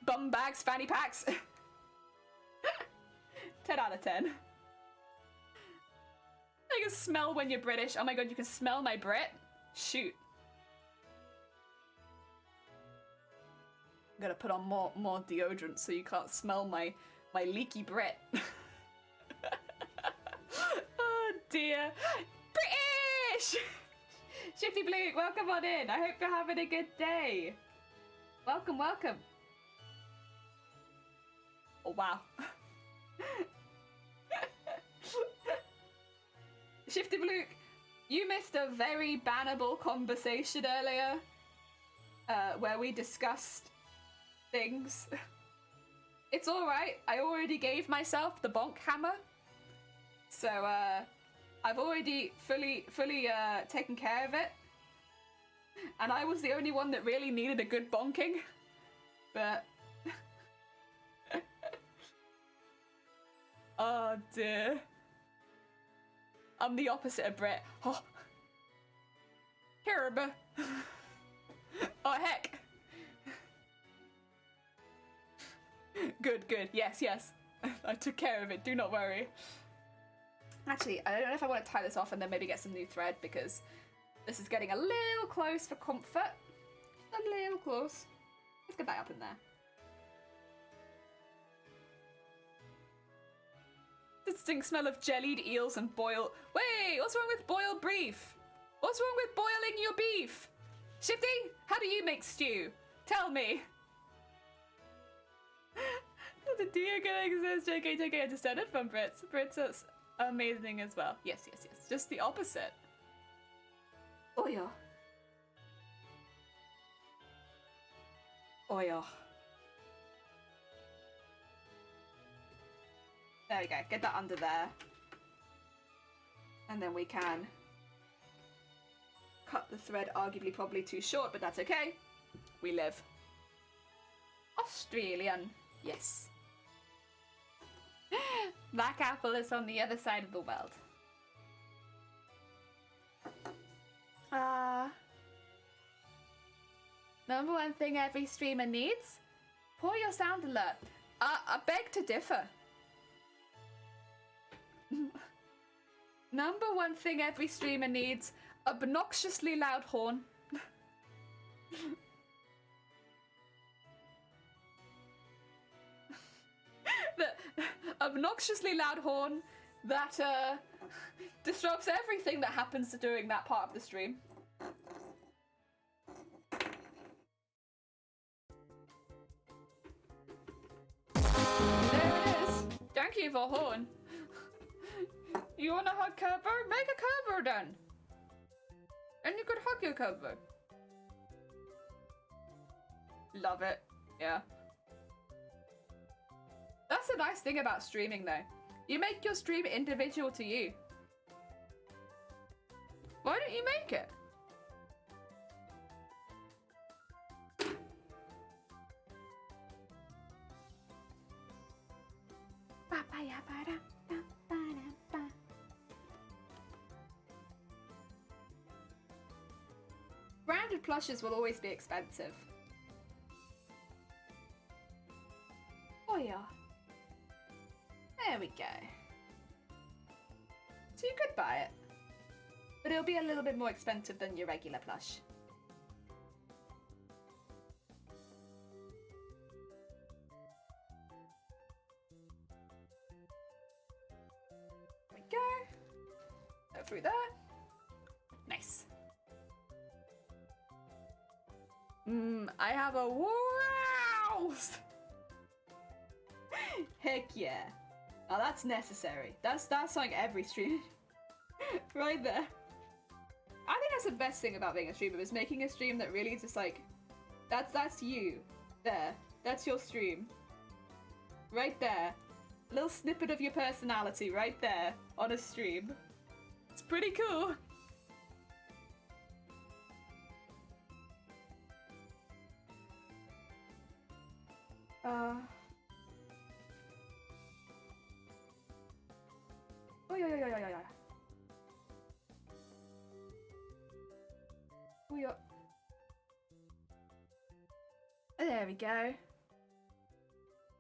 bum bags, fanny packs. 10 out of 10. I can smell when you're British. Oh my god, you can smell my Brit? Shoot. I'm gonna put on more deodorant so you can't smell my leaky Brit. Oh dear. British! Shifty Blue, welcome on in. I hope you're having a good day. Welcome. Oh wow. Shifty Blue, you missed a very bannable conversation earlier where we discussed things. It's alright. I already gave myself the bonk hammer. So, I've already fully taken care of it. And I was the only one that really needed a good bonking. But... oh dear. I'm the opposite of Brit. Oh. Terrible. Oh heck. Good, good. Yes, yes. I took care of it. Do not worry. Actually, I don't know if I want to tie this off and then maybe get some new thread because this is getting a little close for comfort. A little close. Let's get that up in there. Distinct smell of jellied eels and boiled... Wait, what's wrong with boiled beef? What's wrong with boiling your beef? Shifty, how do you make stew? Tell me. The deer getting says JK, understand it from Brits. Brits are amazing as well. Yes, yes, yes. Just the opposite. Oh yeah. Oh yeah. There we go. Get that under there. And then we can cut the thread, arguably probably too short, but that's okay. We live. Australian. Yes. Black Apple is on the other side of the world. Number one thing every streamer needs? Pour your sound alert. I beg to differ. Number one thing every streamer needs: obnoxiously loud horn. The obnoxiously loud horn that disrupts everything that happens during that part of the stream. There it is. Thank you for horn. You wanna hug cover? Make a cover then. And you could hug your cover. Love it. Yeah. That's the nice thing about streaming though. You make your stream individual to you. Why don't you make it? Branded plushes will always be expensive. Oh yeah. There we go. So you could buy it, but it'll be a little bit more expensive than your regular plush. There we go. Go through there. Nice. I have a wow! Heck yeah. Now that's necessary. That's something every streamer right there. I think that's the best thing about being a streamer, is making a stream that really just like that's you. There. That's your stream. Right there. A little snippet of your personality right there on a stream. It's pretty cool. Oh yeah. Oh yeah. There we go.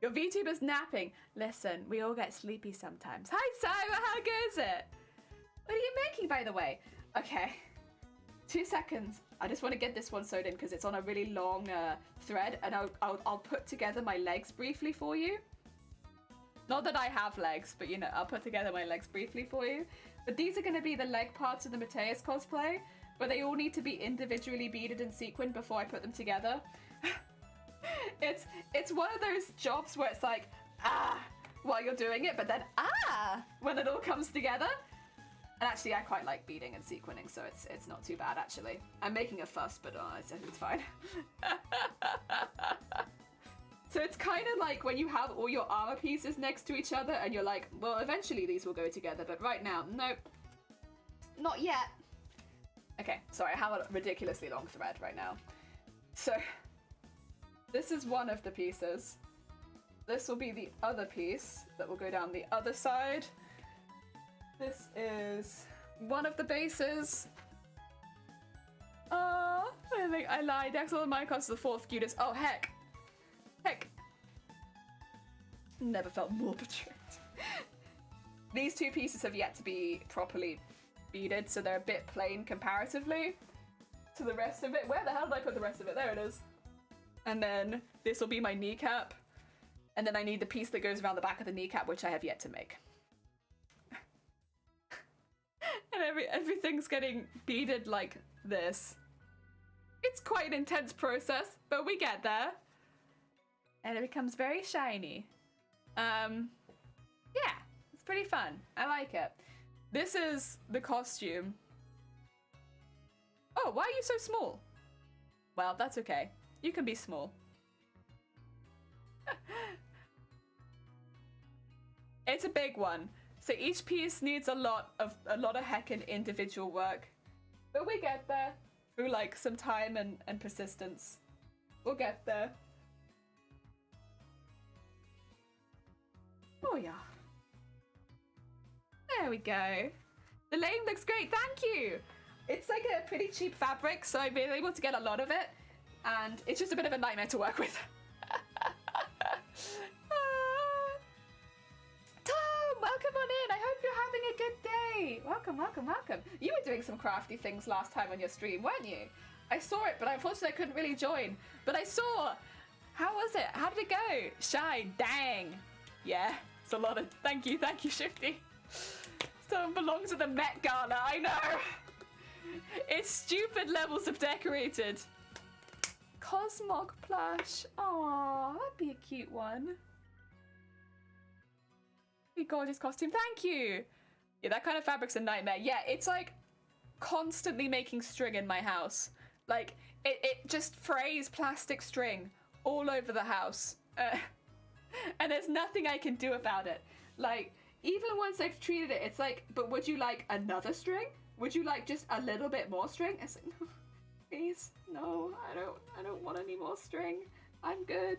Your VTuber's napping. Listen, we all get sleepy sometimes. Hi Sarah, how goes it? What are you making, by the way? Okay. 2 seconds. I just want to get this one sewed in because it's on a really long thread, and I'll put together my legs briefly for you. Not that I have legs, but you know, I'll put together my legs briefly for you. But these are going to be the leg parts of the Mateus cosplay, but they all need to be individually beaded and sequined before I put them together. It's one of those jobs where it's like, while you're doing it, but then when it all comes together. And actually, I quite like beading and sequining, so it's not too bad, actually. I'm making a fuss, but it's fine. So it's kind of like when you have all your armor pieces next to each other and you're like, well, eventually these will go together, but right now, nope. Not yet. Okay, sorry, I have a ridiculously long thread right now. So, this is one of the pieces. This will be the other piece that will go down the other side. This is one of the bases. Oh, I think I lied. Axel and Minecraft is the fourth cutest. Oh, heck. Heck. Never felt more betrayed. These two pieces have yet to be properly beaded, so they're a bit plain comparatively to the rest of it. Where the hell did I put the rest of it? There it is. And then this will be my kneecap. And then I need the piece that goes around the back of the kneecap, which I have yet to make. And everything's getting beaded like this. It's quite an intense process, but we get there. And it becomes very shiny. Yeah, it's pretty fun. I like it. This is the costume. Oh, why are you so small? Well, that's okay. You can be small. It's a big one. So each piece needs a lot of heckin' individual work. But we get there through like some time and persistence. We'll get there. Oh yeah. There we go. The lane looks great, thank you! It's like a pretty cheap fabric, so I've been able to get a lot of it. And it's just a bit of a nightmare to work with. Tom, welcome on in. I hope you're having a good day. Welcome, welcome, welcome. You were doing some crafty things last time on your stream, weren't you? I saw it, but unfortunately I couldn't really join. But I saw. How was it? How did it go? Shine, dang. Yeah, it's a lot of. Thank you, Shifty. Someone belongs to the Met Gala. I know. It's stupid levels of decorated. Cosmog plush. Aww, that'd be a cute one. Be gorgeous costume. Thank you. Yeah, that kind of fabric's a nightmare. Yeah, it's like constantly making string in my house. Like it just frays plastic string all over the house. And there's nothing I can do about it. Like, even once I've treated it, it's like, but would you like another string? Would you like just a little bit more string? It's like, no, please, no, I don't want any more string. I'm good.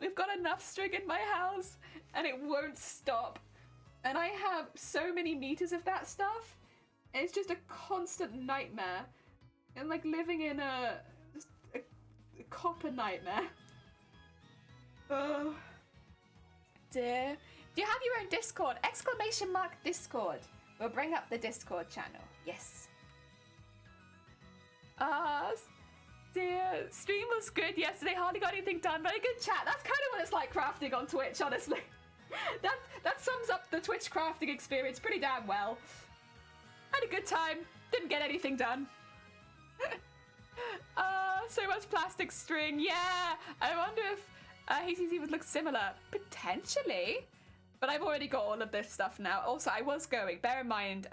We've got enough string in my house, and it won't stop. And I have so many meters of that stuff. And it's just a constant nightmare. And like living in a copper nightmare. Oh. Dear. Do you have your own Discord? ! Discord. We'll bring up the Discord channel. Yes. Dear. Stream was good yesterday. Hardly got anything done. Very good chat. That's kind of what it's like crafting on Twitch, honestly. That sums up the Twitch crafting experience pretty damn well. Had a good time. Didn't get anything done. So much plastic string. Yeah. I wonder if HCC would look similar. Potentially. But I've already got all of this stuff now. Also, I was going. Bear in mind,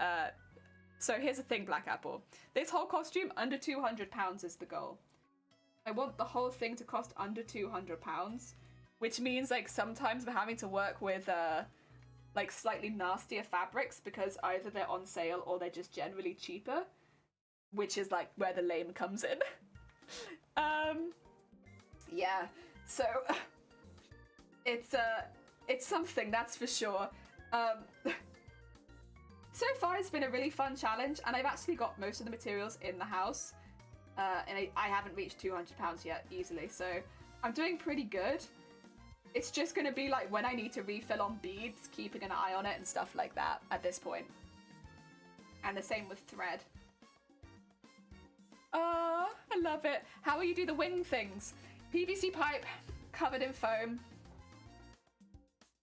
so here's the thing, Black Apple. This whole costume, under £200 is the goal. I want the whole thing to cost under £200, which means like sometimes I'm having to work with like slightly nastier fabrics because either they're on sale or they're just generally cheaper, which is like where the lame comes in. Yeah. So it's something, that's for sure. So far it's been a really fun challenge, and I've actually got most of the materials in the house, and I haven't reached £200 yet easily, so I'm doing pretty good. It's just going to be like when I need to refill on beads, keeping an eye on it and stuff like that at this point. And the same with thread. Oh, I love it. How will you do the wing things? PVC pipe covered in foam.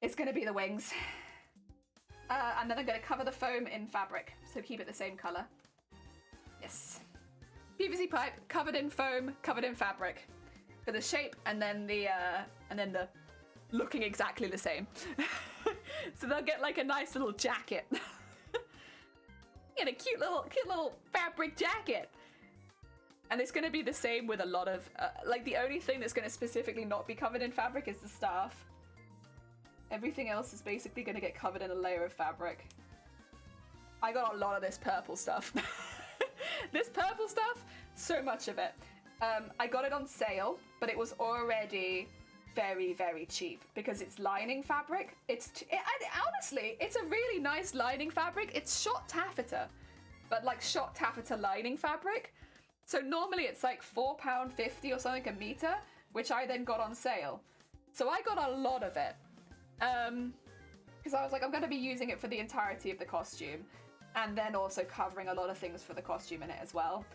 It's going to be the wings. And then I'm going to cover the foam in fabric, so keep it the same colour. Yes. PVC pipe covered in foam, covered in fabric. For the shape, and then the looking exactly the same. So they'll get like a nice little jacket. Get a cute little fabric jacket. And it's going to be the same with a lot of, like the only thing that's going to specifically not be covered in fabric is the staff. Everything else is basically going to get covered in a layer of fabric. I got a lot of this purple stuff. This purple stuff, so much of it. I got it on sale, but it was already very, very cheap because it's lining fabric. Honestly, it's a really nice lining fabric. It's shot taffeta, but like shot taffeta lining fabric. So normally it's like £4.50 or something a meter, which I then got on sale. So I got a lot of it. Because I was like, I'm going to be using it for the entirety of the costume. And then also covering a lot of things for the costume in it as well.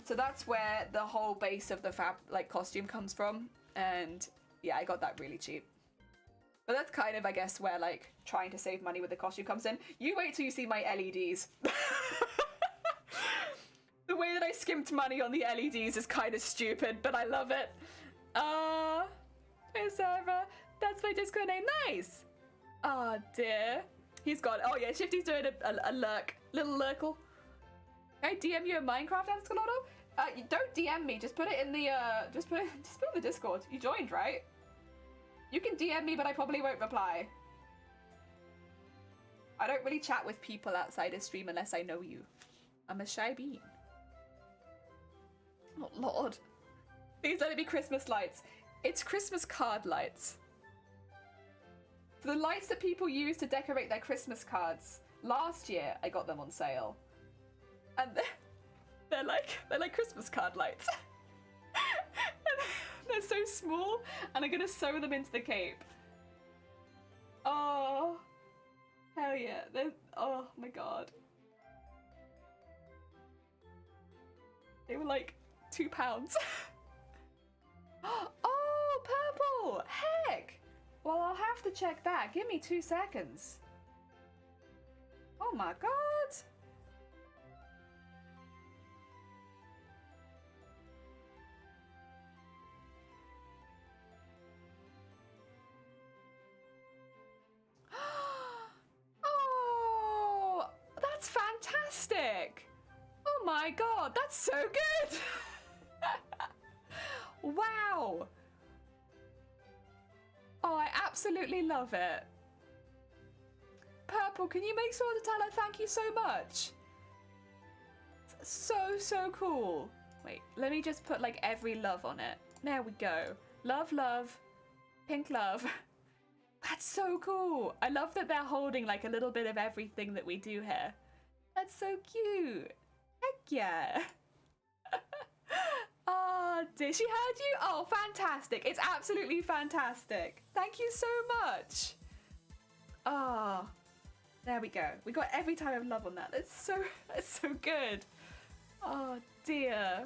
So that's where the whole base of the costume comes from. And yeah, I got that really cheap. But that's kind of, I guess, where like trying to save money with the costume comes in. You wait till you see my LEDs. The way that I skimped money on the LEDs is kind of stupid, but I love it. Hey Sarah, that's my Discord name. Nice. Oh dear. He's got, oh yeah, Shifty's doing a lurk, little lurkle. Can I DM you a Minecraft, Ascalotto? You don't DM me, just put it in the, just put it in the Discord. You joined, right? You can DM me, but I probably won't reply. I don't really chat with people outside of stream unless I know you. I'm a shy bean. Oh lord. These let it be Christmas lights. It's Christmas card lights. So the lights that people use to decorate their Christmas cards. Last year I got them on sale. And they're like Christmas card lights. They're so small, and I'm gonna sew them into the cape. Oh, hell yeah. Oh my god. They were like £2. Oh, purple! Heck! Well, I'll have to check that. Give me 2 seconds. Oh my god! Oh, that's fantastic! Oh my god, that's so good! Wow! Oh, I absolutely love it. Purple, can you make sure to tell her thank you so much? So cool. Wait, let me just put like every love on it. There we go. Love, love, pink love. That's so cool. I love that they're holding like a little bit of everything that we do here. That's so cute. Heck yeah. Oh, did she heard you? Oh, fantastic. It's absolutely fantastic. Thank you so much. Oh, there we go. We got every time of love on that. That's so good. Oh, dear.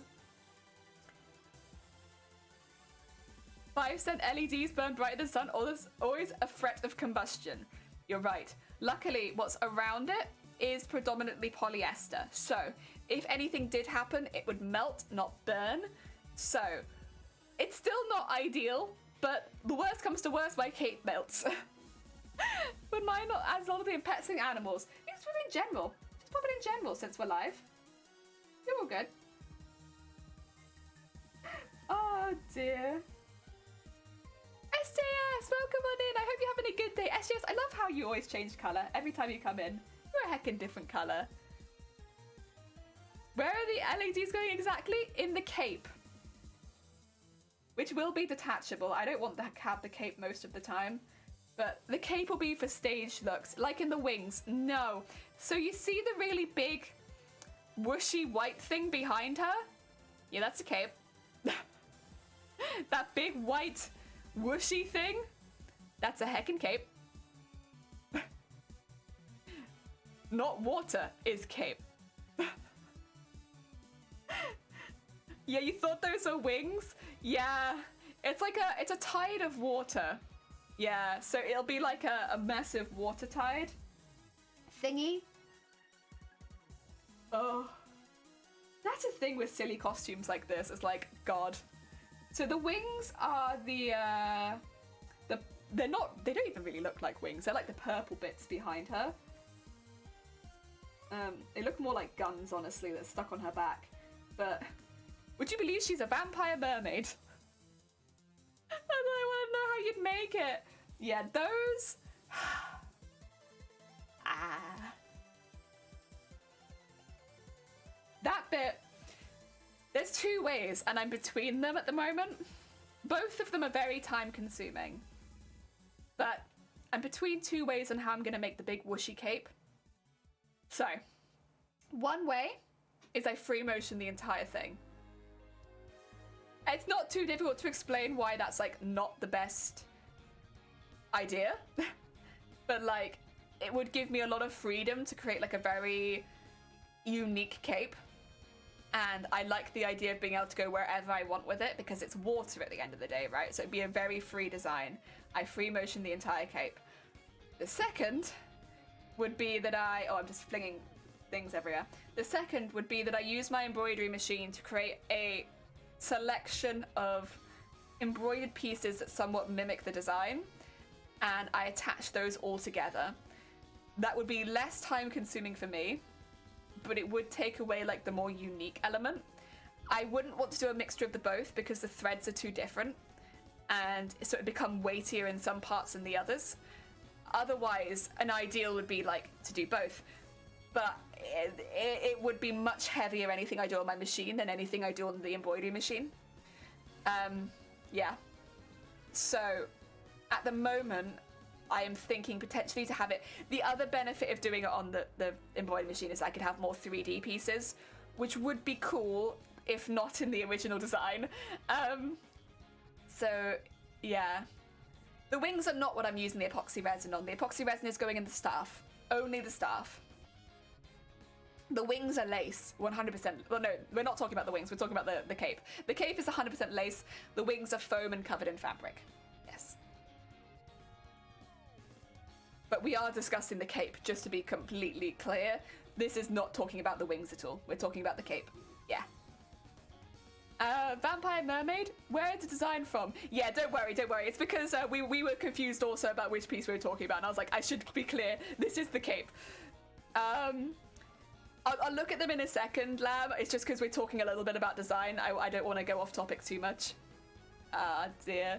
5-cent LEDs burn brighter than the sun. Always a threat of combustion. You're right. Luckily, what's around it is predominantly polyester. So if anything did happen, it would melt, not burn. So it's still not ideal, but the worst comes to worst, my cape melts. But mine not as long as in pets and animals. Just put it in general. Just pop it in general since we're live. You're all good. Oh dear. SJS, welcome on in. I hope you're having a good day. SJS, I love how you always change colour every time you come in. You're a heckin' different colour. Where are the LEDs going exactly? In the cape. Which will be detachable. I don't want to have the cape most of the time. But the cape will be for stage looks. Like in the wings. No. So you see the really big whooshy white thing behind her? Yeah, that's a cape. That big white whooshy thing? That's a heckin' cape. Not water is cape. Yeah, you thought those were wings? Yeah, it's like it's a tide of water. Yeah, so it'll be like a massive water tide thingy. Oh, that's a thing with silly costumes like this. It's like, God. So the wings are they don't even really look like wings. They're like the purple bits behind her. They look more like guns, honestly, that's stuck on her back. But Would you believe she's a vampire mermaid? And I want to know how you'd make it. Yeah, those... That bit... There's two ways, and I'm between them at the moment. Both of them are very time-consuming. But I'm between two ways on how I'm going to make the big whooshy cape. So, one way is I free motion the entire thing. It's not too difficult to explain why that's, like, not the best idea. But, like, it would give me a lot of freedom to create, like, a very unique cape. And I like the idea of being able to go wherever I want with it because it's water at the end of the day, right? So it'd be a very free design. I free motion the entire cape. The second would be that I'm just flinging things everywhere. The second would be that I use my embroidery machine to create a selection of embroidered pieces that somewhat mimic the design, and I attach those all together. That would be less time consuming for me, but it would take away like the more unique element. I wouldn't want to do a mixture of the both because the threads are too different, and so it become weightier in some parts than the others. Otherwise, an ideal would be like to do both, but it would be much heavier anything I do on my machine than anything I do on the embroidery machine. Yeah. So at the moment, I am thinking potentially to have it. The other benefit of doing it on the embroidery machine is I could have more 3D pieces, which would be cool if not in the original design. So yeah. The wings are not what I'm using the epoxy resin on. The epoxy resin is going in the staff. Only the staff. The wings are lace, 100%. Well, no, we're not talking about the wings. We're talking about the cape. The cape is 100% lace. The wings are foam and covered in fabric. Yes. But we are discussing the cape, just to be completely clear. This is not talking about the wings at all. We're talking about the cape. Yeah. Vampire mermaid? Where is the design from? Yeah, don't worry. It's because we were confused also about which piece we were talking about, and I was like, I should be clear. This is the cape. I'll look at them in a second, Lab. It's just because we're talking a little bit about design. I don't want to go off topic too much. Ah, dear.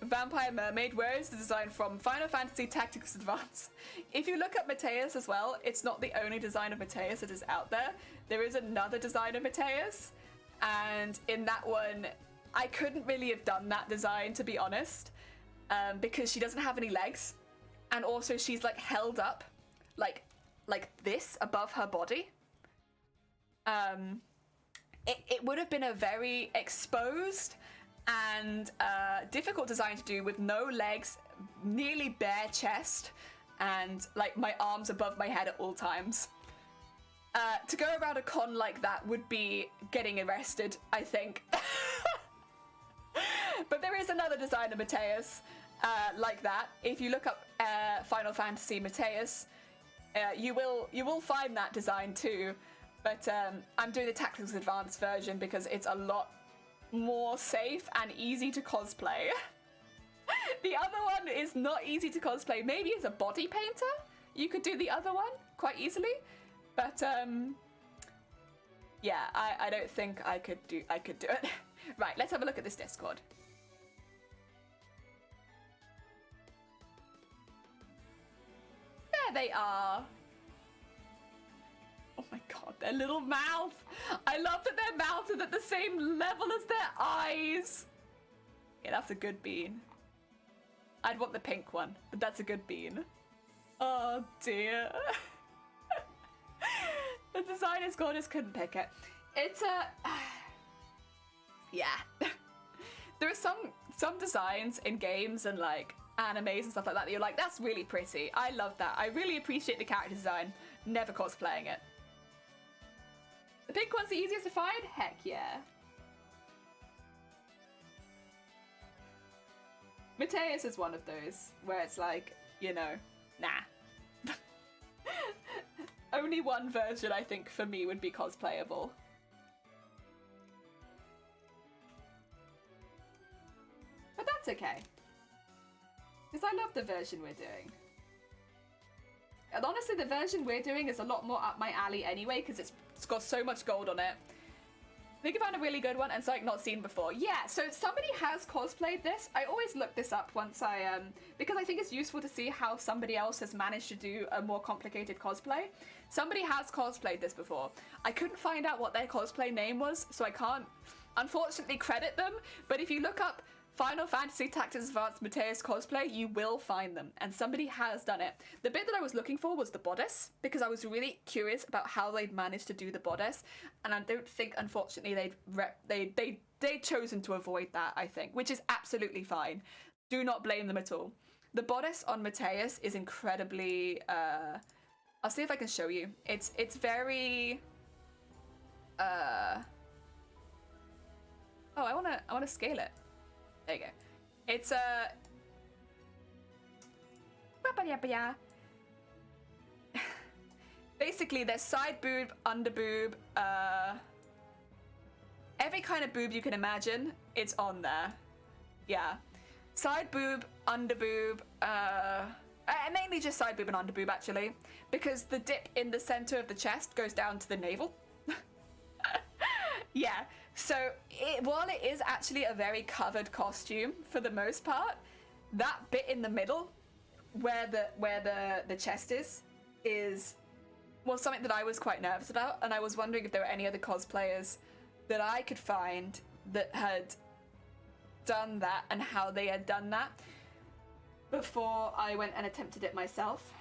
Vampire mermaid, where is the design from? Final Fantasy Tactics Advance. If you look up Mateus as well, it's not the only design of Mateus that is out there. There is another design of Mateus, and in that one, I couldn't really have done that design, to be honest, because she doesn't have any legs, and also she's like held up, like this above her body. It would have been a very exposed and difficult design to do with no legs, nearly bare chest, and like my arms above my head at all times. To go around a con like that would be getting arrested, I think. But there is another design of Mateus like that. If you look up Final Fantasy Mateus, you will find that design too. But I'm doing the Tactics Advanced version because it's a lot more safe and easy to cosplay. The other one is not easy to cosplay. Maybe as a body painter, you could do the other one quite easily. But yeah, I don't think I could do it. Right, let's have a look at this Discord. There they are. Oh my god, their little mouth. I love that their mouths are at the same level as their eyes. Yeah, that's a good bean. I'd want the pink one, but that's a good bean. Oh dear. The design is gorgeous, couldn't pick it. It's a... yeah. There are some designs in games and like animes and stuff like that you're like, that's really pretty. I love that. I really appreciate the character design. Never cosplaying it. The pink one's the easiest to find? Heck yeah. Mateus is one of those where it's like, you know, nah. Only one version, I think, for me would be cosplayable. But that's okay. Because I love the version we're doing. And honestly, the version we're doing is a lot more up my alley anyway, because it's got so much gold on it. think I found a really good one and something not seen before. Yeah, so somebody has cosplayed this. I always look this up once because I think it's useful to see how somebody else has managed to do a more complicated cosplay. Somebody has cosplayed this before. I couldn't find out what their cosplay name was, so I can't, unfortunately, credit them. But if you look up Final Fantasy Tactics Advanced Mateus cosplay, you will find them, and somebody has done it. The bit that I was looking for was the bodice, because I was really curious about how they'd managed to do the bodice, and I don't think, unfortunately, they'd chosen to avoid that, I think, which is absolutely fine. Do not blame them at all. The bodice on Mateus is incredibly, I'll see if I can show you. It's very, oh, I wanna scale it. There you go. It's basically there's side boob, under boob, every kind of boob you can imagine, it's on there. Yeah. Side boob, under boob, mainly just side boob and under boob actually, because the dip in the center of the chest goes down to the navel. Yeah. So while it is actually a very covered costume for the most part, that bit in the middle where the chest is well, something that I was quite nervous about, and I was wondering if there were any other cosplayers that I could find that had done that and how they had done that before I went and attempted it myself.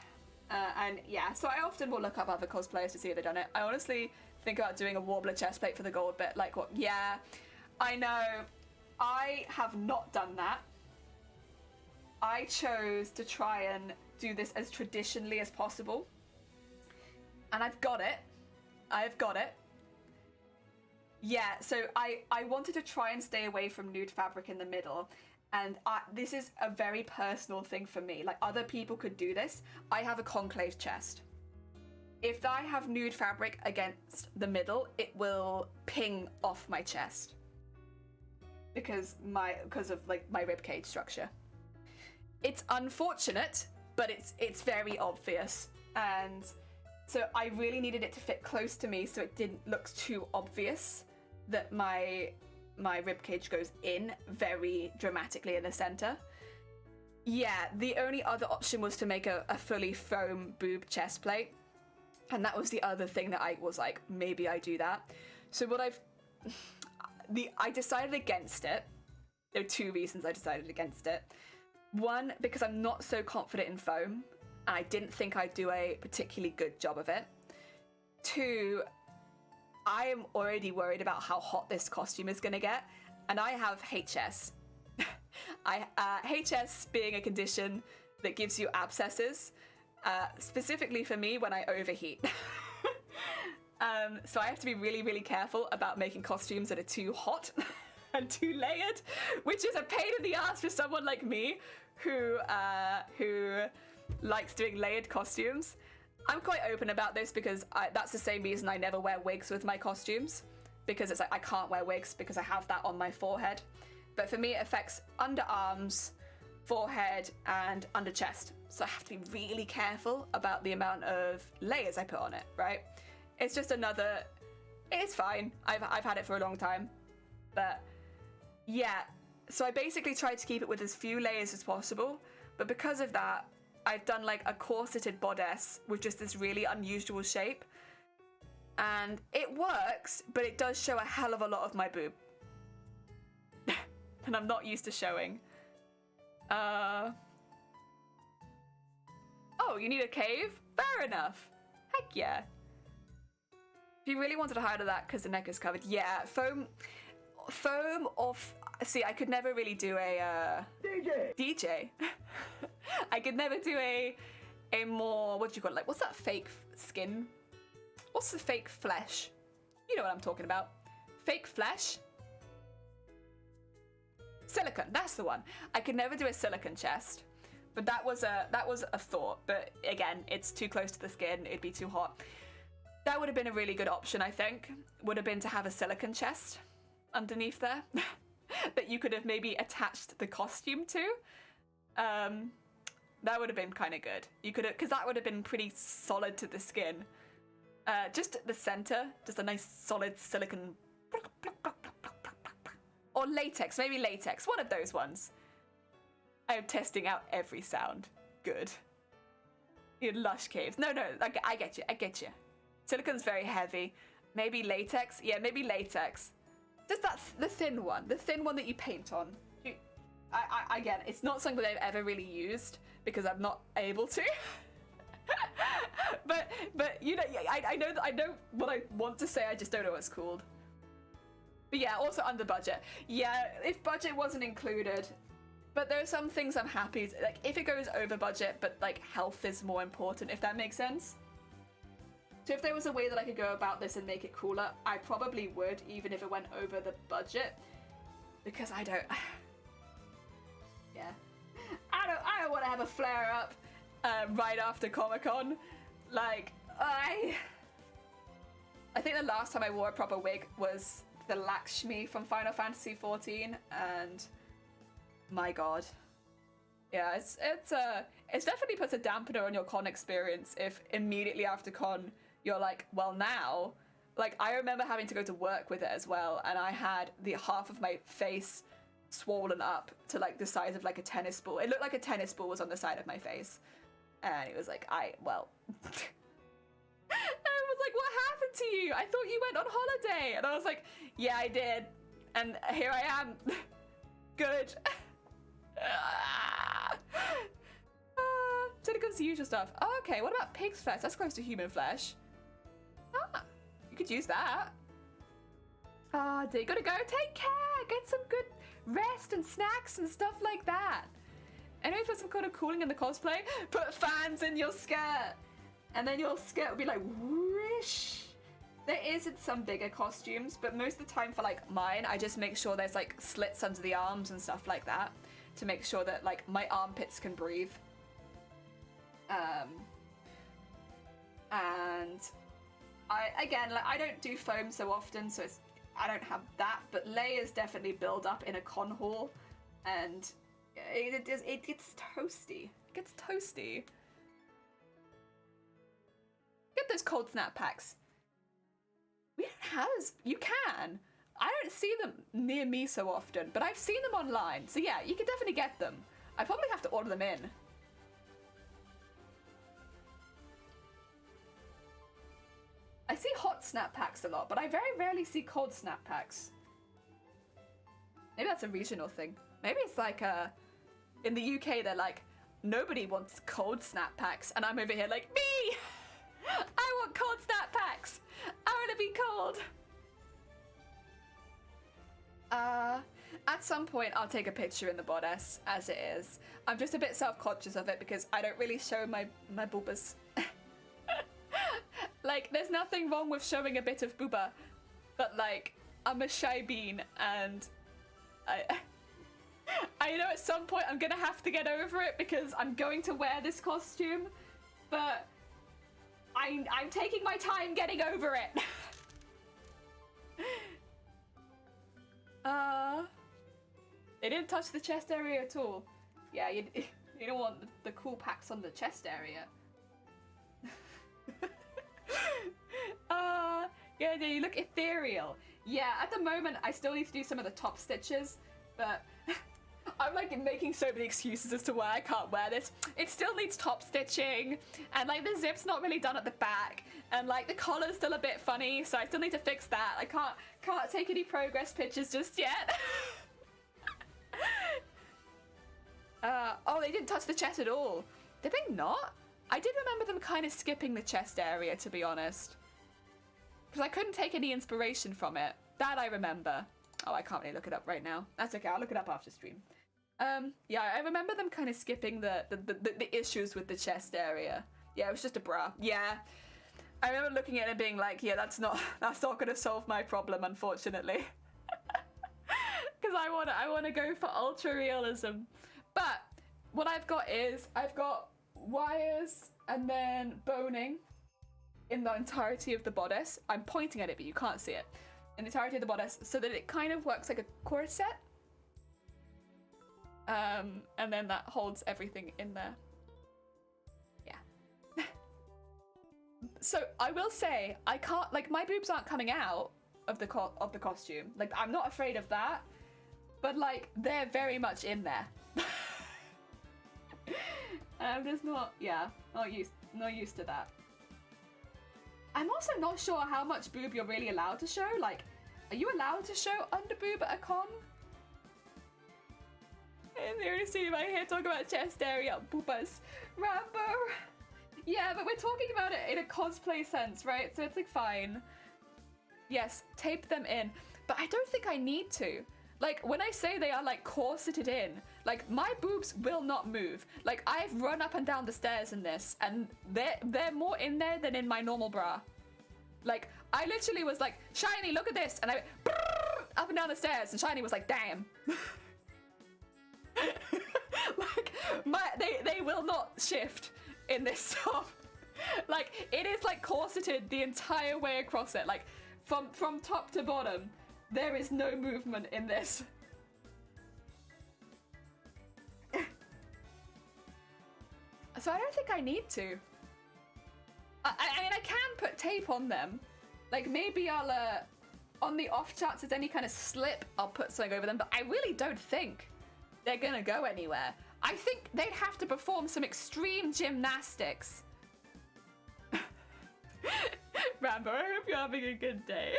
And yeah, so I often will look up other cosplayers to see if they've done it. I honestly think about doing a Warbler chestplate for the gold bit. Like, what? Yeah, I know. I have not done that. I chose to try and do this as traditionally as possible. And I've got it. I've got it. Yeah, so I wanted to try and stay away from nude fabric in the middle. And this is a very personal thing for me. Like, other people could do this. I have a concave chest. If I have nude fabric against the middle, it will ping off my chest because of like my ribcage structure. It's unfortunate, but it's very obvious, and so I really needed it to fit close to me so it didn't look too obvious that my ribcage goes in very dramatically in the center. Yeah, the only other option was to make a fully foam boob chest plate. And that was the other thing that I was like, maybe I do that. So I decided against it. There are two reasons I decided against it. One, because I'm not so confident in foam, and I didn't think I'd do a particularly good job of it. Two, I am already worried about how hot this costume is going to get, and I have HS. HS being a condition that gives you abscesses. Specifically for me when I overheat. So I have to be really, really careful about making costumes that are too hot and too layered, which is a pain in the ass for someone like me who likes doing layered costumes. I'm quite open about this because that's the same reason I never wear wigs with my costumes, because it's like I can't wear wigs because I have that on my forehead. But for me it affects underarms, forehead, and under chest. So I have to be really careful about the amount of layers I put on it, right? It's just it's fine. I've had it for a long time. But yeah, so I basically tried to keep it with as few layers as possible. But because of that, I've done like a corseted bodice with just this really unusual shape. And it works, but it does show a hell of a lot of my boob. And I'm not used to showing. Oh, you need a cave? Fair enough. Heck yeah. If you really wanted to hide that because the neck is covered, yeah, foam off. See, I could never really do a DJ. I could never do a more, what do you call it? Like, what's that fake skin? What's the fake flesh? You know what I'm talking about. Fake flesh? Silicone, that's the one. I could never do a silicone chest, but that was a thought. But again, it's too close to the skin, it'd be too hot. That would have been a really good option, I think. Would have been to have a silicone chest underneath there that you could have maybe attached the costume to. That would have been kind of good. You could have, because that would have been pretty solid to the skin. Just at the center, just a nice solid silicone or latex, maybe latex, one of those ones. I'm testing out every sound. Good. In lush caves. No, I get you. Silicon's very heavy. Maybe latex? Yeah, maybe latex. Just the thin one that you paint on. I get it. It's not something that I've ever really used because I'm not able to. but you know, I know what I want to say. I just don't know what it's called. But yeah, also under budget. Yeah, if budget wasn't included. But there are some things I'm happy to, like, if it goes over budget, but like health is more important, if that makes sense. So if there was a way that I could go about this and make it cooler, I probably would, even if it went over the budget. Because I don't, yeah. I don't want to have a flare up right after Comic-Con. Like, I think the last time I wore a proper wig was the Lakshmi from Final Fantasy XIV, and my god. Yeah, it's definitely puts a dampener on your con experience if immediately after con you're like, well now, like I remember having to go to work with it as well, and I had the half of my face swollen up to like the size of like a tennis ball. It looked like a tennis ball was on the side of my face, and it was like, I was like, what happened to you? I thought you went on holiday. And I was like, yeah, I did, and here I am. Good. So it comes to usual stuff. Oh, okay, what about pig's flesh? That's close to human flesh. Ah, you could use that. Ah, dear, gotta go. Take care. Get some good rest and snacks and stuff like that. Anyway, for some kind of cooling in the cosplay, put fans in your skirt. And then your skirt will be like whoosh. There is in some bigger costumes, but most of the time for like mine, I just make sure there's like slits under the arms and stuff like that to make sure that like my armpits can breathe. And I don't do foam so often, so I don't have that, but layers definitely build up in a con hall, and it gets toasty. It gets toasty. Get those cold snap packs. We don't have you can. I don't see them near me so often, but I've seen them online. So yeah, you can definitely get them. I probably have to order them in. I see hot snap packs a lot, but I very rarely see cold snap packs. Maybe that's a regional thing. Maybe it's like in the UK they're like, nobody wants cold snap packs, and I'm over here like, me! I want cold snap packs! I want to be cold! At some point I'll take a picture in the bodice as it is. I'm just a bit self-conscious of it because I don't really show my boobas. Like, there's nothing wrong with showing a bit of booba, but like, I'm a shy bean, and I know at some point I'm gonna have to get over it because I'm going to wear this costume, but I'm taking my time getting over it. They didn't touch the chest area at all. Yeah, you don't want the cool packs on the chest area. Yeah, you look ethereal. Yeah, at the moment I still need to do some of the top stitches, but I'm like making so many excuses as to why I can't wear this. It still needs top stitching, and like the zip's not really done at the back, and like the collar's still a bit funny, so I still need to fix that. I can't take any progress pictures just yet. Oh, they didn't touch the chest at all. Did they not? I did remember them kind of skipping the chest area, to be honest. Because I couldn't take any inspiration from it. That I remember. Oh, I can't really look it up right now. That's okay, I'll look it up after stream. Yeah, I remember them kind of skipping the issues with the chest area. Yeah, it was just a bra. Yeah. I remember looking at it and being like, yeah, that's not gonna solve my problem, unfortunately. Because I wanna go for ultra realism. But what I've got is I've got wires and then boning in the entirety of the bodice. I'm pointing at it, but you can't see it. In the entirety of the bodice, so that it kind of works like a corset. And then that holds everything in there. Yeah. So I will say, I can't, like, my boobs aren't coming out of the costume. Like, I'm not afraid of that. but like they're very much in there. I'm just not used to that. I'm also not sure how much boob you're really allowed to show. Like, are you allowed to show under boob at a con? And the only stream I hear talk about chest area, boobas, Rambo. Yeah, but we're talking about it in a cosplay sense, right? So it's like fine. Yes, tape them in, but I don't think I need to. Like, when I say they are like corseted in, like my boobs will not move. Like, I've run up and down the stairs in this, and they're more in there than in my normal bra. Like, I literally was like, Shiny, look at this, and I went up and down the stairs, and Shiny was like, damn. Like, they will not shift in this top. Like, it is like corseted the entire way across it. Like, from top to bottom. There is no movement in this. So I don't think I need to. I mean, I can put tape on them. Like, maybe I'll, on the off chance there's any kind of slip, I'll put something over them, but I really don't think they're gonna go anywhere. I think they'd have to perform some extreme gymnastics. Rambo, I hope you're having a good day.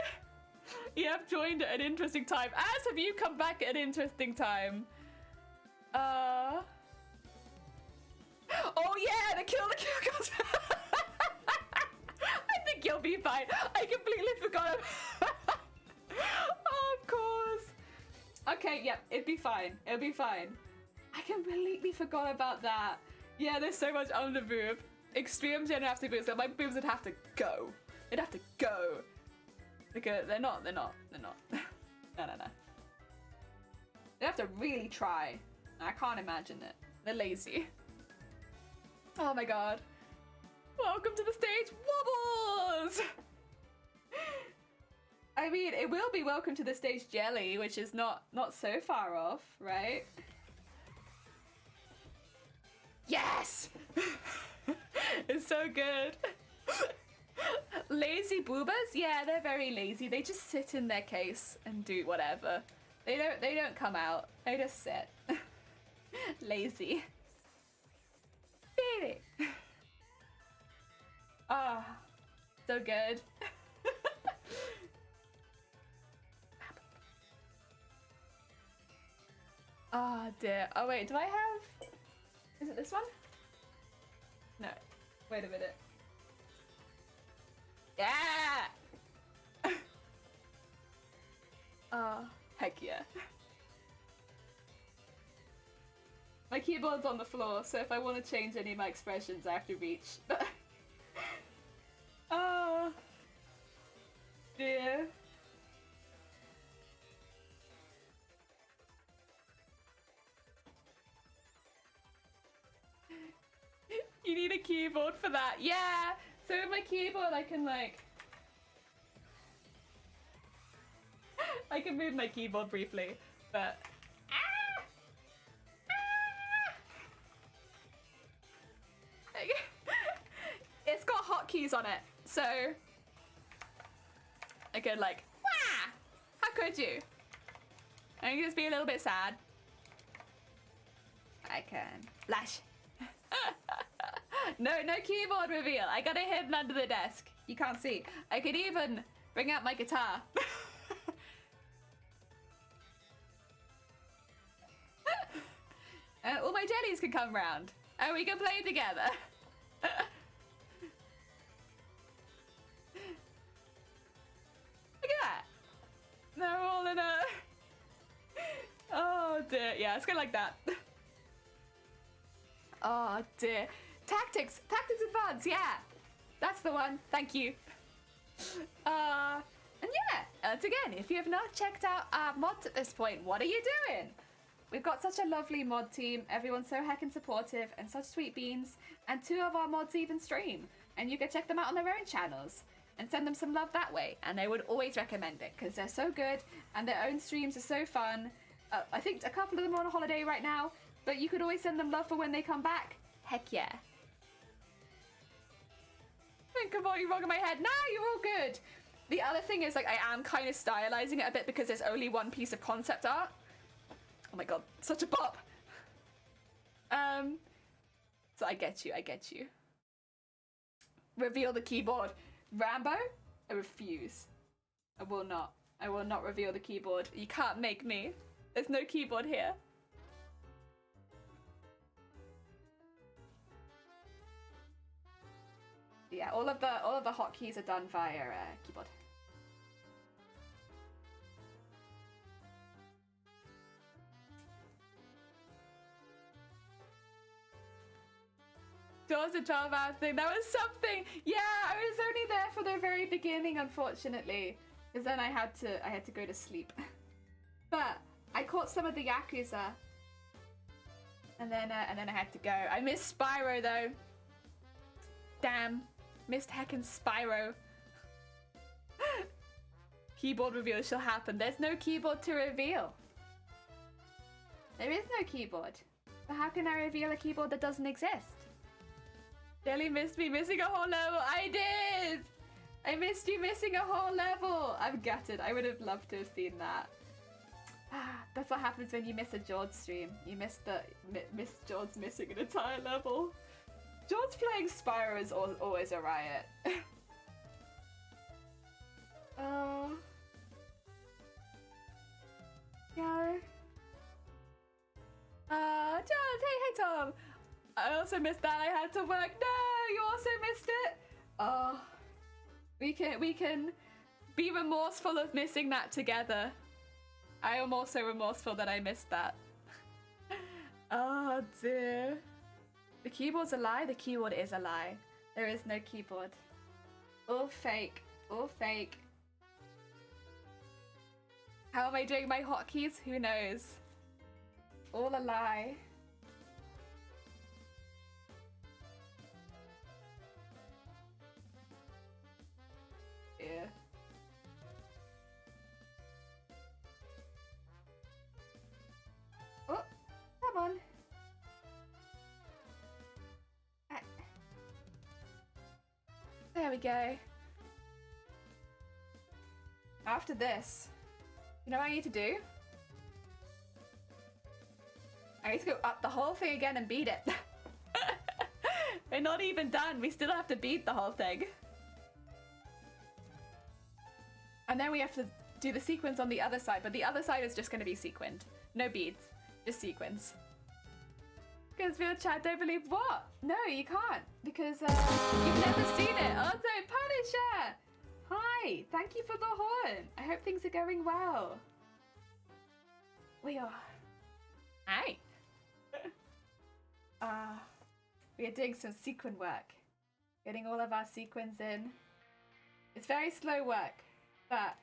You have joined at an interesting time, as have you come back at an interesting time. Oh yeah, the kill goes. I think you'll be fine. I completely forgot. Oh, of course. Okay, yeah, it'd be fine. It'll be fine. I completely forgot about that. Yeah, there's so much under boob. Extreme gymnastic boobs. So my boobs would have to go. They'd have to go. Because they're not. No. They have to really try. I can't imagine it. They're lazy. Oh my god. Welcome to the stage, Wobbles! I mean, it will be welcome to the stage, Jelly, which is not so far off, right? Yes! It's so good. Lazy boobas? Yeah, they're very lazy. They just sit in their case and do whatever. They don't come out. They just sit. Lazy. Really? Ah, so good. Oh dear. Oh wait, do I have... Is it this one? No. Wait a minute. Yeah! Oh, heck yeah. My keyboard's on the floor, so if I want to change any of my expressions, I have to reach. Oh, dear. You need a keyboard for that. Yeah. So with my keyboard, I can like... I can move my keyboard briefly, but... It's got hotkeys on it, so I could like, wah! How could you? I can just be a little bit sad. I can flash. No keyboard reveal. I got it hidden under the desk. You can't see. I could even bring out my guitar. All my jellies can come round, and we can play together. Look at that. They're all in a... Oh dear. Yeah, it's kind of like that. Oh dear. Tactics Advance, yeah. That's the one. Thank you. And yeah, once again, if you have not checked out our mods at this point, what are you doing? We've got such a lovely mod team. Everyone's so heckin' supportive and such sweet beans. And 2 of our mods even stream. And you can check them out on their own channels and send them some love that way. And I would always recommend it because they're so good and their own streams are so fun. I think a couple of them are on a holiday right now, but you could always send them love for when they come back. Heck yeah. Think about you rocking my head. Nah, you're all good. The other thing is, like, I am kind of stylizing it a bit because there's only one piece of concept art. Oh my god, such a bop! So I get you. Reveal the keyboard. Rambo? I refuse. I will not reveal the keyboard. You can't make me. There's no keyboard here. Yeah, all of the hotkeys are done via keyboard. Jaws a 12-hour thing. That was something. Yeah, I was only there for the very beginning, unfortunately, because then I had to go to sleep. But I caught some of the Yakuza, and then I had to go. I missed Spyro though. Damn, missed heckin' Spyro. Keyboard reveal shall happen. There's no keyboard to reveal. There is no keyboard. But how can I reveal a keyboard that doesn't exist? Jelly missed me missing a whole level. I did! I missed you missing a whole level. I'm gutted. I would have loved to have seen that. That's what happens when you miss a George stream. You miss George missing an entire level. George playing Spyro is always a riot. Oh. Yeah. George, hey Tom. I also missed that. I had to work. No, you also missed it. Oh, we can be remorseful of missing that together. I am also remorseful that I missed that. Oh dear. The keyboard's a lie. The keyboard is a lie. There is no keyboard. All fake. All fake. How am I doing my hotkeys? Who knows? All a lie. Yeah. Oh, come on. There we go. After this, you know what I need to do? I need to go up the whole thing again and beat it. We're not even done. We still have to beat the whole thing. And then we have to do the sequins on the other side, but the other side is just going to be sequined. No beads, just sequins. Because real chat don't believe what? No, you can't, because you've never seen it. Also, Punisher! Hi, thank you for the horn. I hope things are going well. We are. Hi. We are doing some sequin work. Getting all of our sequins in. It's very slow work, but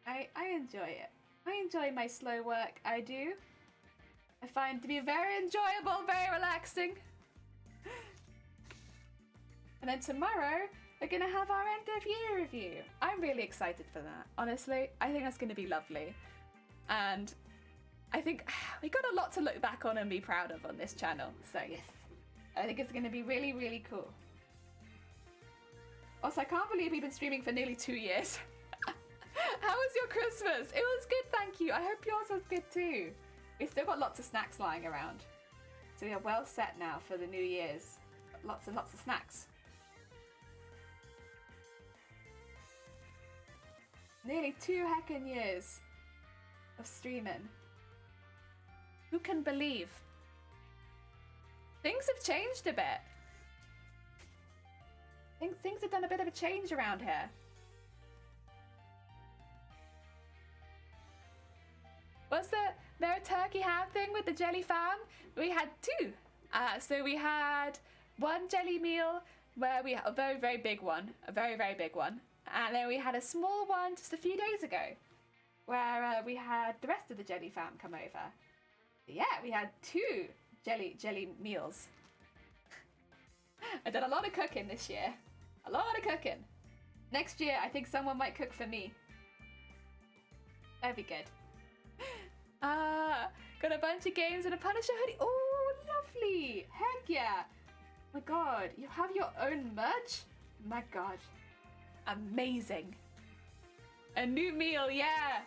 I enjoy it. I enjoy my slow work, I do. I find it to be very enjoyable, very relaxing. And then tomorrow, we're gonna have our end of year review. I'm really excited for that, honestly. I think that's gonna be lovely. And I think we got a lot to look back on and be proud of on this channel. So yes, I think it's gonna be really, really cool. Also, I can't believe we've been streaming for nearly 2 years. How was your Christmas? It was good, thank you. I hope yours was good too. We've still got lots of snacks lying around. So we are well set now for the New Year's. Lots and lots of snacks. Nearly 2 heckin' years of streaming. Who can believe? Things have changed a bit. Things have done a bit of a change around here. Was there a turkey ham thing with the jelly fam? We had 2. So we had one jelly meal where we had a very, very big one. A very, very big one. And then we had a small one just a few days ago where we had the rest of the jelly fam come over. Yeah, we had 2 jelly meals. I did a lot of cooking this year. A lot of cooking. Next year, I think someone might cook for me. That'd be good. Got a bunch of games and a Punisher hoodie. Oh, lovely. Heck yeah. Oh my god, you have your own merch? My god. Amazing. A new meal, yeah.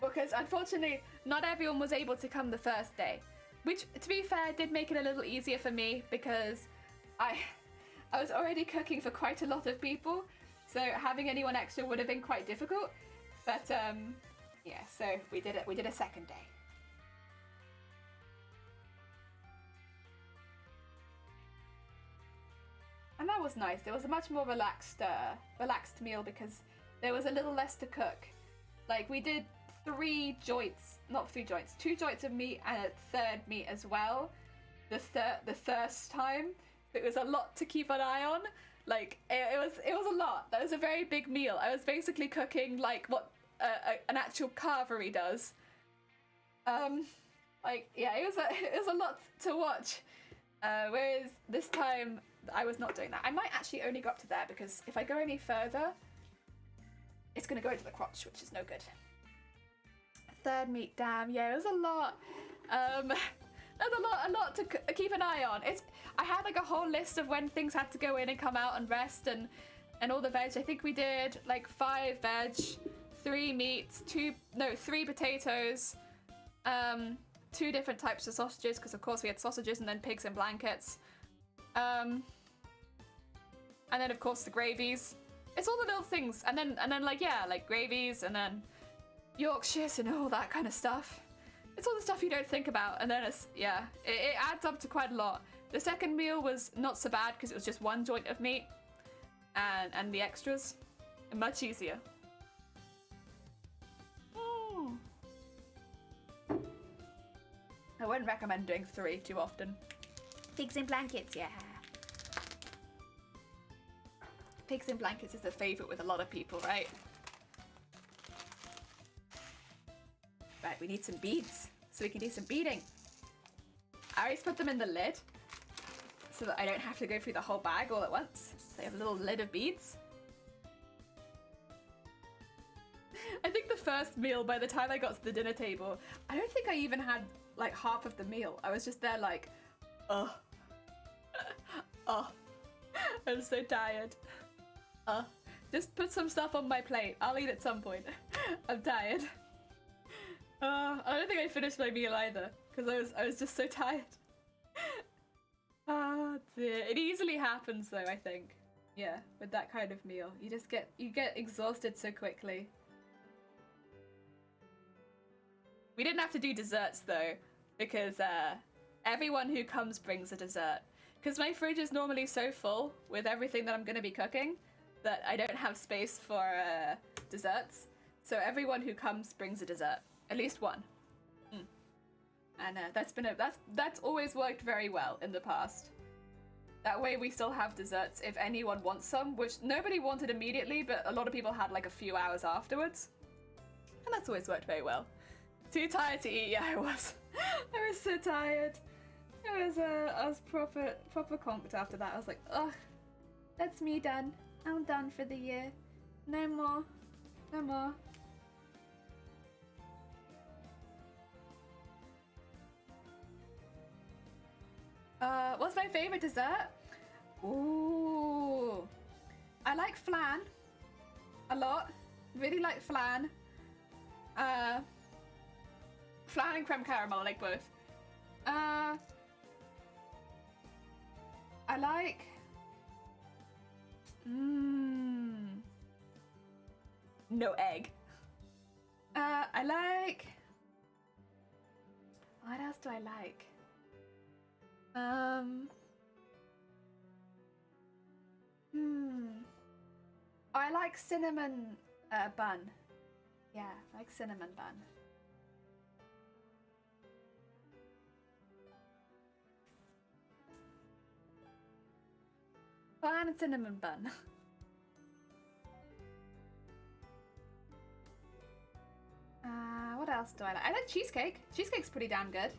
Because unfortunately, not everyone was able to come the first day. Which, to be fair, did make it a little easier for me because I was already cooking for quite a lot of people, so having anyone extra would have been quite difficult. But yeah, so we did it. We did a second day. And that was nice. It was a much more relaxed meal because there was a little less to cook. Like, we did two joints of meat and a third meat as well. The first time, it was a lot to keep an eye on. Like, it was a lot. That was a very big meal. I was basically cooking like what an actual carvery does. Like, yeah, it was a lot to watch. Whereas this time I was not doing that. I might actually only go up to there because if I go any further, it's gonna go into the crotch, which is no good. Third meat, damn, yeah, it was a lot. There's a lot to keep an eye on. I had like a whole list of when things had to go in and come out and rest and all the veg. I think we did like 5 veg, 3 meats, 3 potatoes, 2 different types of sausages because of course we had sausages and then pigs in blankets, and then of course the gravies. It's all the little things, and then like, yeah, like gravies and then Yorkshires and all that kind of stuff. It's all the stuff you don't think about, and then it adds up to quite a lot. The second meal was not so bad because it was just 1 joint of meat, and the extras are much easier. I wouldn't recommend doing 3 too often. Pigs in blankets, yeah. Pigs in blankets is a favourite with a lot of people, right? Right, we need some beads so we can do some beading. I always put them in the lid so that I don't have to go through the whole bag all at once. So I have a little lid of beads. I think the first meal, by the time I got to the dinner table, I don't think I even had like half of the meal. I was just there like, oh, I'm so tired. Just put some stuff on my plate. I'll eat at some point. I'm tired. I don't think I finished my meal either because I was just so tired. Oh dear. It easily happens though, I think. Yeah, with that kind of meal. You get exhausted so quickly. We didn't have to do desserts though, because everyone who comes brings a dessert. Because my fridge is normally so full with everything that I'm going to be cooking that I don't have space for desserts. So everyone who comes brings a dessert, at least one. And that's always worked very well in the past. That way we still have desserts if anyone wants some, which nobody wanted immediately, but a lot of people had like a few hours afterwards. And that's always worked very well. Too tired to eat, yeah, I was. I was so tired. I was proper conked after that. I was like, ugh, that's me done. I'm done for the year. No more. No more. What's my favorite dessert? Ooh, I like flan a lot. Really like flan. Flan and creme caramel, I like both. I like... No egg. I like... What else do I like? Oh, I like cinnamon bun. Yeah, I like cinnamon bun. Flan and cinnamon bun. What else do I like? I like cheesecake. Cheesecake's pretty damn good.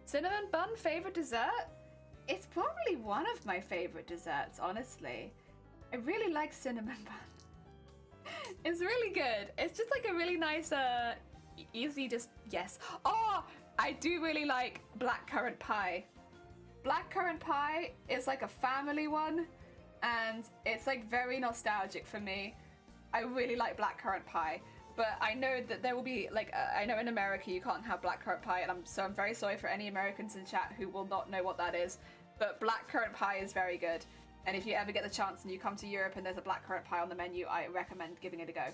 Cinnamon bun, favorite dessert? It's probably one of my favorite desserts, honestly. I really like cinnamon bun. It's really good. It's just like a really nice, easy just, yes. Oh, I do really like blackcurrant pie. Blackcurrant pie is like a family one, and it's like very nostalgic for me. I really like blackcurrant pie, but I know that there will be like I know in America you can't have blackcurrant pie, and I'm very sorry for any Americans in chat who will not know what that is. But blackcurrant pie is very good, and if you ever get the chance and you come to Europe and there's a blackcurrant pie on the menu, I recommend giving it a go.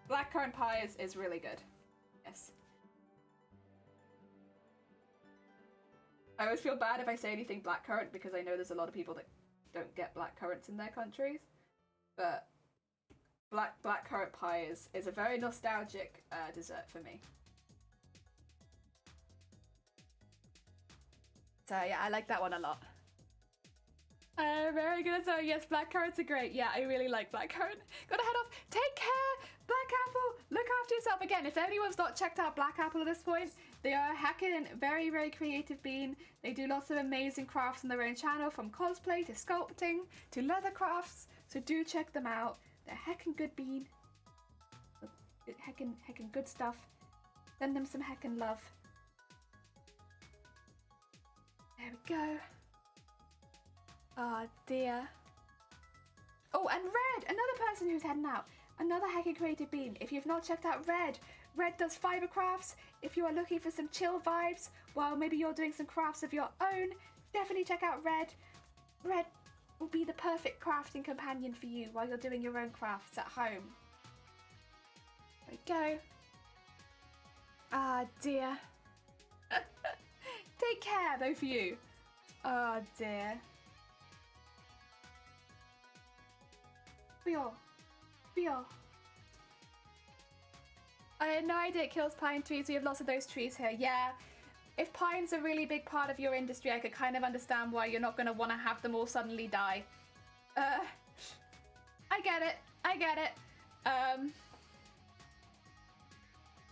Blackcurrant pie is really good. Yes. I always feel bad if I say anything blackcurrant because I know there's a lot of people that don't get blackcurrants in their countries, but blackcurrant pie is a very nostalgic dessert for me. So yeah, I like that one a lot. Very good. So yes, blackcurrants are great. Yeah, I really like blackcurrant. Gotta head off. Take care, Black Apple. Look after yourself. Again, if anyone's not checked out Black Apple at this point, they are a heckin' very, very creative bean. They do lots of amazing crafts on their own channel, from cosplay to sculpting to leather crafts. So do check them out. They're heckin' good bean. Heckin' good stuff. Send them some heckin' love. There we go. Oh dear. Oh, and Red, another person who's heading out. Another heckin' creative bean. If you've not checked out Red, Red does fiber crafts. If you are looking for some chill vibes while maybe you're doing some crafts of your own, definitely check out Red. Red will be the perfect crafting companion for you while you're doing your own crafts at home. There we go. Ah dear. Take care, both of you. Oh dear. Bio. I had no idea it kills pine trees. We have lots of those trees here. Yeah. If pine's a really big part of your industry, I could kind of understand why you're not going to want to have them all suddenly die. I get it.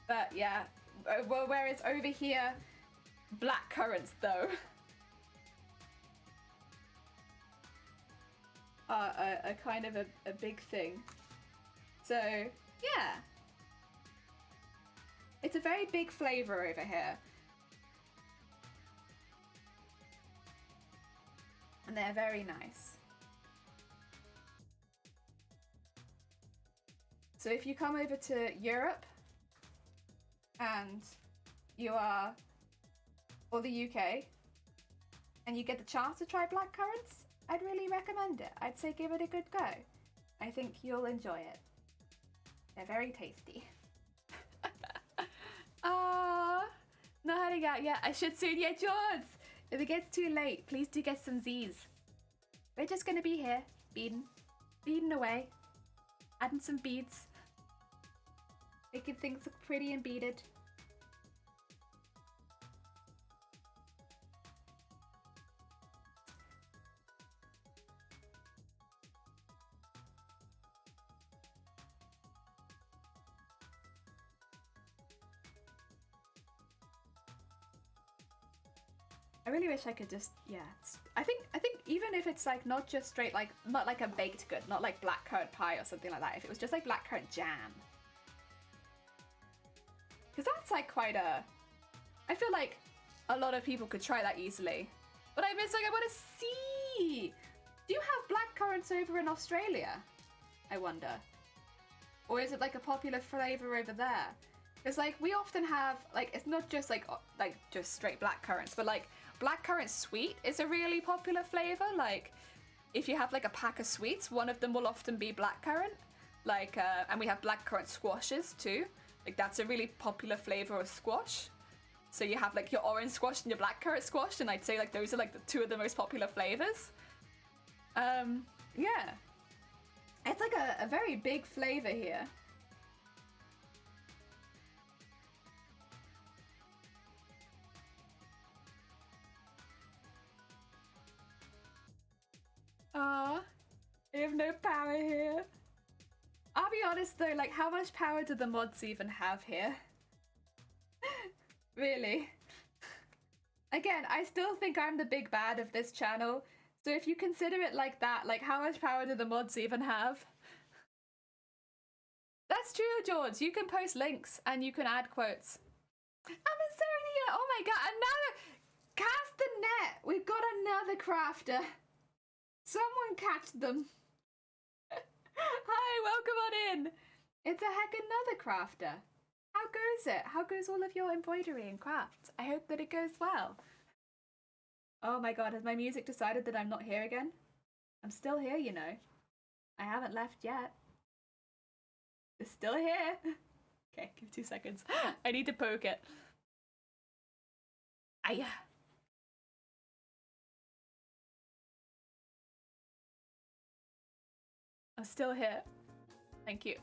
But yeah. Well, whereas over here, black currants though are a kind of a big thing. So yeah, it's a very big flavor over here, and they're very nice. So if you come over to Europe and you are, or the UK, and you get the chance to try black currants, I'd really recommend it. I'd say give it a good go. I think you'll enjoy it. They're very tasty. Not heading out yet. I should soon. Yeah, George! If it gets too late, please do get some Z's. We're just gonna be here, beading away, adding some beads, making things look pretty and beaded. I really wish I could just, yeah. I think even if it's like not just straight, like not like a baked good, not like blackcurrant pie or something like that. If it was just like blackcurrant jam, because that's like quite a. I feel like a lot of people could try that easily. But I want to see. Do you have blackcurrants over in Australia? I wonder. Or is it like a popular flavor over there? Because like we often have like, it's not just like just straight blackcurrants, but like blackcurrant sweet is a really popular flavor. Like if you have like a pack of sweets, one of them will often be blackcurrant. Like and we have blackcurrant squashes too. Like that's a really popular flavor of squash. So you have like your orange squash and your blackcurrant squash, and I'd say like those are like the two of the most popular flavors. Yeah. It's like a very big flavor here. I have no power here. I'll be honest though, like how much power do the mods even have here? Really? Again, I still think I'm the big bad of this channel, so if you consider it like that, like how much power do the mods even have? That's true, George. You can post links and you can add quotes. I'm in Sarnia. Oh my god, another! Cast the net! We've got another crafter. Someone catch them. Hi, welcome on in. It's a heck another crafter. How goes it? How goes all of your embroidery and crafts? I hope that it goes well. Oh my god, has my music decided that I'm not here again? I'm still here, you know. I haven't left yet. It's still here. Okay, give me 2 seconds. I need to poke it. Aya. I'm still here. Thank you.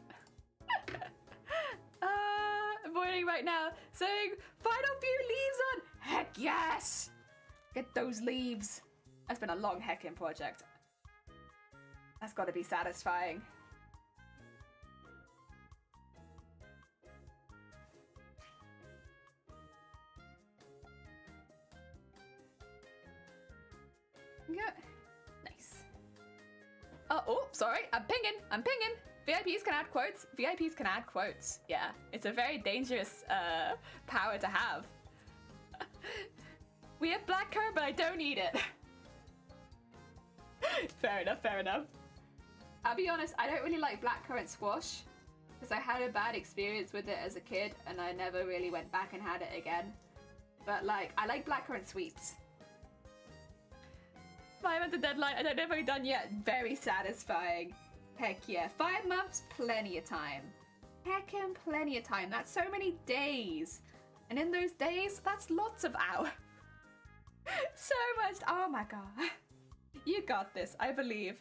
Avoiding right now, saying final few leaves on. Heck yes! Get those leaves. That's been a long heckin' project. That's gotta be satisfying. Yeah. Nice. Oh, sorry. I'm pinging. VIPs can add quotes. VIPs can add quotes. Yeah, it's a very dangerous power to have. We have blackcurrant, but I don't eat it. Fair enough. I'll be honest, I don't really like blackcurrant squash because I had a bad experience with it as a kid and I never really went back and had it again. But like, I like blackcurrant sweets. 5 at the deadline. I don't know if I've done yet. Very satisfying. Heck yeah. 5 months, plenty of time. Heckin' plenty of time. That's so many days. And in those days, that's lots of hours. So much. Oh my god. You got this, I believe.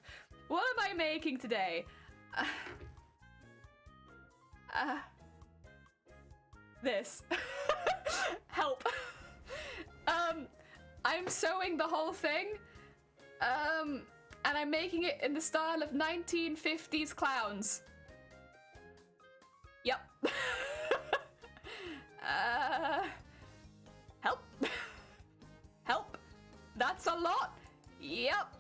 What am I making today? This. Help. I'm sewing the whole thing. And I'm making it in the style of 1950s clowns. Yep. Help. Help. That's a lot. Yep.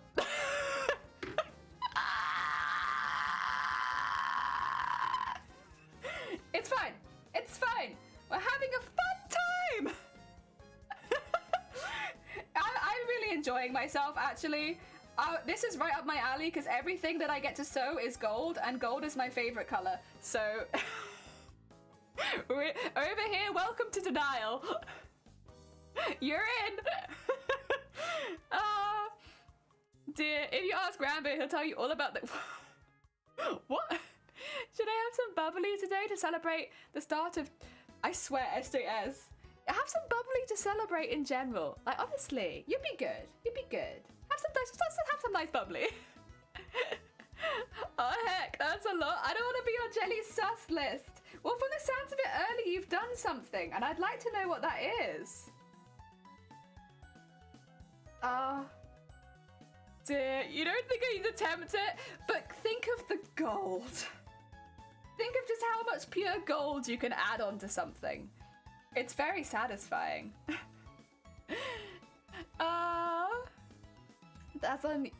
It's fine. It's fine. We're having a fun time. I'm really enjoying myself, actually. This is right up my alley because everything that I get to sew is gold, and gold is my favorite color. So, we're over here. Welcome to denial. You're in. Dear, if you ask Rambo, he'll tell you all about the. What? Should I have some bubbly today to celebrate the start of? I swear, SJS. Have some bubbly to celebrate in general. Like, honestly, you'd be good. You'd be good. Have some nice bubbly. Oh heck, that's a lot. I don't want to be on Jelly's sus list. Well, from the sounds of it earlier, you've done something, and I'd like to know what that is. Dear, you don't think I need to attempt it, but think of the gold. Think of just how much pure gold you can add onto something. It's very satisfying. That's an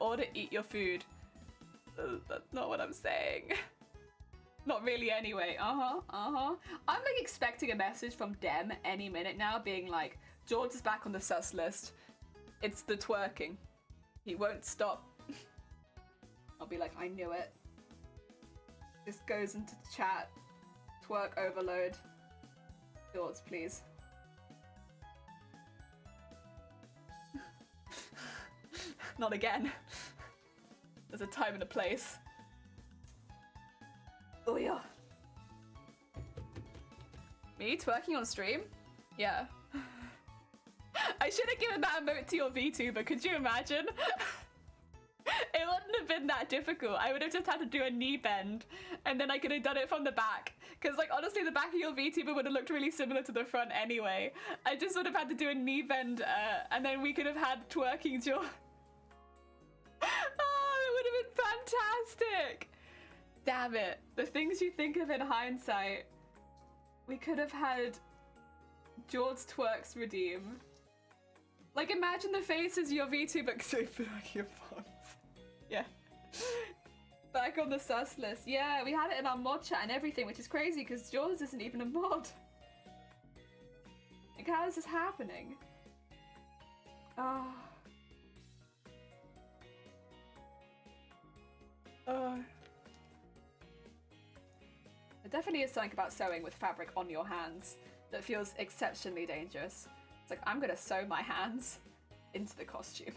order, eat your food. That's not what I'm saying. Not really anyway. I'm like expecting a message from Dem any minute now being like, George is back on the sus list. It's the twerking. He won't stop. I'll be like, I knew it. This goes into the chat. Twerk overload. George, please. Not again. There's a time and a place. Oh yeah. Me twerking on stream? Yeah. I should have given that emote to your VTuber, could you imagine? It wouldn't have been that difficult. I would have just had to do a knee bend and then I could have done it from the back. Because like honestly the back of your VTuber would have looked really similar to the front anyway. I just would have had to do a knee bend and then we could have had twerking jaw. Oh, it would have been fantastic. Damn it. The things you think of in hindsight. We could have had George twerks redeem. Like imagine the faces your VTuber your phones. Yeah. Back on the sus list. Yeah, we had it in our mod chat and everything, which is crazy because Jaws isn't even a mod. Like, how is this happening? Oh. There definitely is something about sewing with fabric on your hands that feels exceptionally dangerous. It's like, I'm gonna sew my hands into the costume.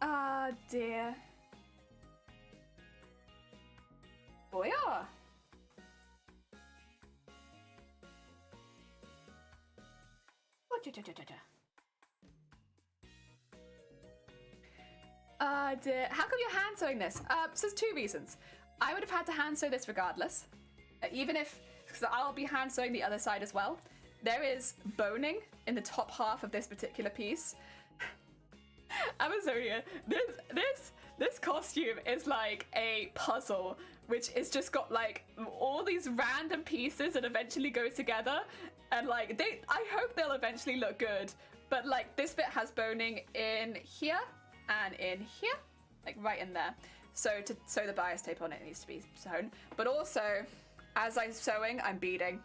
Ah, dear. Oh yeah. Dear. How come you're hand sewing this? So there's two reasons. I would have had to hand sew this regardless, even if, because I'll be hand sewing the other side as well. There is boning in the top half of this particular piece. Amazonia, this costume is like a puzzle, which is just got like all these random pieces that eventually go together, and like I hope they'll eventually look good. But like this bit has boning in here and in here, like right in there. So to sew the bias tape on it needs to be sewn. But also, as I'm sewing, I'm beading.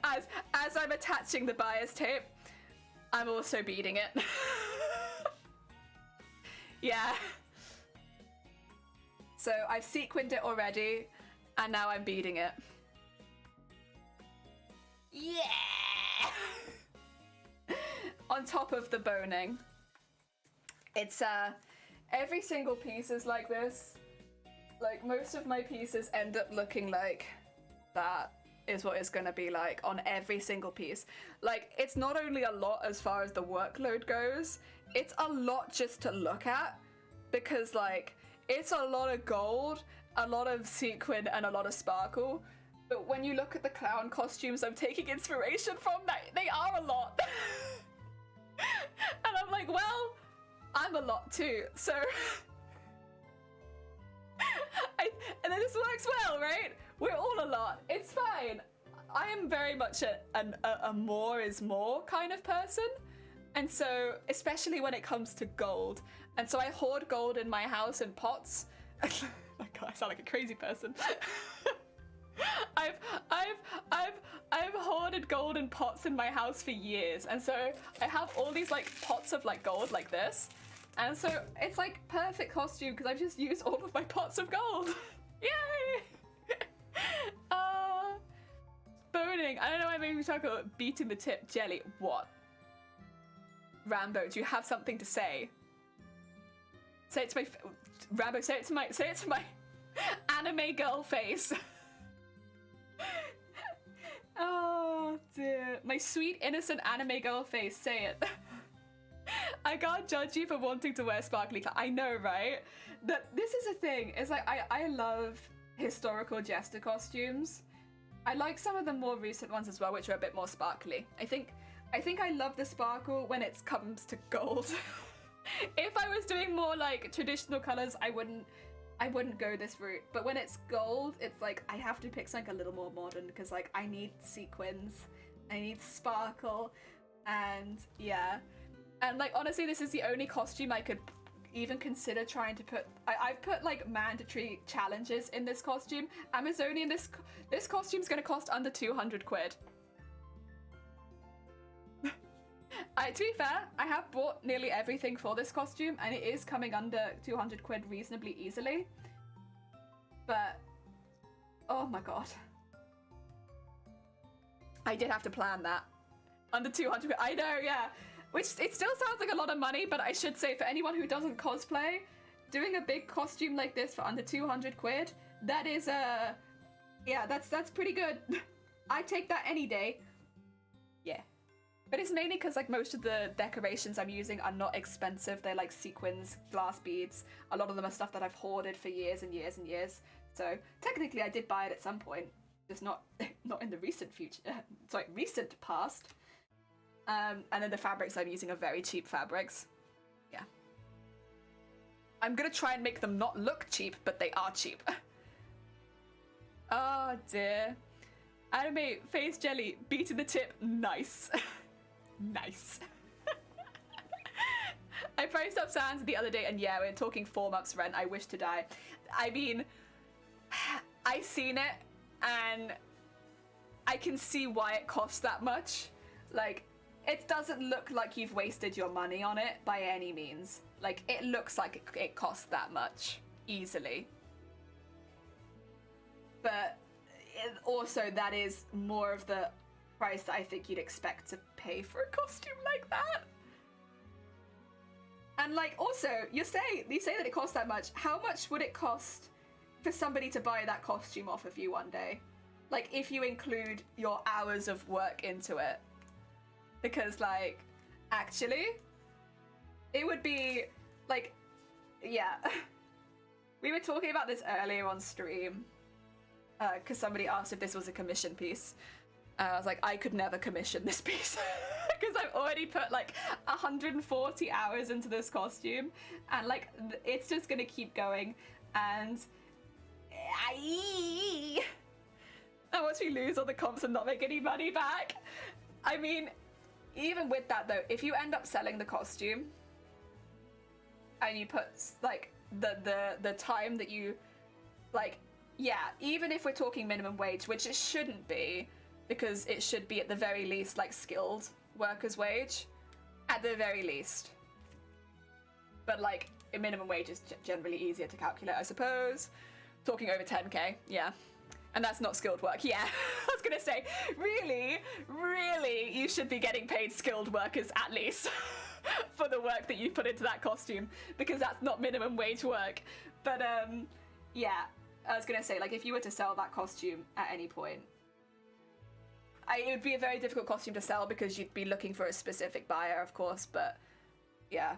as I'm attaching the bias tape, I'm also beading it. Yeah. So I've sequined it already, and now I'm beading it. Yeah! On top of the boning. It's, every single piece is like this. Like, most of my pieces end up looking like that. Is what it's gonna be like on every single piece. Like, it's not only a lot as far as the workload goes, it's a lot just to look at, because like it's a lot of gold, a lot of sequin, and a lot of sparkle. But when you look at the clown costumes I'm taking inspiration from, they are a lot. And I'm like, well, I'm a lot too, so and then this works well, right? We're all a lot. It's fine. I am very much a more is more kind of person. And so, especially when it comes to gold. And so I hoard gold in my house in pots. Oh God, I sound like a crazy person. I've hoarded gold in pots in my house for years. And so I have all these like pots of like gold like this. And so it's like perfect costume because I've just used all of my pots of gold. Yay! Boning. I don't know why I made me talk about beating the tip. Jelly. What? Rambo, do you have something to say? Say it to my Rambo. Say it to my anime girl face. Oh dear, my sweet innocent anime girl face. Say it. I can't judge you for wanting to wear sparkly clothes. I know, right? That this is a thing. It's like I love historical jester costumes. I like some of the more recent ones as well, which are a bit more sparkly. I think I love the sparkle when it comes to gold. If I was doing more like traditional colors, I wouldn't go this route. But when it's gold, it's like I have to pick something a little more modern because like I need sequins, I need sparkle, and yeah. And like honestly, this is the only costume I could even consider trying to put. I've put like mandatory challenges in this costume. Amazonian, this costume's gonna cost under 200 quid. To be fair, I have bought nearly everything for this costume and it is coming under 200 quid reasonably easily. But, oh my god. I did have to plan that. Under 200 quid, I know, yeah. Which, it still sounds like a lot of money, but I should say for anyone who doesn't cosplay, doing a big costume like this for under 200 quid, that is, yeah, that's pretty good. I'd take that any day. Yeah. But it's mainly because like most of the decorations I'm using are not expensive. They're like sequins, glass beads. A lot of them are stuff that I've hoarded for years and years and years. So technically I did buy it at some point, just not in the recent future. Sorry, recent past. And then the fabrics I'm using are very cheap fabrics. Yeah. I'm gonna try and make them not look cheap, but they are cheap. Oh dear. Anime face jelly beating the tip. Nice. Nice. I priced up Sans the other day, and yeah, we're talking 4 months rent. I wish to die. I mean, I seen it, and I can see why it costs that much. Like, it doesn't look like you've wasted your money on it by any means. Like, it looks like it costs that much, easily. But also, that is more of the price that I think you'd expect to pay for a costume like that. And like, also, you say that it costs that much. How much would it cost for somebody to buy that costume off of you one day? Like, if you include your hours of work into it. Because, like, actually, it would be, like, yeah. We were talking about this earlier on stream, because somebody asked if this was a commission piece. I was like, I could never commission this piece, because I've already put, like, 140 hours into this costume, and, like, it's just gonna keep going, and... And once we lose all the comps and not make any money back, I mean, even with that though, if you end up selling the costume and you put like the time that you like, yeah, even if we're talking minimum wage, which it shouldn't be, because it should be at the very least like skilled workers' wage, at the very least. But like a minimum wage is generally easier to calculate, I suppose. Talking over 10k, yeah. And that's not skilled work, yeah. I was gonna say, really, you should be getting paid skilled workers at least for the work that you put into that costume, because that's not minimum wage work. But yeah, I was gonna say, like, if you were to sell that costume at any point, it would be a very difficult costume to sell because you'd be looking for a specific buyer, of course, but yeah.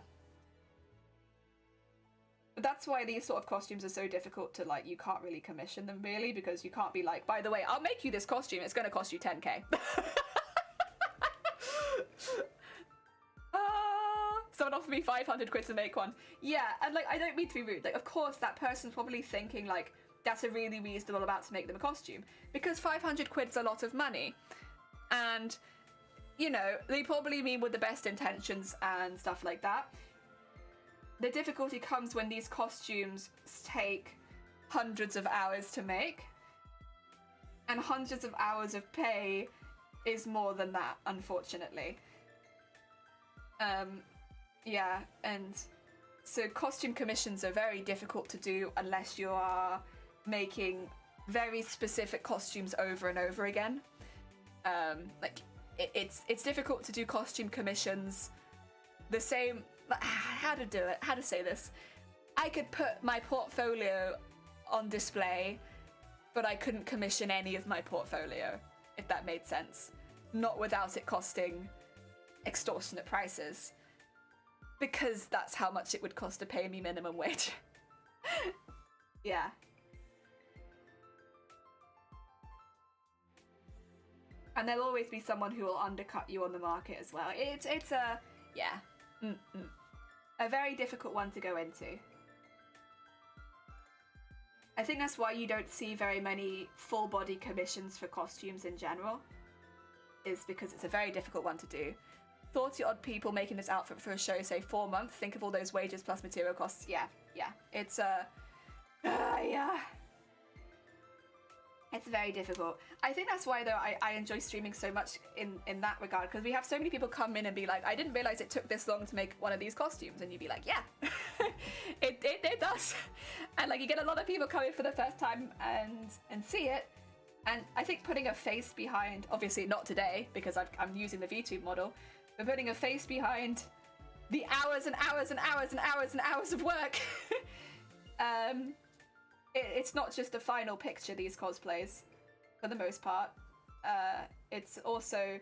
But that's why these sort of costumes are so difficult to, like, you can't really commission them, really, because you can't be like, by the way, I'll make you this costume, it's going to cost you 10k. Someone offered me 500 quid to make one. Yeah, and, like, I don't mean to be rude. Like, of course, that person's probably thinking, like, that's a really reasonable amount to make them a costume. Because 500 quid's a lot of money. And, you know, they probably mean with the best intentions and stuff like that. The difficulty comes when these costumes take hundreds of hours to make, and hundreds of hours of pay is more than that, unfortunately. Yeah, and so costume commissions are very difficult to do unless you are making very specific costumes over and over again. Like, it's difficult to do costume commissions the same... How to say this? I could put my portfolio on display, but I couldn't commission any of my portfolio, if that made sense. Not without it costing extortionate prices. Because that's how much it would cost to pay me minimum wage. Yeah. And there'll always be someone who will undercut you on the market as well. It's a... yeah. A very difficult one to go into. I think that's why you don't see very many full body commissions for costumes in general, is because it's a very difficult one to do. 40 odd people making this outfit for a show, say 4 months, think of all those wages plus material costs. Yeah, it's yeah. It's very difficult. I think that's why, though, I enjoy streaming so much in that regard, because we have so many people come in and be like, I didn't realize it took this long to make one of these costumes, and you'd be like, yeah, it does. And like, you get a lot of people come in for the first time and see it, and I think putting a face behind, obviously not today because I'm using the VTube model, but putting a face behind the hours and hours and hours and hours and hours of work. It's not just a final picture, these cosplays, for the most part. It's also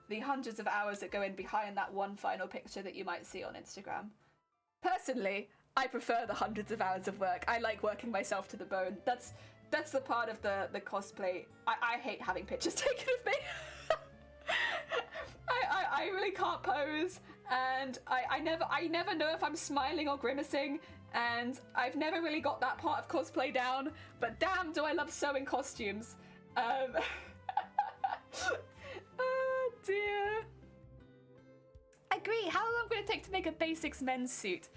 the hundreds of hours that go in behind that one final picture that you might see on Instagram. Personally, I prefer the hundreds of hours of work. I like working myself to the bone. That's the part of the cosplay. I hate having pictures taken of me. I really can't pose, and I never know if I'm smiling or grimacing, and I've never really got that part of cosplay down, but damn do I love sewing costumes. Oh dear. agree. How long would it take to make a basics men's suit?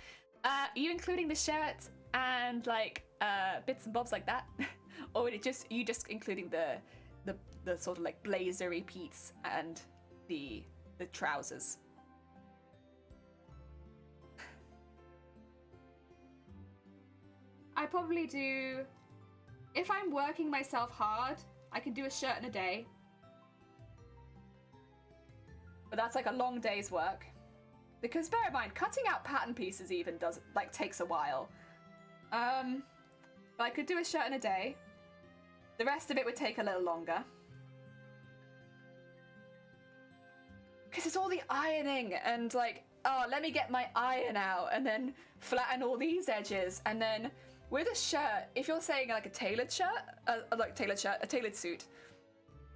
Are you including the shirt and like bits and bobs like that? Or would it just including the sort of like blazery peats and the trousers? I probably do, if I'm working myself hard, I can do a shirt in a day. But that's like a long day's work. Because bear in mind, cutting out pattern pieces even takes a while. But I could do a shirt in a day. The rest of it would take a little longer. Because it's all the ironing and like, oh, let me get my iron out and then flatten all these edges. And then with a shirt, if you're saying like a tailored shirt, a tailored suit,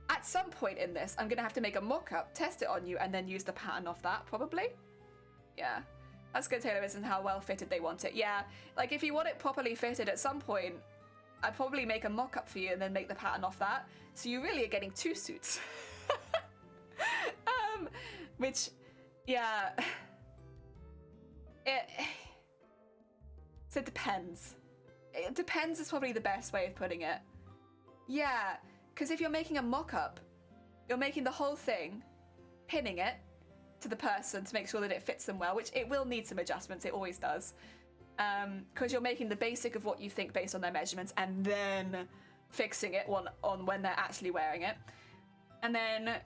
at some point in this, I'm going to have to make a mock-up, test it on you, and then use the pattern off that, probably. Yeah. That's going to tailor it and how well fitted they want it. Yeah, like if you want it properly fitted at some point, I'd probably make a mock-up for you and then make the pattern off that. So you really are getting 2 suits. Which, yeah. So it depends. It depends is probably the best way of putting it. Yeah. Because if you're making a mock-up, you're making the whole thing, pinning it to the person to make sure that it fits them well, which it will need some adjustments, it always does. Because you're making the basic of what you think based on their measurements and then fixing it on when they're actually wearing it. And then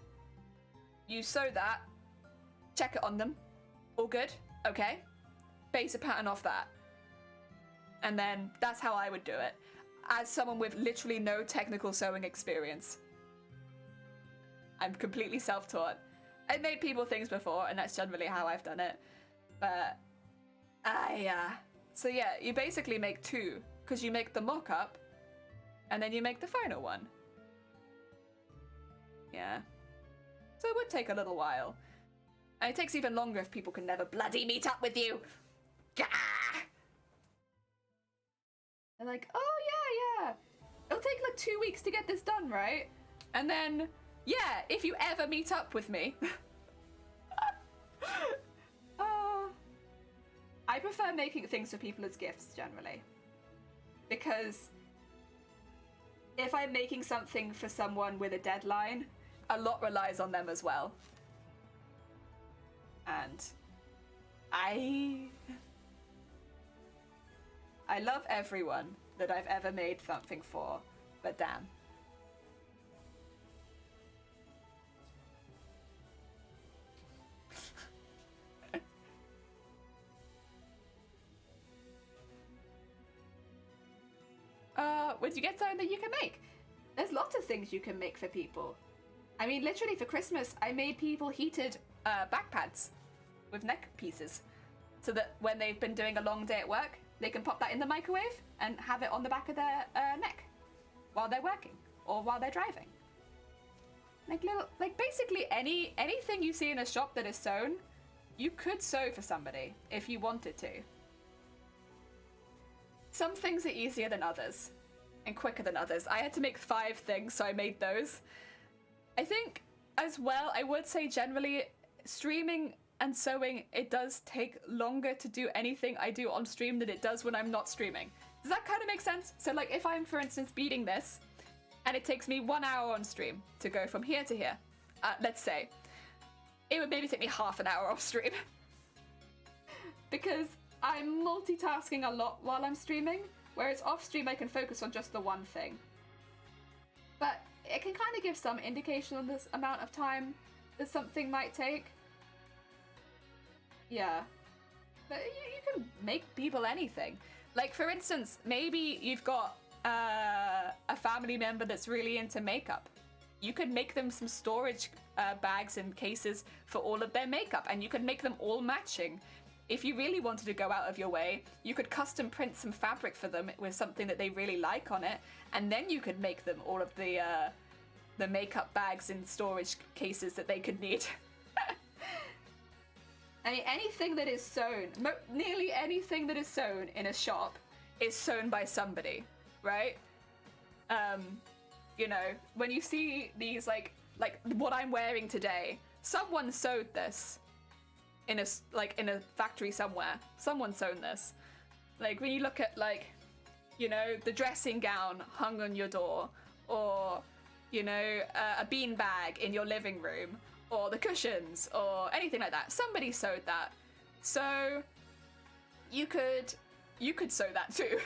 you sew that, check it on them, all good, okay, base a pattern off that. And then that's how I would do it. As someone with literally no technical sewing experience. I'm completely self-taught. I've made people things before, and that's generally how I've done it. But, so yeah, you basically make 2, because you make the mock-up, and then you make the final one. Yeah. So it would take a little while. And it takes even longer if people can never bloody meet up with you. Gah! They're like, oh yeah, it'll take like 2 weeks to get this done, right? And then, yeah, if you ever meet up with me. I prefer making things for people as gifts, generally. Because if I'm making something for someone with a deadline, a lot relies on them as well. And I love everyone that I've ever made something for, but damn. Would you get something that you can make? There's lots of things you can make for people. I mean, literally for Christmas, I made people heated back pads with neck pieces, so that when they've been doing a long day at work, they can pop that in the microwave and have it on the back of their neck while they're working or while they're driving. Like basically anything you see in a shop that is sewn, you could sew for somebody if you wanted to. Some things are easier than others and quicker than others. I had to make 5 things, so I made those. I think as well, I would say generally streaming and sewing, it does take longer to do anything I do on stream than it does when I'm not streaming. Does that kind of make sense? So like if I'm, for instance, beading this, and it takes me 1 hour on stream to go from here to here, let's say, it would maybe take me half an hour off stream. Because I'm multitasking a lot while I'm streaming, whereas off stream I can focus on just the one thing. But it can kind of give some indication on this amount of time that something might take. Yeah. But you can make people anything. Like, for instance, maybe you've got a family member that's really into makeup. You could make them some storage bags and cases for all of their makeup, and you could make them all matching. If you really wanted to go out of your way, you could custom print some fabric for them with something that they really like on it, and then you could make them all of the makeup bags and storage cases that they could need. I mean, anything that is sewn, nearly anything that is sewn in a shop is sewn by somebody, right? You know, when you see these, like what I'm wearing today, someone sewed this. in a factory somewhere. Someone's sewn this. Like when you look at like, you know, the dressing gown hung on your door, or you know, a bean bag in your living room, or the cushions, or anything like that. Somebody sewed that. So you could sew that too.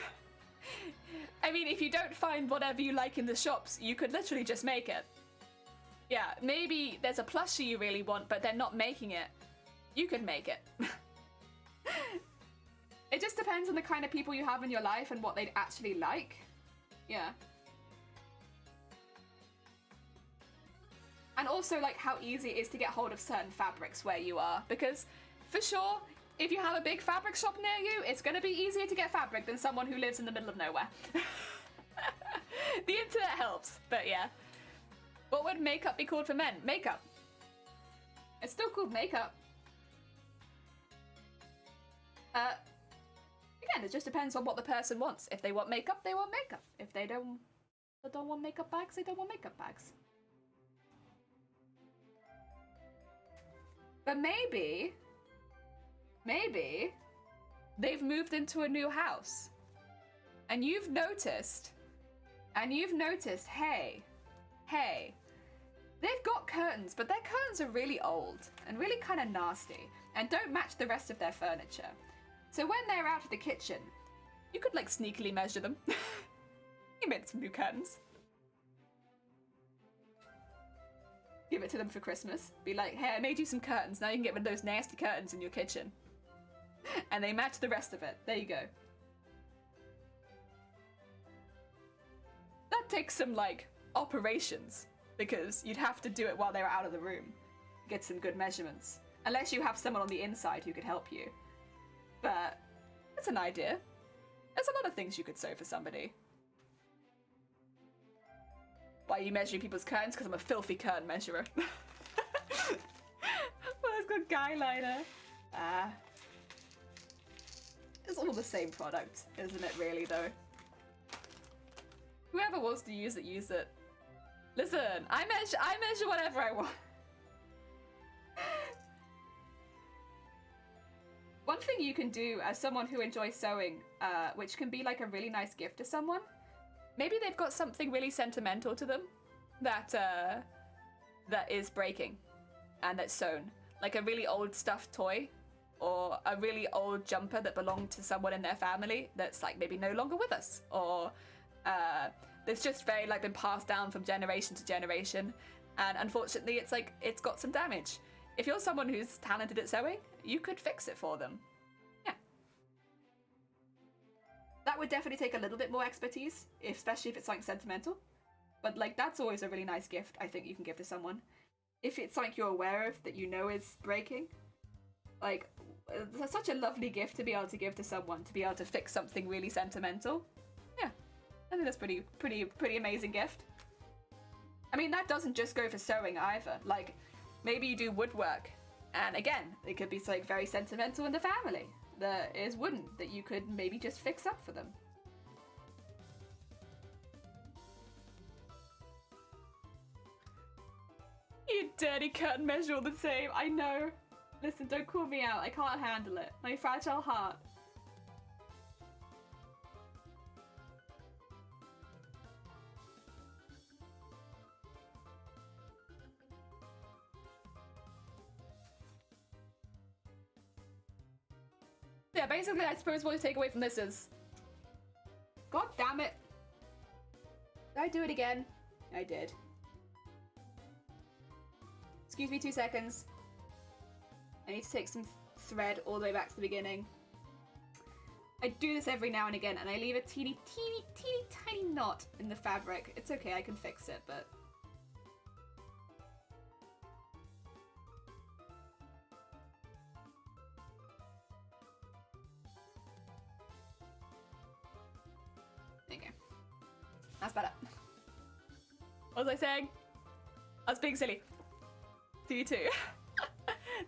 I mean, if you don't find whatever you like in the shops, you could literally just make it. Yeah, maybe there's a plushie you really want, but they're not making it. You could make it. It just depends on the kind of people you have in your life and what they'd actually like. Yeah. And also, like, how easy it is to get hold of certain fabrics where you are. Because, for sure, if you have a big fabric shop near you, it's going to be easier to get fabric than someone who lives in the middle of nowhere. The internet helps, but yeah. What would makeup be called for men? Makeup. It's still called makeup. Again, it just depends on what the person wants. If they want makeup, they want makeup. If they don't want makeup bags, they don't want makeup bags. But maybe they've moved into a new house. And you've noticed, hey, they've got curtains, but their curtains are really old and really kind of nasty and don't match the rest of their furniture. So when they're out of the kitchen, you could like sneakily measure them. You made some new curtains. Give it to them for Christmas. Be like, hey, I made you some curtains. Now you can get rid of those nasty curtains in your kitchen. And they match the rest of it. There you go. That takes some, like, operations. Because you'd have to do it while they're out of the room. Get some good measurements. Unless you have someone on the inside who could help you. But it's an idea. There's a lot of things you could sew for somebody. Why are you measuring people's curtains? Because I'm a filthy curtain measurer. Well, it's got guy liner. It's all the same product, isn't it really, though? Whoever wants to use it, use it. Listen, I measure whatever I want. One thing you can do as someone who enjoys sewing, which can be like a really nice gift to someone, maybe they've got something really sentimental to them that that is breaking and that's sewn. Like a really old stuffed toy or a really old jumper that belonged to someone in their family that's like maybe no longer with us, or that's just very like been passed down from generation to generation, and unfortunately it's like it's got some damage. If you're someone who's talented at sewing, you could fix it for them. Yeah. That would definitely take a little bit more expertise, especially if it's something sentimental. But like that's always a really nice gift I think you can give to someone. If it's something you're aware of that you know is breaking, like it's such a lovely gift to be able to give to someone, to be able to fix something really sentimental. Yeah, I think that's pretty amazing gift. I mean, that doesn't just go for sewing either. Like, maybe you do woodwork, and again, it could be something very sentimental in the family that is wooden that you could maybe just fix up for them. You dirty curtain measure all the same. I know. Listen, don't call me out. I can't handle it. My fragile heart. Yeah, basically, I suppose what to take away from this is... God damn it. Did I do it again? I did. Excuse me 2 seconds. I need to take some thread all the way back to the beginning. I do this every now and again, and I leave a teeny tiny knot in the fabric. It's okay, I can fix it, but... There you go. That's better. What was I saying? I was being silly. Do you too?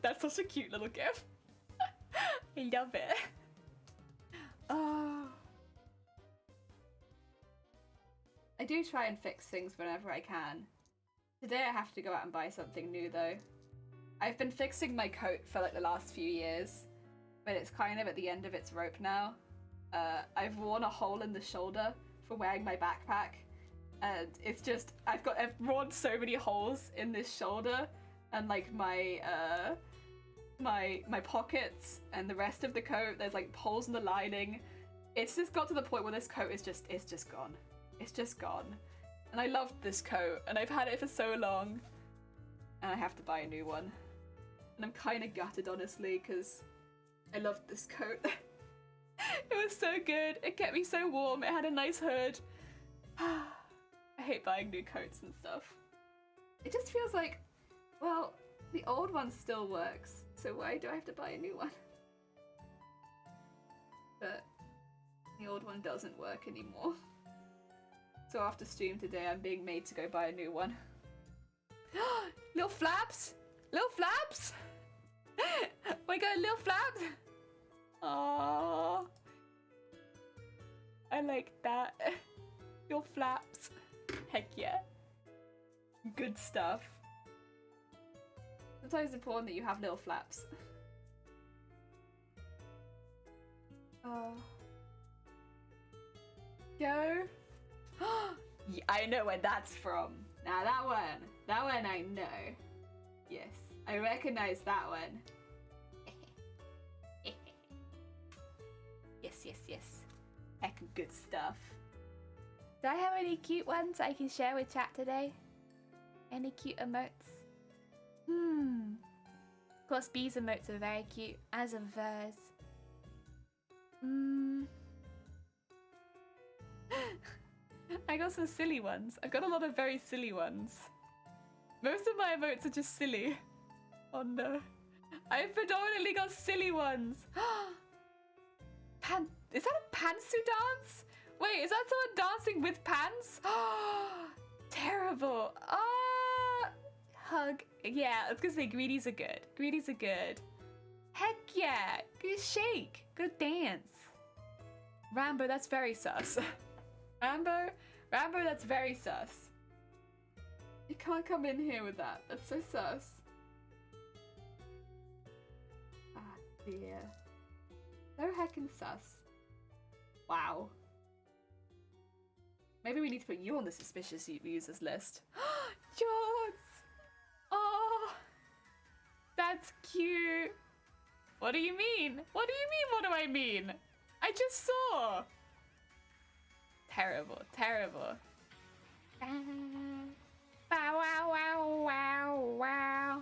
That's such a cute little gift. I love it. Oh. I do try and fix things whenever I can. Today I have to go out and buy something new though. I've been fixing my coat for like the last few years, but it's kind of at the end of its rope now. I've worn a hole in the shoulder for wearing my backpack, and it's just I've worn so many holes in this shoulder, and like my pockets and the rest of the coat. There's like holes in the lining. It's just got to the point where this coat is just gone. It's just gone. And I loved this coat, and I've had it for so long, and I have to buy a new one. And I'm kind of gutted, honestly, because I loved this coat. It was so good. It kept me so warm. It had a nice hood. I hate buying new coats and stuff. It just feels like, well, the old one still works, so why do I have to buy a new one? But the old one doesn't work anymore. So after stream today, I'm being made to go buy a new one. Little flaps! Little flaps! We got a little flap! Aww. I like that. Little flaps. Heck yeah. Good stuff. Sometimes it's important that you have little flaps. Oh. Go. Yeah, I know where that's from. Now that one I know. Yes, I recognize that one. Yes. Heck, good stuff. Do I have any cute ones I can share with chat today? Any cute emotes? Of course, Bee's emotes are very cute, as are Ver's. I got some silly ones. I've got a lot of very silly ones. Most of my emotes are just silly. Oh no. I've predominantly got silly ones. Is that a pantsu dance? Wait, is that someone dancing with pants? Terrible. Hug. Yeah, I was gonna say greedies are good. Greedies are good. Heck yeah. Good shake. Good dance. Rambo, that's very sus. Rambo, that's very sus. You can't come in here with that. That's so sus. Ah, dear. So heckin' sus. Wow. Maybe we need to put you on the suspicious users list. George! Oh, that's cute. What do you mean? What do you mean, what do I mean? I just saw. Terrible, terrible. Bow, wow, wow, wow, wow.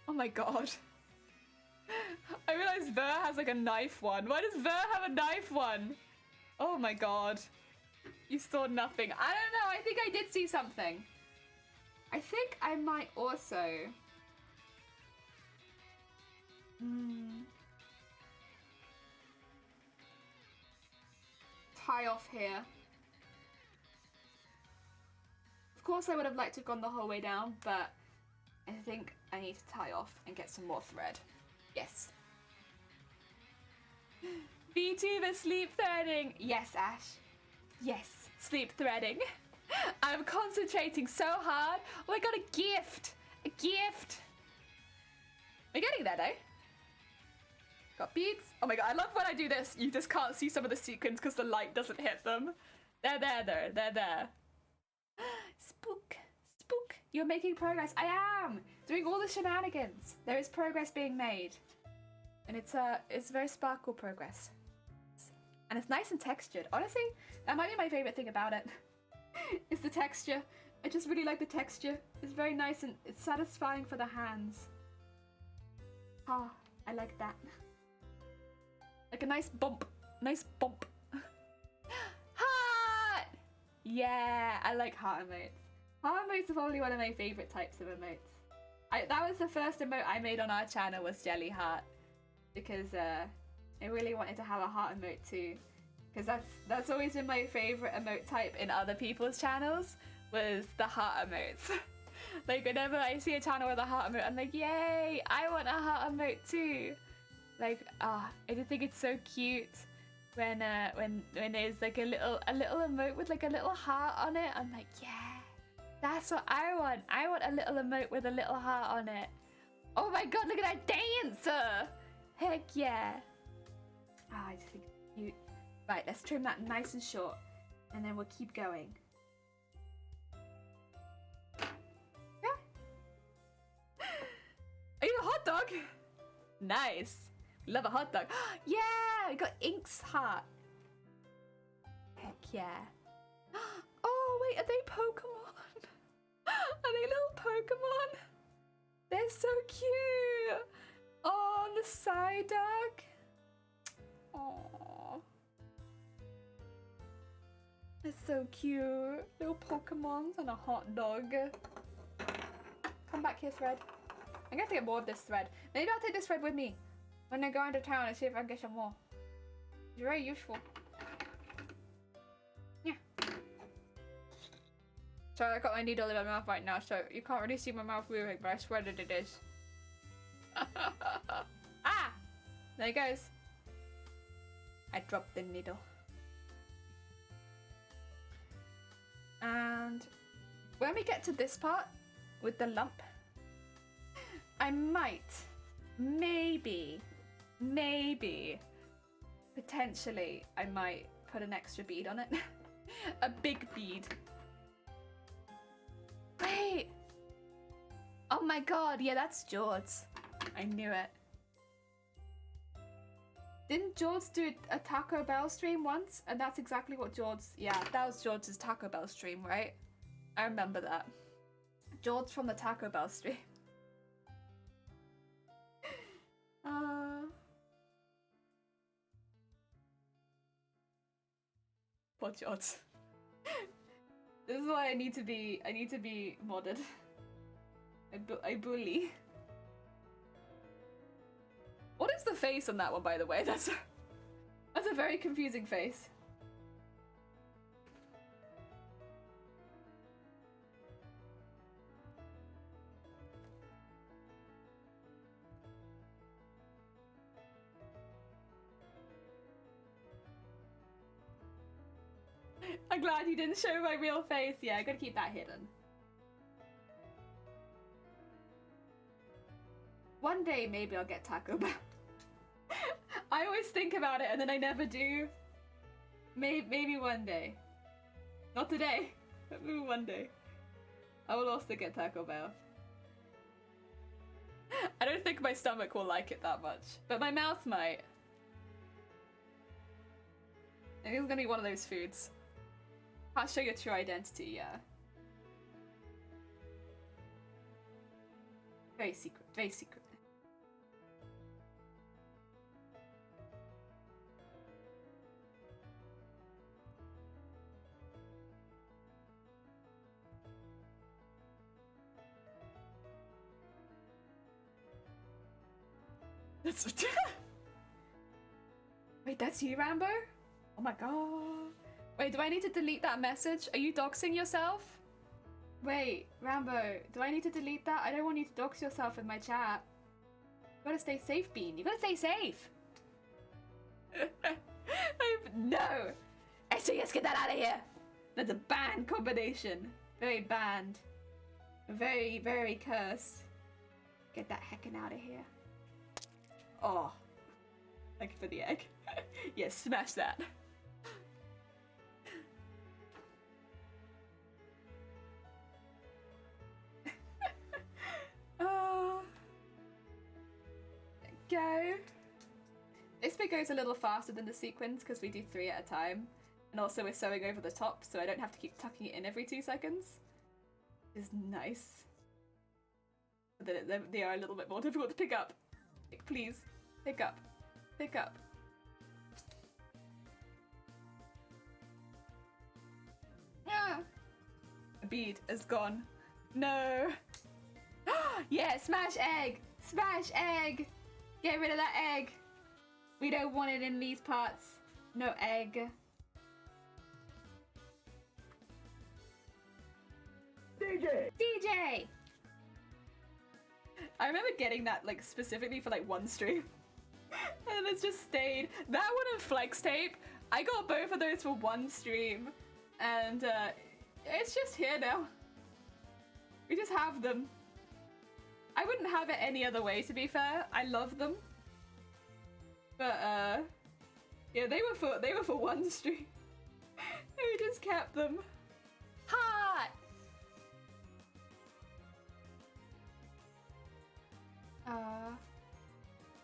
Oh my god. I realized Ver has like a knife one. Why does Ver have a knife one? Oh my god. You saw nothing. I don't know. I think I did see something. I think I might also... tie off here. Of course I would have liked to have gone the whole way down, but I think I need to tie off and get some more thread. Yes. VTuber sleep threading. Yes, Ash. Yes, sleep threading. I'm concentrating so hard. Oh, I got a gift. A gift. We're getting there, though. Got beads. Oh my god, I love when I do this. You just can't see some of the sequins because the light doesn't hit them. They're there, though. They're there. Spook. Spook. You're making progress. I am doing all the shenanigans. There is progress being made. And it's very sparkle progress. And it's nice and textured. Honestly, that might be my favorite thing about it. It's the texture. I just really like the texture. It's very nice and it's satisfying for the hands. Ah, I like that. Like a nice bump. Nice bump. Heart! Yeah, I like heart emotes. Heart emotes are probably one of my favorite types of emotes. That was the first emote I made on our channel, was Jelly Heart. Because I really wanted to have a heart emote too. Because that's always been my favorite emote type in other people's channels, was the heart emotes. Like whenever I see a channel with a heart emote, I'm like, yay, I want a heart emote too. Like, I just think it's so cute. when there's like a little emote with like a little heart on it. I'm like, yeah, that's what I want. I want a little emote with a little heart on it. Oh my god, look at that dancer! Heck yeah. Ah, I just think it's cute. Right, let's trim that nice and short, and then we'll keep going. Yeah. Are you a hot dog? Nice. Love a hot dog. Yeah, we got Ink's heart. Heck yeah. Oh wait, are they Pokemon? Are they little Pokemon? They're so cute. Oh, the Psyduck. Oh, it's so cute. Little Pokemons and a hot dog. Come back here, thread. I'm gonna have to get more of this thread. Maybe I'll take this thread with me when I go into town and see if I can get some more. It's very useful. Yeah. So I got my needle in my mouth right now, so you can't really see my mouth moving, but I swear that it is. Ah! There it goes. I dropped the needle. And when we get to this part with the lump, I might, maybe, potentially, I might put an extra bead on it. A big bead. Wait! Oh my god, yeah, that's George. I knew it. Didn't George do a Taco Bell stream once? And that's exactly what George... Yeah, that was George's Taco Bell stream, right? I remember that. George from the Taco Bell stream. Poor George. This is why I need to be modded. I bully. What is the face on that one, by the way? That's a very confusing face. I'm glad you didn't show my real face. Yeah, I gotta keep that hidden. One day, maybe I'll get Taco Bell. I always think about it and then I never do. Maybe one day. Not today, but maybe one day. I will also get Taco Bell. I don't think my stomach will like it that much, but my mouth might. I think it's gonna be one of those foods. Can't show your true identity, yeah. Very secret, very secret. That's Wait, that's you, Rambo? Oh my god. Wait, do I need to delete that message? Are you doxing yourself? Wait, Rambo, do I need to delete that? I don't want you to dox yourself in my chat. You gotta stay safe, Bean. You gotta stay safe. No! Actually, let's get that out of here. That's a banned combination. Very banned. Very, very cursed. Get that heckin' out of here. Oh. Thank you for the egg. Yes, smash that. Go. This bit goes a little faster than the sequins because we do 3 at a time. And also we're sewing over the top so I don't have to keep tucking it in every 2 seconds. It's nice. But they are a little bit more difficult to pick up. Please, pick up. Pick up. Ah! A bead is gone. No. Yeah, smash egg! Smash egg! Get rid of that egg! We don't want it in these parts. No egg. DJ! DJ! I remember getting that like specifically for like one stream. And it's just stayed. That one and flex tape, I got both of those for one stream. And it's just here now. We just have them. I wouldn't have it any other way, to be fair. I love them. But yeah, they were for one stream. We just kept them. Hot!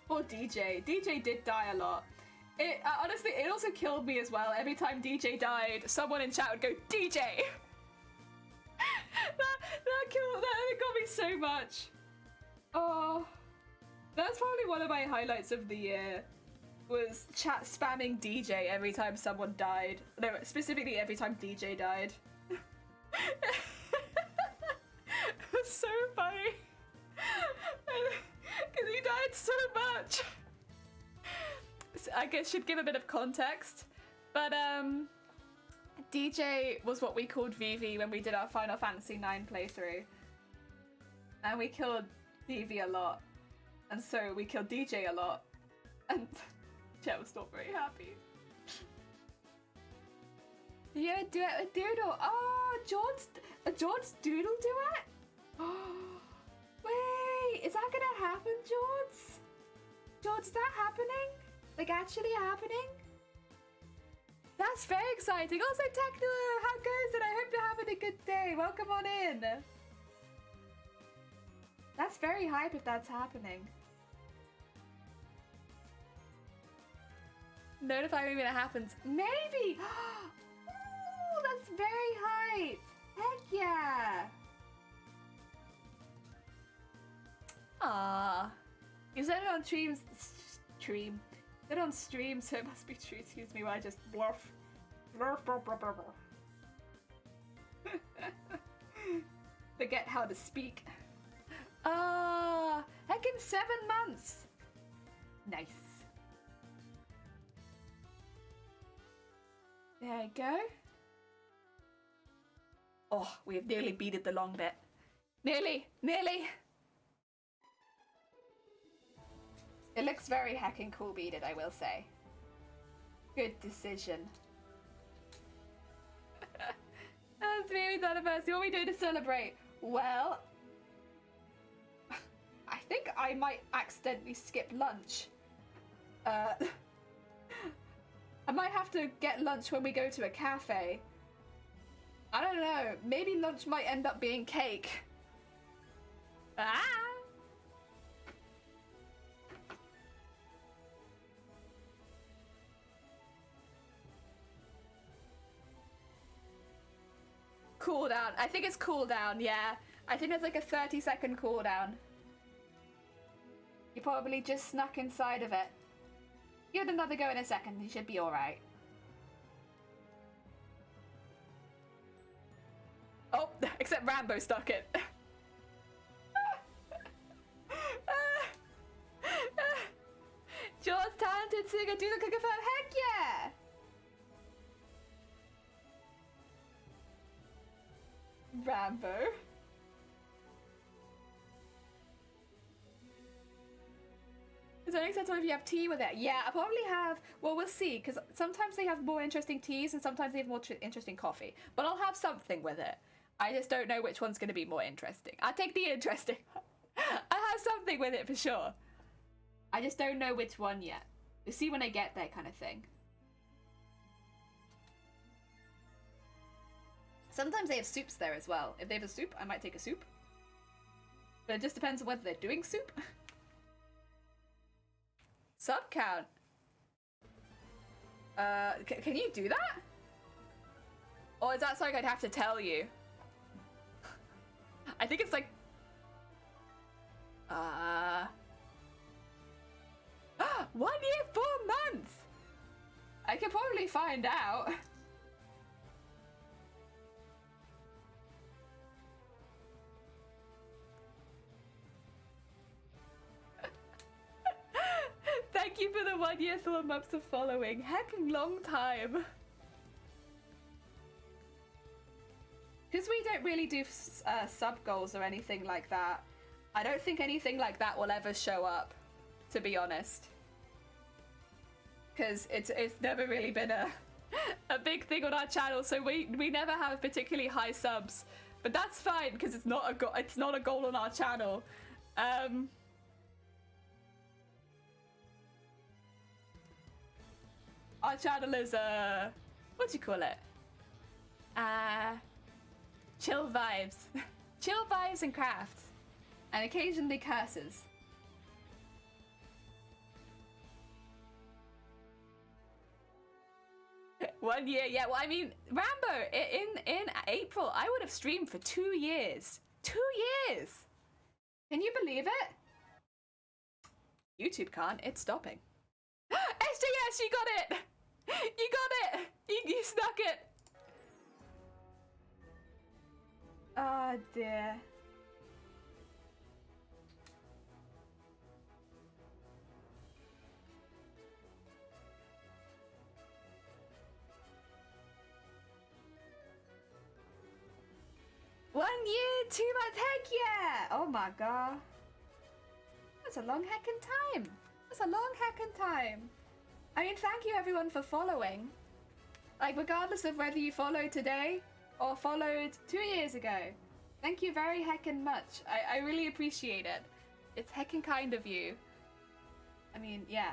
Poor DJ. DJ did die a lot. It honestly, it also killed me as well. Every time DJ died, someone in chat would go, DJ! that got me so much. Oh, that's probably one of my highlights of the year. Was chat spamming DJ every time someone died. No, specifically every time DJ died. It was so funny. Because he died so much. So I guess should give a bit of context. But DJ was what we called Vivi when we did our Final Fantasy IX playthrough. And we killed Vivi a lot. And so we killed DJ a lot. And Chet was not very happy. Yeah, do it with Doodle. Oh, George's Doodle duet? Oh, wait, is that gonna happen, George? George, is that happening? Like, actually happening? That's very exciting. Also, Techno, how goes it? I hope you're having a good day. Welcome on in. That's very hype if that's happening. Notify me when it happens. Maybe! Ooh, that's very hype! Heck yeah! Ah, you said it on stream. Said it on stream, so it must be true. Excuse me, while I just blurf. Forget how to speak. Ah, heck in 7 months. Nice. There you go. Oh, we have nearly beated the long bit. Nearly. It looks very heckin' cool beaded, I will say. Good decision. That's me with anniversary. What are we doing to celebrate? Well, I think I might accidentally skip lunch. I might have to get lunch when we go to a cafe. I don't know. Maybe lunch might end up being cake. Ah! Cooldown. I think it's cooldown, yeah. I think there's like a 30-second cooldown. You probably just snuck inside of it. Give it another go in a second, you should be alright. Oh, except Rambo stuck it. George, talented singer, do the cooker firm, heck yeah! Rambo. Is there any sense if you have tea with it? Yeah, I probably have. Well, we'll see, because sometimes they have more interesting teas and sometimes they have more interesting coffee. But I'll have something with it. I just don't know which one's going to be more interesting. I'll take the interesting. I have something with it for sure. I just don't know which one yet. We'll see when I get there, kind of thing. Sometimes they have soups there as well. If they have a soup, I might take a soup. But it just depends on whether they're doing soup. Sub count. Can you do that? Or is that something I'd have to tell you? I think it's like... 1 year, 4 months! I could probably find out. Thank you for the 1 year, 4 months of following. Hecking long time. Because we don't really do sub goals or anything like that. I don't think anything like that will ever show up, to be honest. because it's never really been a big thing on our channel, so we never have particularly high subs, but that's fine because it's not a goal on our channel. Our channel is what do you call it? Chill vibes. Chill vibes and craft. And occasionally curses. One year, yeah. Well, I mean, Rambo, in April, I would have streamed for 2 years. 2 years! Can you believe it? YouTube can't. It's stopping. SJS, you got it! You got it! You snuck it! Oh dear. One year, 2 months, heck yeah! Oh my god. That's a long heckin' time. That's a long heckin' time. I mean, thank you everyone for following. Like, regardless of whether you followed today or followed 2 years ago. Thank you very heckin' much. I really appreciate it. It's heckin' kind of you. I mean, yeah.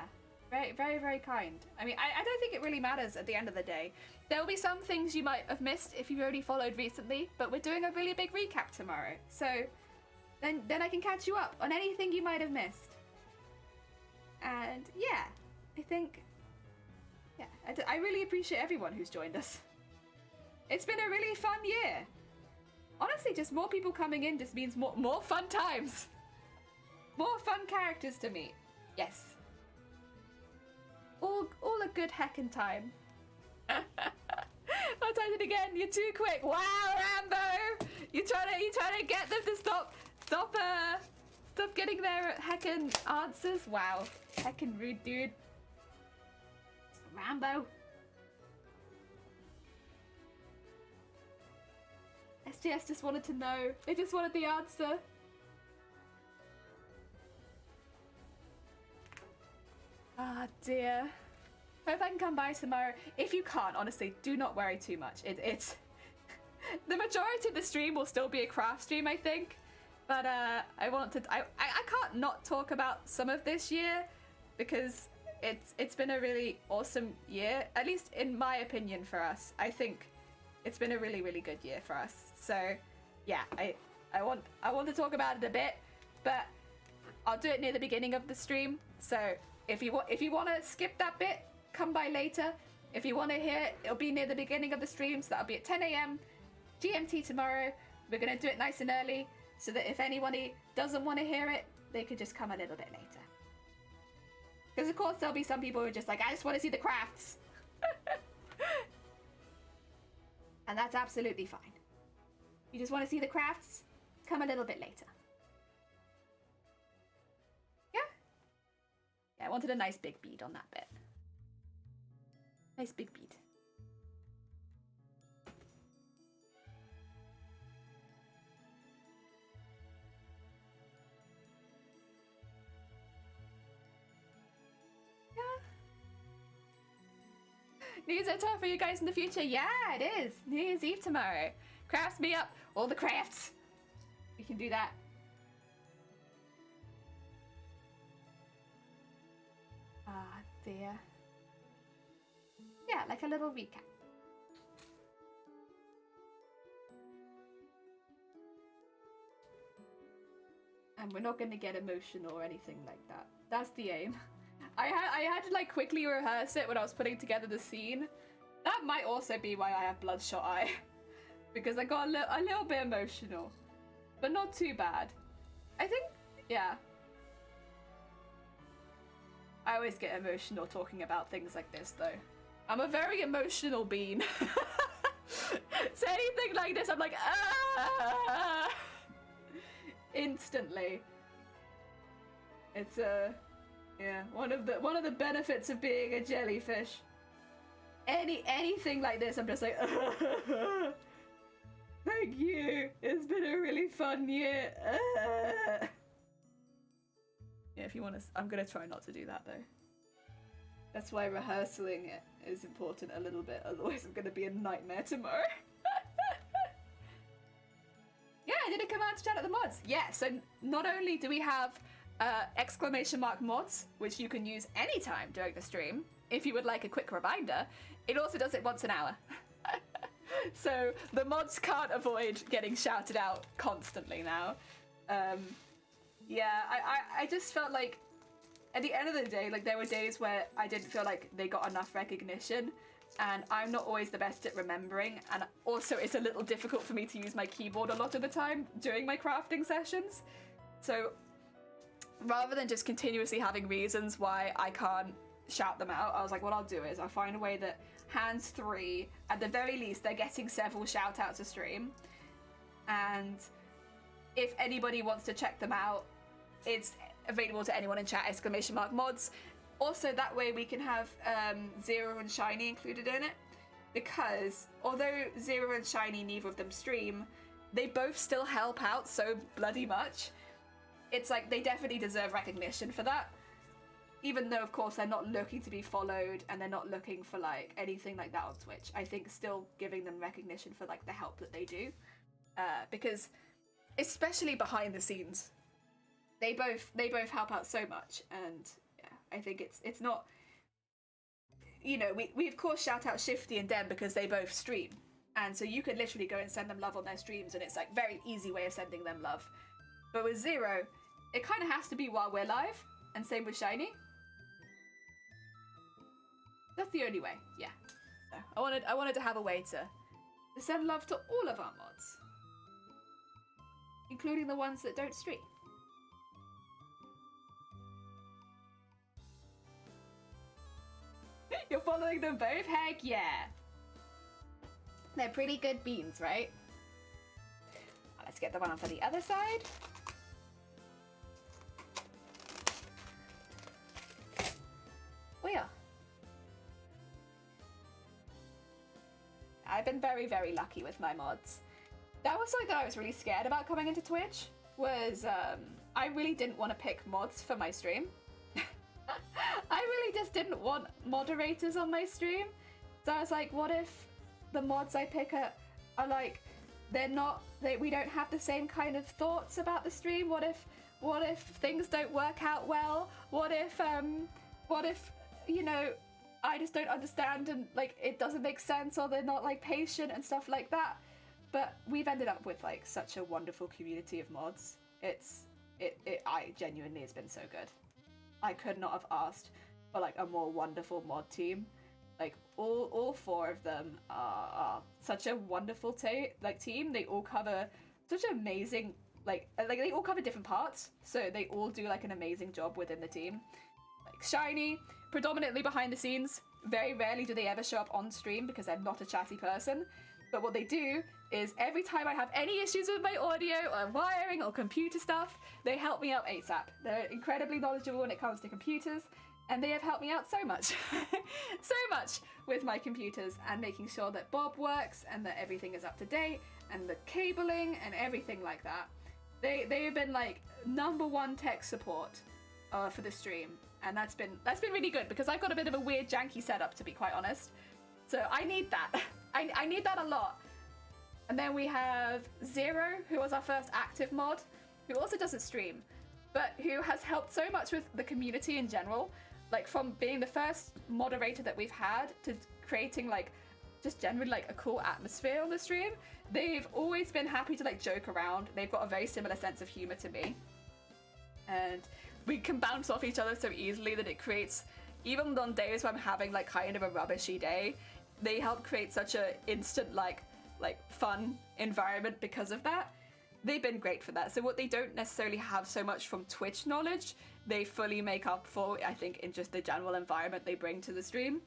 Very, very, very kind. I mean, I don't think it really matters at the end of the day. There will be some things you might have missed if you've already followed recently, but we're doing a really big recap tomorrow. So then I can catch you up on anything you might have missed. And yeah, I think, yeah, I really appreciate everyone who's joined us. It's been a really fun year. Honestly, just more people coming in just means more fun times. More fun characters to meet. Yes. All a good heckin' time. I'll type it again. You're too quick. Wow, Rambo! You trying to get them to stop getting their heckin' answers. Wow, heckin' rude, dude. Rambo. SGS just wanted to know. They just wanted the answer. Ah, dear. Hope I can come by tomorrow. If you can't, honestly, do not worry too much. It's the majority of the stream will still be a craft stream, I think. But I can't not talk about some of this year because it's been a really awesome year, at least in my opinion for us. I think it's been a really, really good year for us. So yeah, I want to talk about it a bit, but I'll do it near the beginning of the stream. So if you want to skip that bit, come by later. If you want to hear it, it'll be near the beginning of the stream, so that'll be at 10 a.m. GMT tomorrow. We're going to do it nice and early, so that if anybody doesn't want to hear it, they could just come a little bit later. Because of course there'll be some people who are just like, I just want to see the crafts. And that's absolutely fine. You just want to see the crafts? Come a little bit later. Yeah? Yeah, I wanted a nice big bead on that bit. Nice big bead. Yeah. New Year's are tough for you guys in the future. Yeah, it is. New Year's Eve tomorrow. Crafts me up. All the crafts. We can do that. Ah, dear. Yeah, like a little recap. And we're not going to get emotional or anything like that. That's the aim. I had to like quickly rehearse it when I was putting together the scene. That might also be why I have bloodshot eye. Because I got a little bit emotional. But not too bad. I think, yeah. I always get emotional talking about things like this though. I'm a very emotional being. So anything like this, I'm like, ah! Instantly. It's yeah, one of the benefits of being a jellyfish. Anything like this, I'm just like, thank you. It's been a really fun year. Yeah, if you want to, I'm gonna try not to do that though. That's why rehearsing it is important a little bit, otherwise I'm gonna be a nightmare tomorrow. Yeah, I did a command to chat at the mods. Yeah, so not only do we have exclamation mark mods, which you can use anytime during the stream, if you would like a quick reminder, it also does it once an hour. So the mods can't avoid getting shouted out constantly now. Yeah, I just felt like at the end of the day, like there were days where I didn't feel like they got enough recognition, and I'm not always the best at remembering, and also it's a little difficult for me to use my keyboard a lot of the time during my crafting sessions. So rather than just continuously having reasons why I can't shout them out, I was like, what I'll do is I'll find a way that hands 3, at the very least, they're getting several shout outs a stream, and if anybody wants to check them out, it's available to anyone in chat, exclamation mark mods. Also, that way we can have Zero and Shiny included in it, because although Zero and Shiny, neither of them stream, they both still help out so bloody much. It's like they definitely deserve recognition for that, even though of course they're not looking to be followed and they're not looking for like anything like that on Twitch. I think still giving them recognition for like the help that they do, because especially behind the scenes, they both help out so much. And I think it's not, you know, we of course shout out Shifty and Dem because they both stream, and so you could literally go and send them love on their streams, and it's like very easy way of sending them love. But with Zero, it kind of has to be while we're live, and same with Shiny. That's the only way, yeah. So I wanted to have a way to send love to all of our mods, including the ones that don't stream. You're following them both? Heck yeah! They're pretty good beans, right? Let's get the one on for the other side. Oh yeah. I've been very, very lucky with my mods. That was something that I was really scared about coming into Twitch, was I really didn't want to pick mods for my stream. I really just didn't want moderators on my stream. So I was like, what if the mods I pick are like, we don't have the same kind of thoughts about the stream? What if things don't work out well? What if, you know, I just don't understand and like it doesn't make sense, or they're not like patient and stuff like that? But we've ended up with like such a wonderful community of mods. I genuinely, it's been so good. I could not have asked for like a more wonderful mod team. Like all 4 of them are such a wonderful team. They all cover such amazing like they all cover different parts, so they all do like an amazing job within the team. Like Shiny, predominantly behind the scenes. Very rarely do they ever show up on stream because they're not a chatty person. But what they do is every time I have any issues with my audio or wiring or computer stuff, they help me out ASAP. They're incredibly knowledgeable when it comes to computers, and they have helped me out so much. So much with my computers and making sure that Bob works and that everything is up to date and the cabling and everything like that. They have been like #1 tech support for the stream, and that's been really good because I've got a bit of a weird janky setup, to be quite honest. So I need that. I need that a lot. And then we have Zero, who was our first active mod, who also doesn't stream, but who has helped so much with the community in general. Like from being the first moderator that we've had to creating like just generally like a cool atmosphere on the stream. They've always been happy to like joke around. They've got a very similar sense of humor to me. And we can bounce off each other so easily that it creates, even on days where I'm having like kind of a rubbishy day, they help create such a instant like fun environment because of that. They've been great for that. So what they don't necessarily have so much from Twitch knowledge, they fully make up for, I think, in just the general environment they bring to the stream.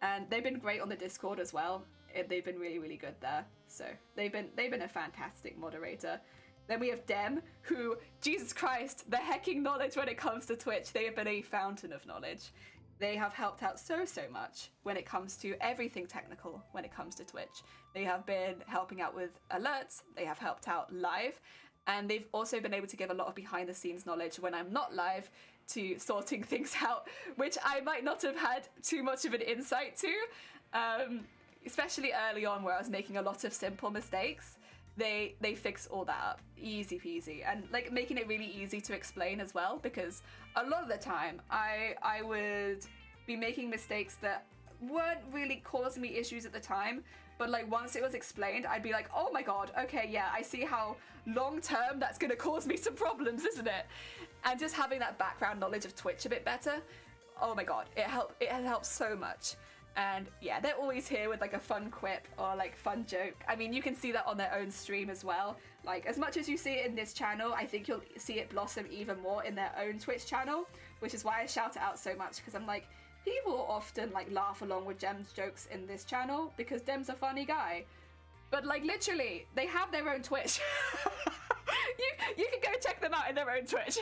And they've been great on the Discord as well. They've been really, really good there. So they've been a fantastic moderator. Then we have Dem, who, Jesus Christ, the hecking knowledge when it comes to Twitch. They have been a fountain of knowledge. They have helped out so much when it comes to everything technical when it comes to Twitch. They have been helping out with alerts, they have helped out live, and they've also been able to give a lot of behind the scenes knowledge when I'm not live to sorting things out, which I might not have had too much of an insight to, especially early on where I was making a lot of simple mistakes. They fix all that up, easy peasy, and like making it really easy to explain as well, because a lot of the time I would be making mistakes that weren't really causing me issues at the time, but like once it was explained, I'd be like, oh my god, okay, yeah, I see how long term that's gonna cause me some problems, isn't it? And just having that background knowledge of Twitch a bit better, oh my god, it helps so much. And yeah, they're always here with like a fun quip or like fun joke. I mean, you can see that on their own stream as well. Like as much as you see it in this channel, I think you'll see it blossom even more in their own Twitch channel, which is why I shout it out so much, because I'm like, people often like laugh along with Jem's jokes in this channel because Jem's a funny guy. But like literally, they have their own Twitch. you can go check them out in their own Twitch.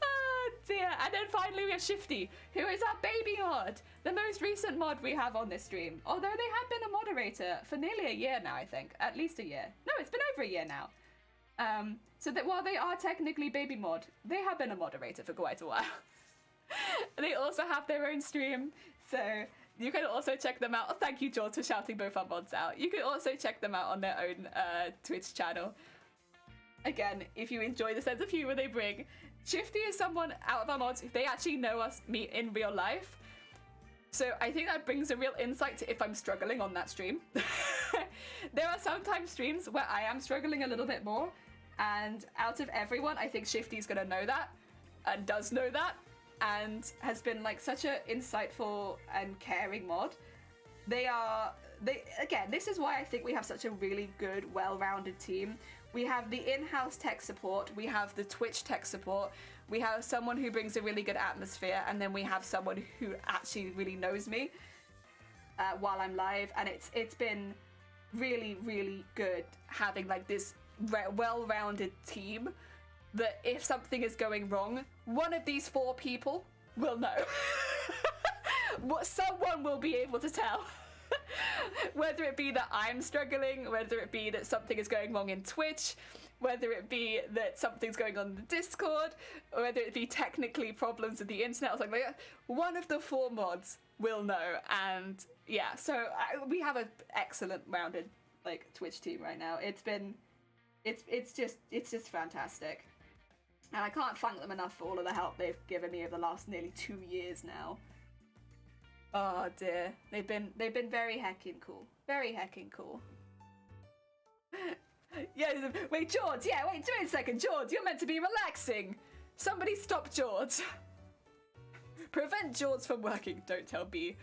Oh dear. And then finally we have Shifty, who is our baby mod, the most recent mod we have on this stream. Although they have been a moderator for nearly a year now, I think. At least a year. No, it's been over a year now. So that while they are technically baby mod, they have been a moderator for quite a while. They also have their own stream, so you can also check them out. Oh, thank you, George, for shouting both our mods out. You can also check them out on their own Twitch channel. Again, if you enjoy the sense of humor they bring. Shifty is someone out of our mods, they actually know us, me in real life. So I think that brings a real insight to if I'm struggling on that stream. There are sometimes streams where I am struggling a little bit more, and out of everyone, I think Shifty's gonna know that, and does know that, and has been like such an insightful and caring mod. Again, this is why I think we have such a really good, well-rounded team. We have the in-house tech support, we have the Twitch tech support, we have someone who brings a really good atmosphere, and then we have someone who actually really knows me while I'm live, and it's been really, really good having like this well-rounded team that if something is going wrong, one of these 4 people will know. Someone will be able to tell. Whether it be that I'm struggling, whether it be that something is going wrong in Twitch, whether it be that something's going on in the Discord, or whether it be technically problems with the internet or something like that, one of the 4 mods will know. And yeah, so we have an excellent rounded like Twitch team right now. It's just fantastic. And I can't thank them enough for all of the help they've given me over the last nearly 2 years now. Oh dear, they've been very heckin' cool. Very heckin' cool. Yeah, wait, George, wait a second, George, you're meant to be relaxing. Somebody stop George. Prevent George from working, don't tell B.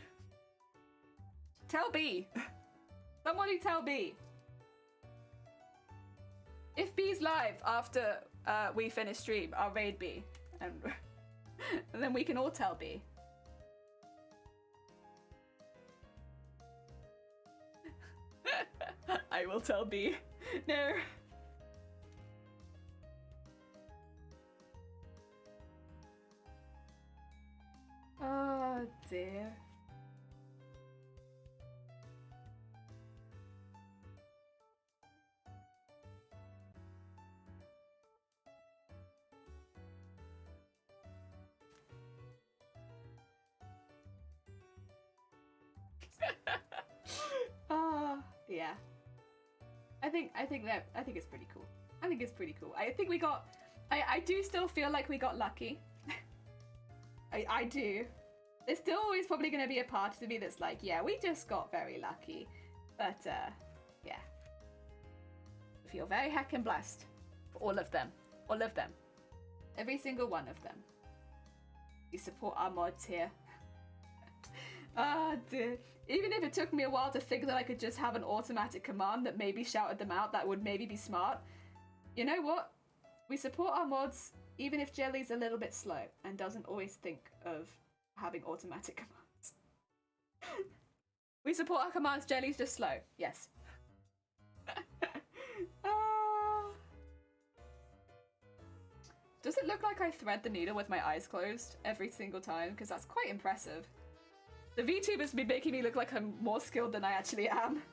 Tell B. Somebody tell B. If B's live after we finish stream, I'll raid B. And then we can all tell B. I will tell B. No. Oh dear. Yeah. I think it's pretty cool. I think it's pretty cool. I think we got. I do still feel like we got lucky. I do. There's still always probably going to be a part of me that's like, yeah, we just got very lucky. But yeah. I feel very heckin' blessed for all of them. All of them. Every single one of them. You support our mods here. Ah, dear. Even if it took me a while to think that I could just have an automatic command that maybe shouted them out, that would maybe be smart. You know what? We support our mods even if Jelly's a little bit slow and doesn't always think of having automatic commands. We support our commands, Jelly's just slow. Yes. Does it look like I thread the needle with my eyes closed every single time? Because that's quite impressive. The VTubers be making me look like I'm more skilled than I actually am.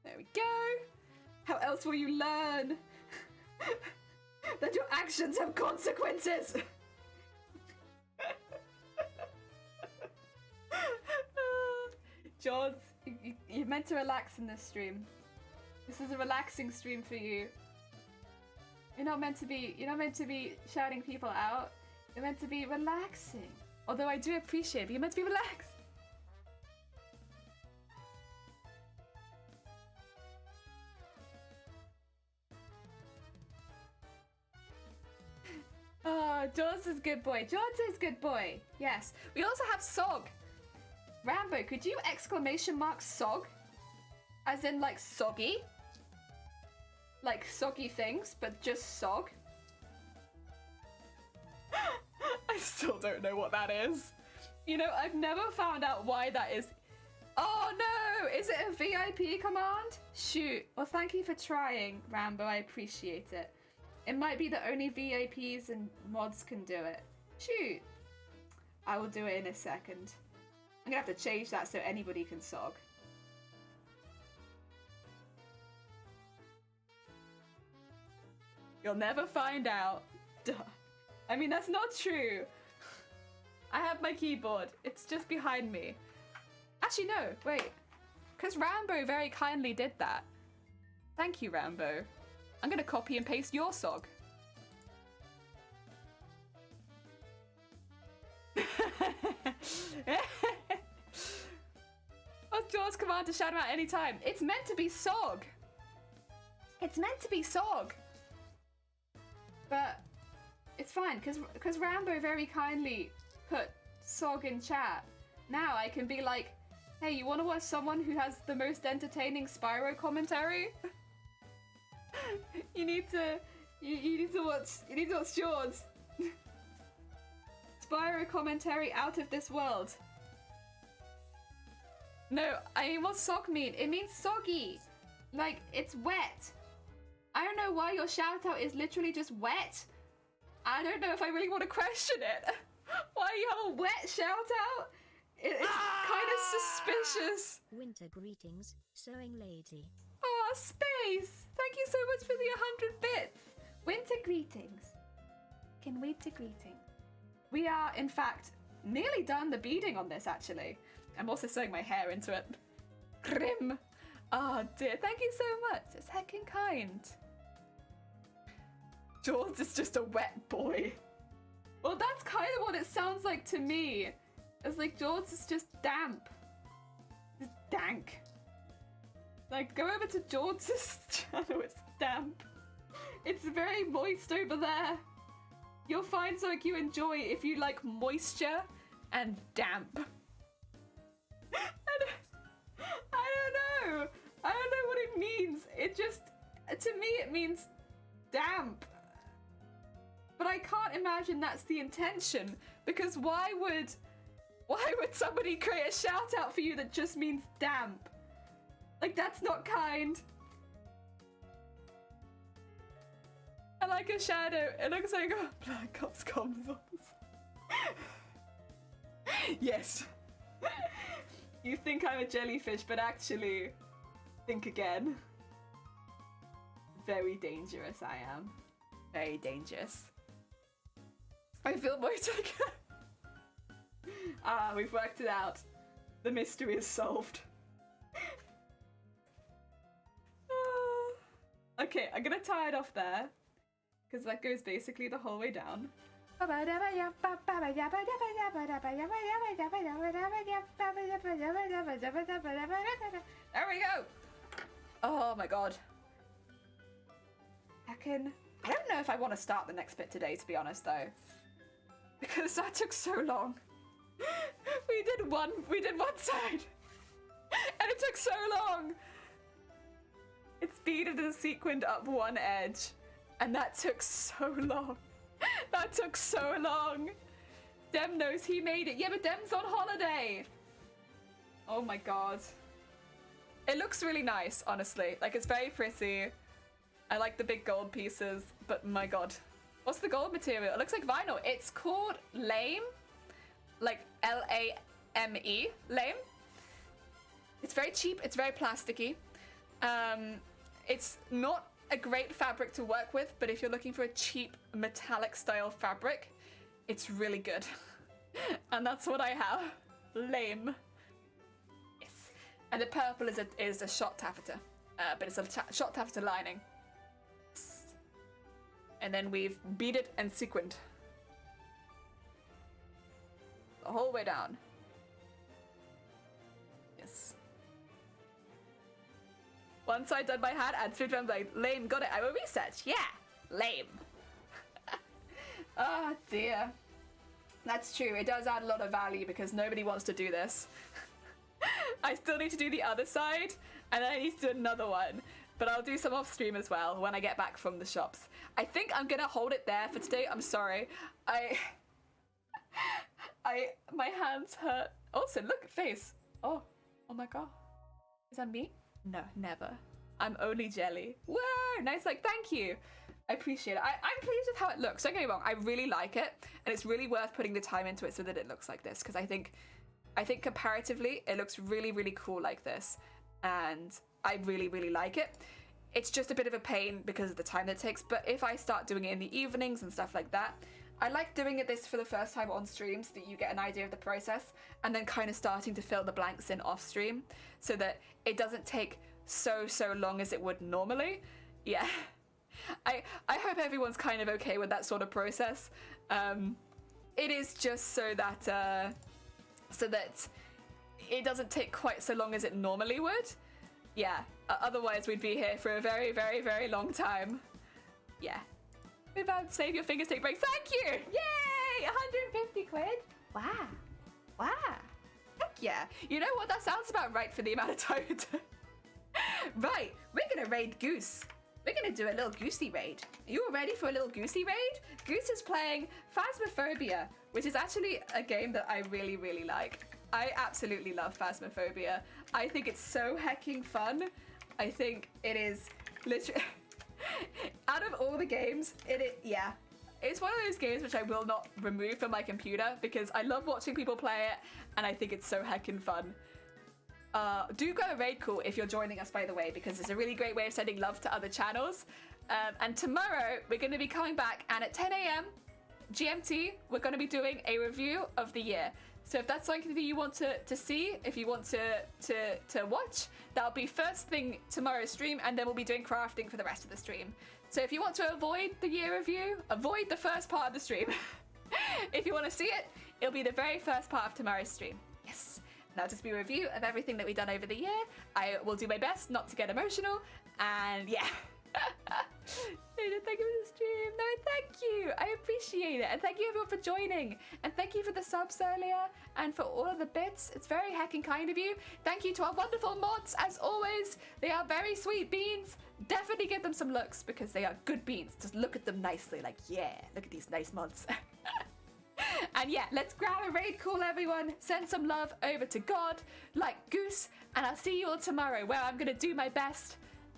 There we go. How else will you learn that your actions have consequences? George, you're meant to relax in this stream. This is a relaxing stream for you. You're not meant to be shouting people out. You're meant to be relaxing. Although I do appreciate it, but you're meant to be relaxed. Oh, George is good boy. George is good boy. Yes. We also have Sog. Rambo, could you exclamation mark Sog? As in like soggy? Like soggy things, but just Sog? I still don't know what that is. You know, I've never found out why that is. Oh no! Is it a VIP command? Shoot. Well, thank you for trying, Rambo. I appreciate it. It might be that only VIPs and mods can do it. Shoot. I will do it in a second. I'm gonna have to change that so anybody can Sog. You'll never find out. Duh. I mean, that's not true. I have my keyboard. It's just behind me. Actually, no, wait. Because Rambo very kindly did that. Thank you, Rambo. I'm gonna copy and paste your Sog. What's George's command to shout him out anytime? It's meant to be Sog. It's meant to be Sog. But it's fine, because Rambo very kindly put Sog in chat. Now I can be like, hey, you want to watch someone who has the most entertaining Spyro commentary? you need to watch George. Spyro commentary out of this world. No, I mean, what's Sog mean? It means soggy. Like, it's wet. I don't know why your shout out is literally just wet. I don't know if I really want to question it. Why you have a wet shout out? It's kind of suspicious. Winter greetings, sewing lady. Oh, Space! Thank you so much for the 100 bits. Winter greetings. Can wait to greeting. We are, in fact, nearly done the beading on this, actually. I'm also sewing my hair into it. Grim. Oh dear, thank you so much. It's heckin' kind. George is just a wet boy. Well, that's kind of what it sounds like to me. It's like George is just damp. Just dank. Like, go over to George's channel, it's damp. It's very moist over there. You'll find something you enjoy if you like moisture and damp. I don't know. I don't know what it means. It just, to me, it means damp. But I can't imagine that's the intention, because why would somebody create a shout out for you that just means damp? Like, that's not kind. I like a shadow. It looks like a Black Ops consoles. Yes. You think I'm a jellyfish, but actually, think again. Very dangerous I am. Very dangerous. I feel motivated. We've worked it out. The mystery is solved. Okay, I'm gonna tie it off there, because that goes basically the whole way down. There we go! Oh my god. I don't know if I want to start the next bit today, to be honest, though. Because that took so long. We did one side. And it took so long. It's beaded and sequined up one edge. And that took so long. That took so long. Dem knows he made it. Yeah, but Dem's on holiday. Oh my god. It looks really nice, honestly. Like, it's very pretty. I like the big gold pieces, but my god. What's the gold material? It looks like vinyl. It's called Lame. Like, L-A-M-E. Lame. It's very cheap. It's very plasticky. It's not a great fabric to work with, but if you're looking for a cheap metallic style fabric, it's really good. And that's what I have. Lame. Yes. And the purple is a shot taffeta, but it's a shot taffeta lining. And then we've beaded and sequined the whole way down. Yes. Once I done my hat, and switch around like, lame, got it. I will research. Yeah, lame. Oh dear. That's true. It does add a lot of value because nobody wants to do this. I still need to do the other side, and then I need to do another one. But I'll do some off stream as well when I get back from the shops. I think I'm gonna hold it there for today. I'm sorry. My hands hurt. Also, look at face. Oh my god. Is that me? No, never. I'm only jelly. Whoa, nice, like, thank you. I appreciate it. I'm pleased with how it looks. Don't get me wrong, I really like it, and it's really worth putting the time into it so that it looks like this, because I think comparatively, it looks really, really cool like this, and I really, really like it. It's just a bit of a pain because of the time that it takes, but if I start doing it in the evenings and stuff like that, I like doing this for the first time on stream so that you get an idea of the process, and then kind of starting to fill the blanks in off stream so that it doesn't take so long as it would normally. Yeah. I hope everyone's kind of okay with that sort of process. It is just so that it doesn't take quite so long as it normally would. Yeah, otherwise we'd be here for a very, very, very long time. Yeah. Move on, save your fingers, take breaks. Thank you! Yay! 150 quid. Wow. Wow. Heck yeah. You know what? That sounds about right for the amount of time it took. Right, we're gonna raid Goose. We're gonna do a little Goosey raid. Are you all ready for a little Goosey raid? Goose is playing Phasmophobia, which is actually a game that I really, really like. I absolutely love Phasmophobia. I think it's so hecking fun. I think it is literally... Out of all the games, it's one of those games which I will not remove from my computer because I love watching people play it and I think it's so heckin' fun. Do go to Raid Call if you're joining us, by the way, because it's a really great way of sending love to other channels. And tomorrow we're going to be coming back, and at 10 a.m. GMT we're going to be doing a review of the year. So if that's something that you want to see, if you want to watch, that'll be first thing tomorrow's stream, and then we'll be doing crafting for the rest of the stream. So if you want to avoid the year review, avoid the first part of the stream. If you want to see it, it'll be the very first part of tomorrow's stream. Yes. That'll just be a review of everything that we've done over the year. I will do my best not to get emotional, and yeah. Thank you for the stream. No, thank you. I appreciate it. And thank you everyone for joining. And thank you for the subs earlier and for all of the bits. It's very heckin' kind of you. Thank you to our wonderful mods, as always. They are very sweet beans. Definitely give them some looks because they are good beans. Just look at them nicely. Like, yeah, look at these nice mods. And yeah, let's grab a raid call, everyone. Send some love over to God, like Goose. And I'll see you all tomorrow, where I'm going to do my best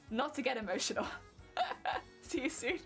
not to get emotional. See you soon.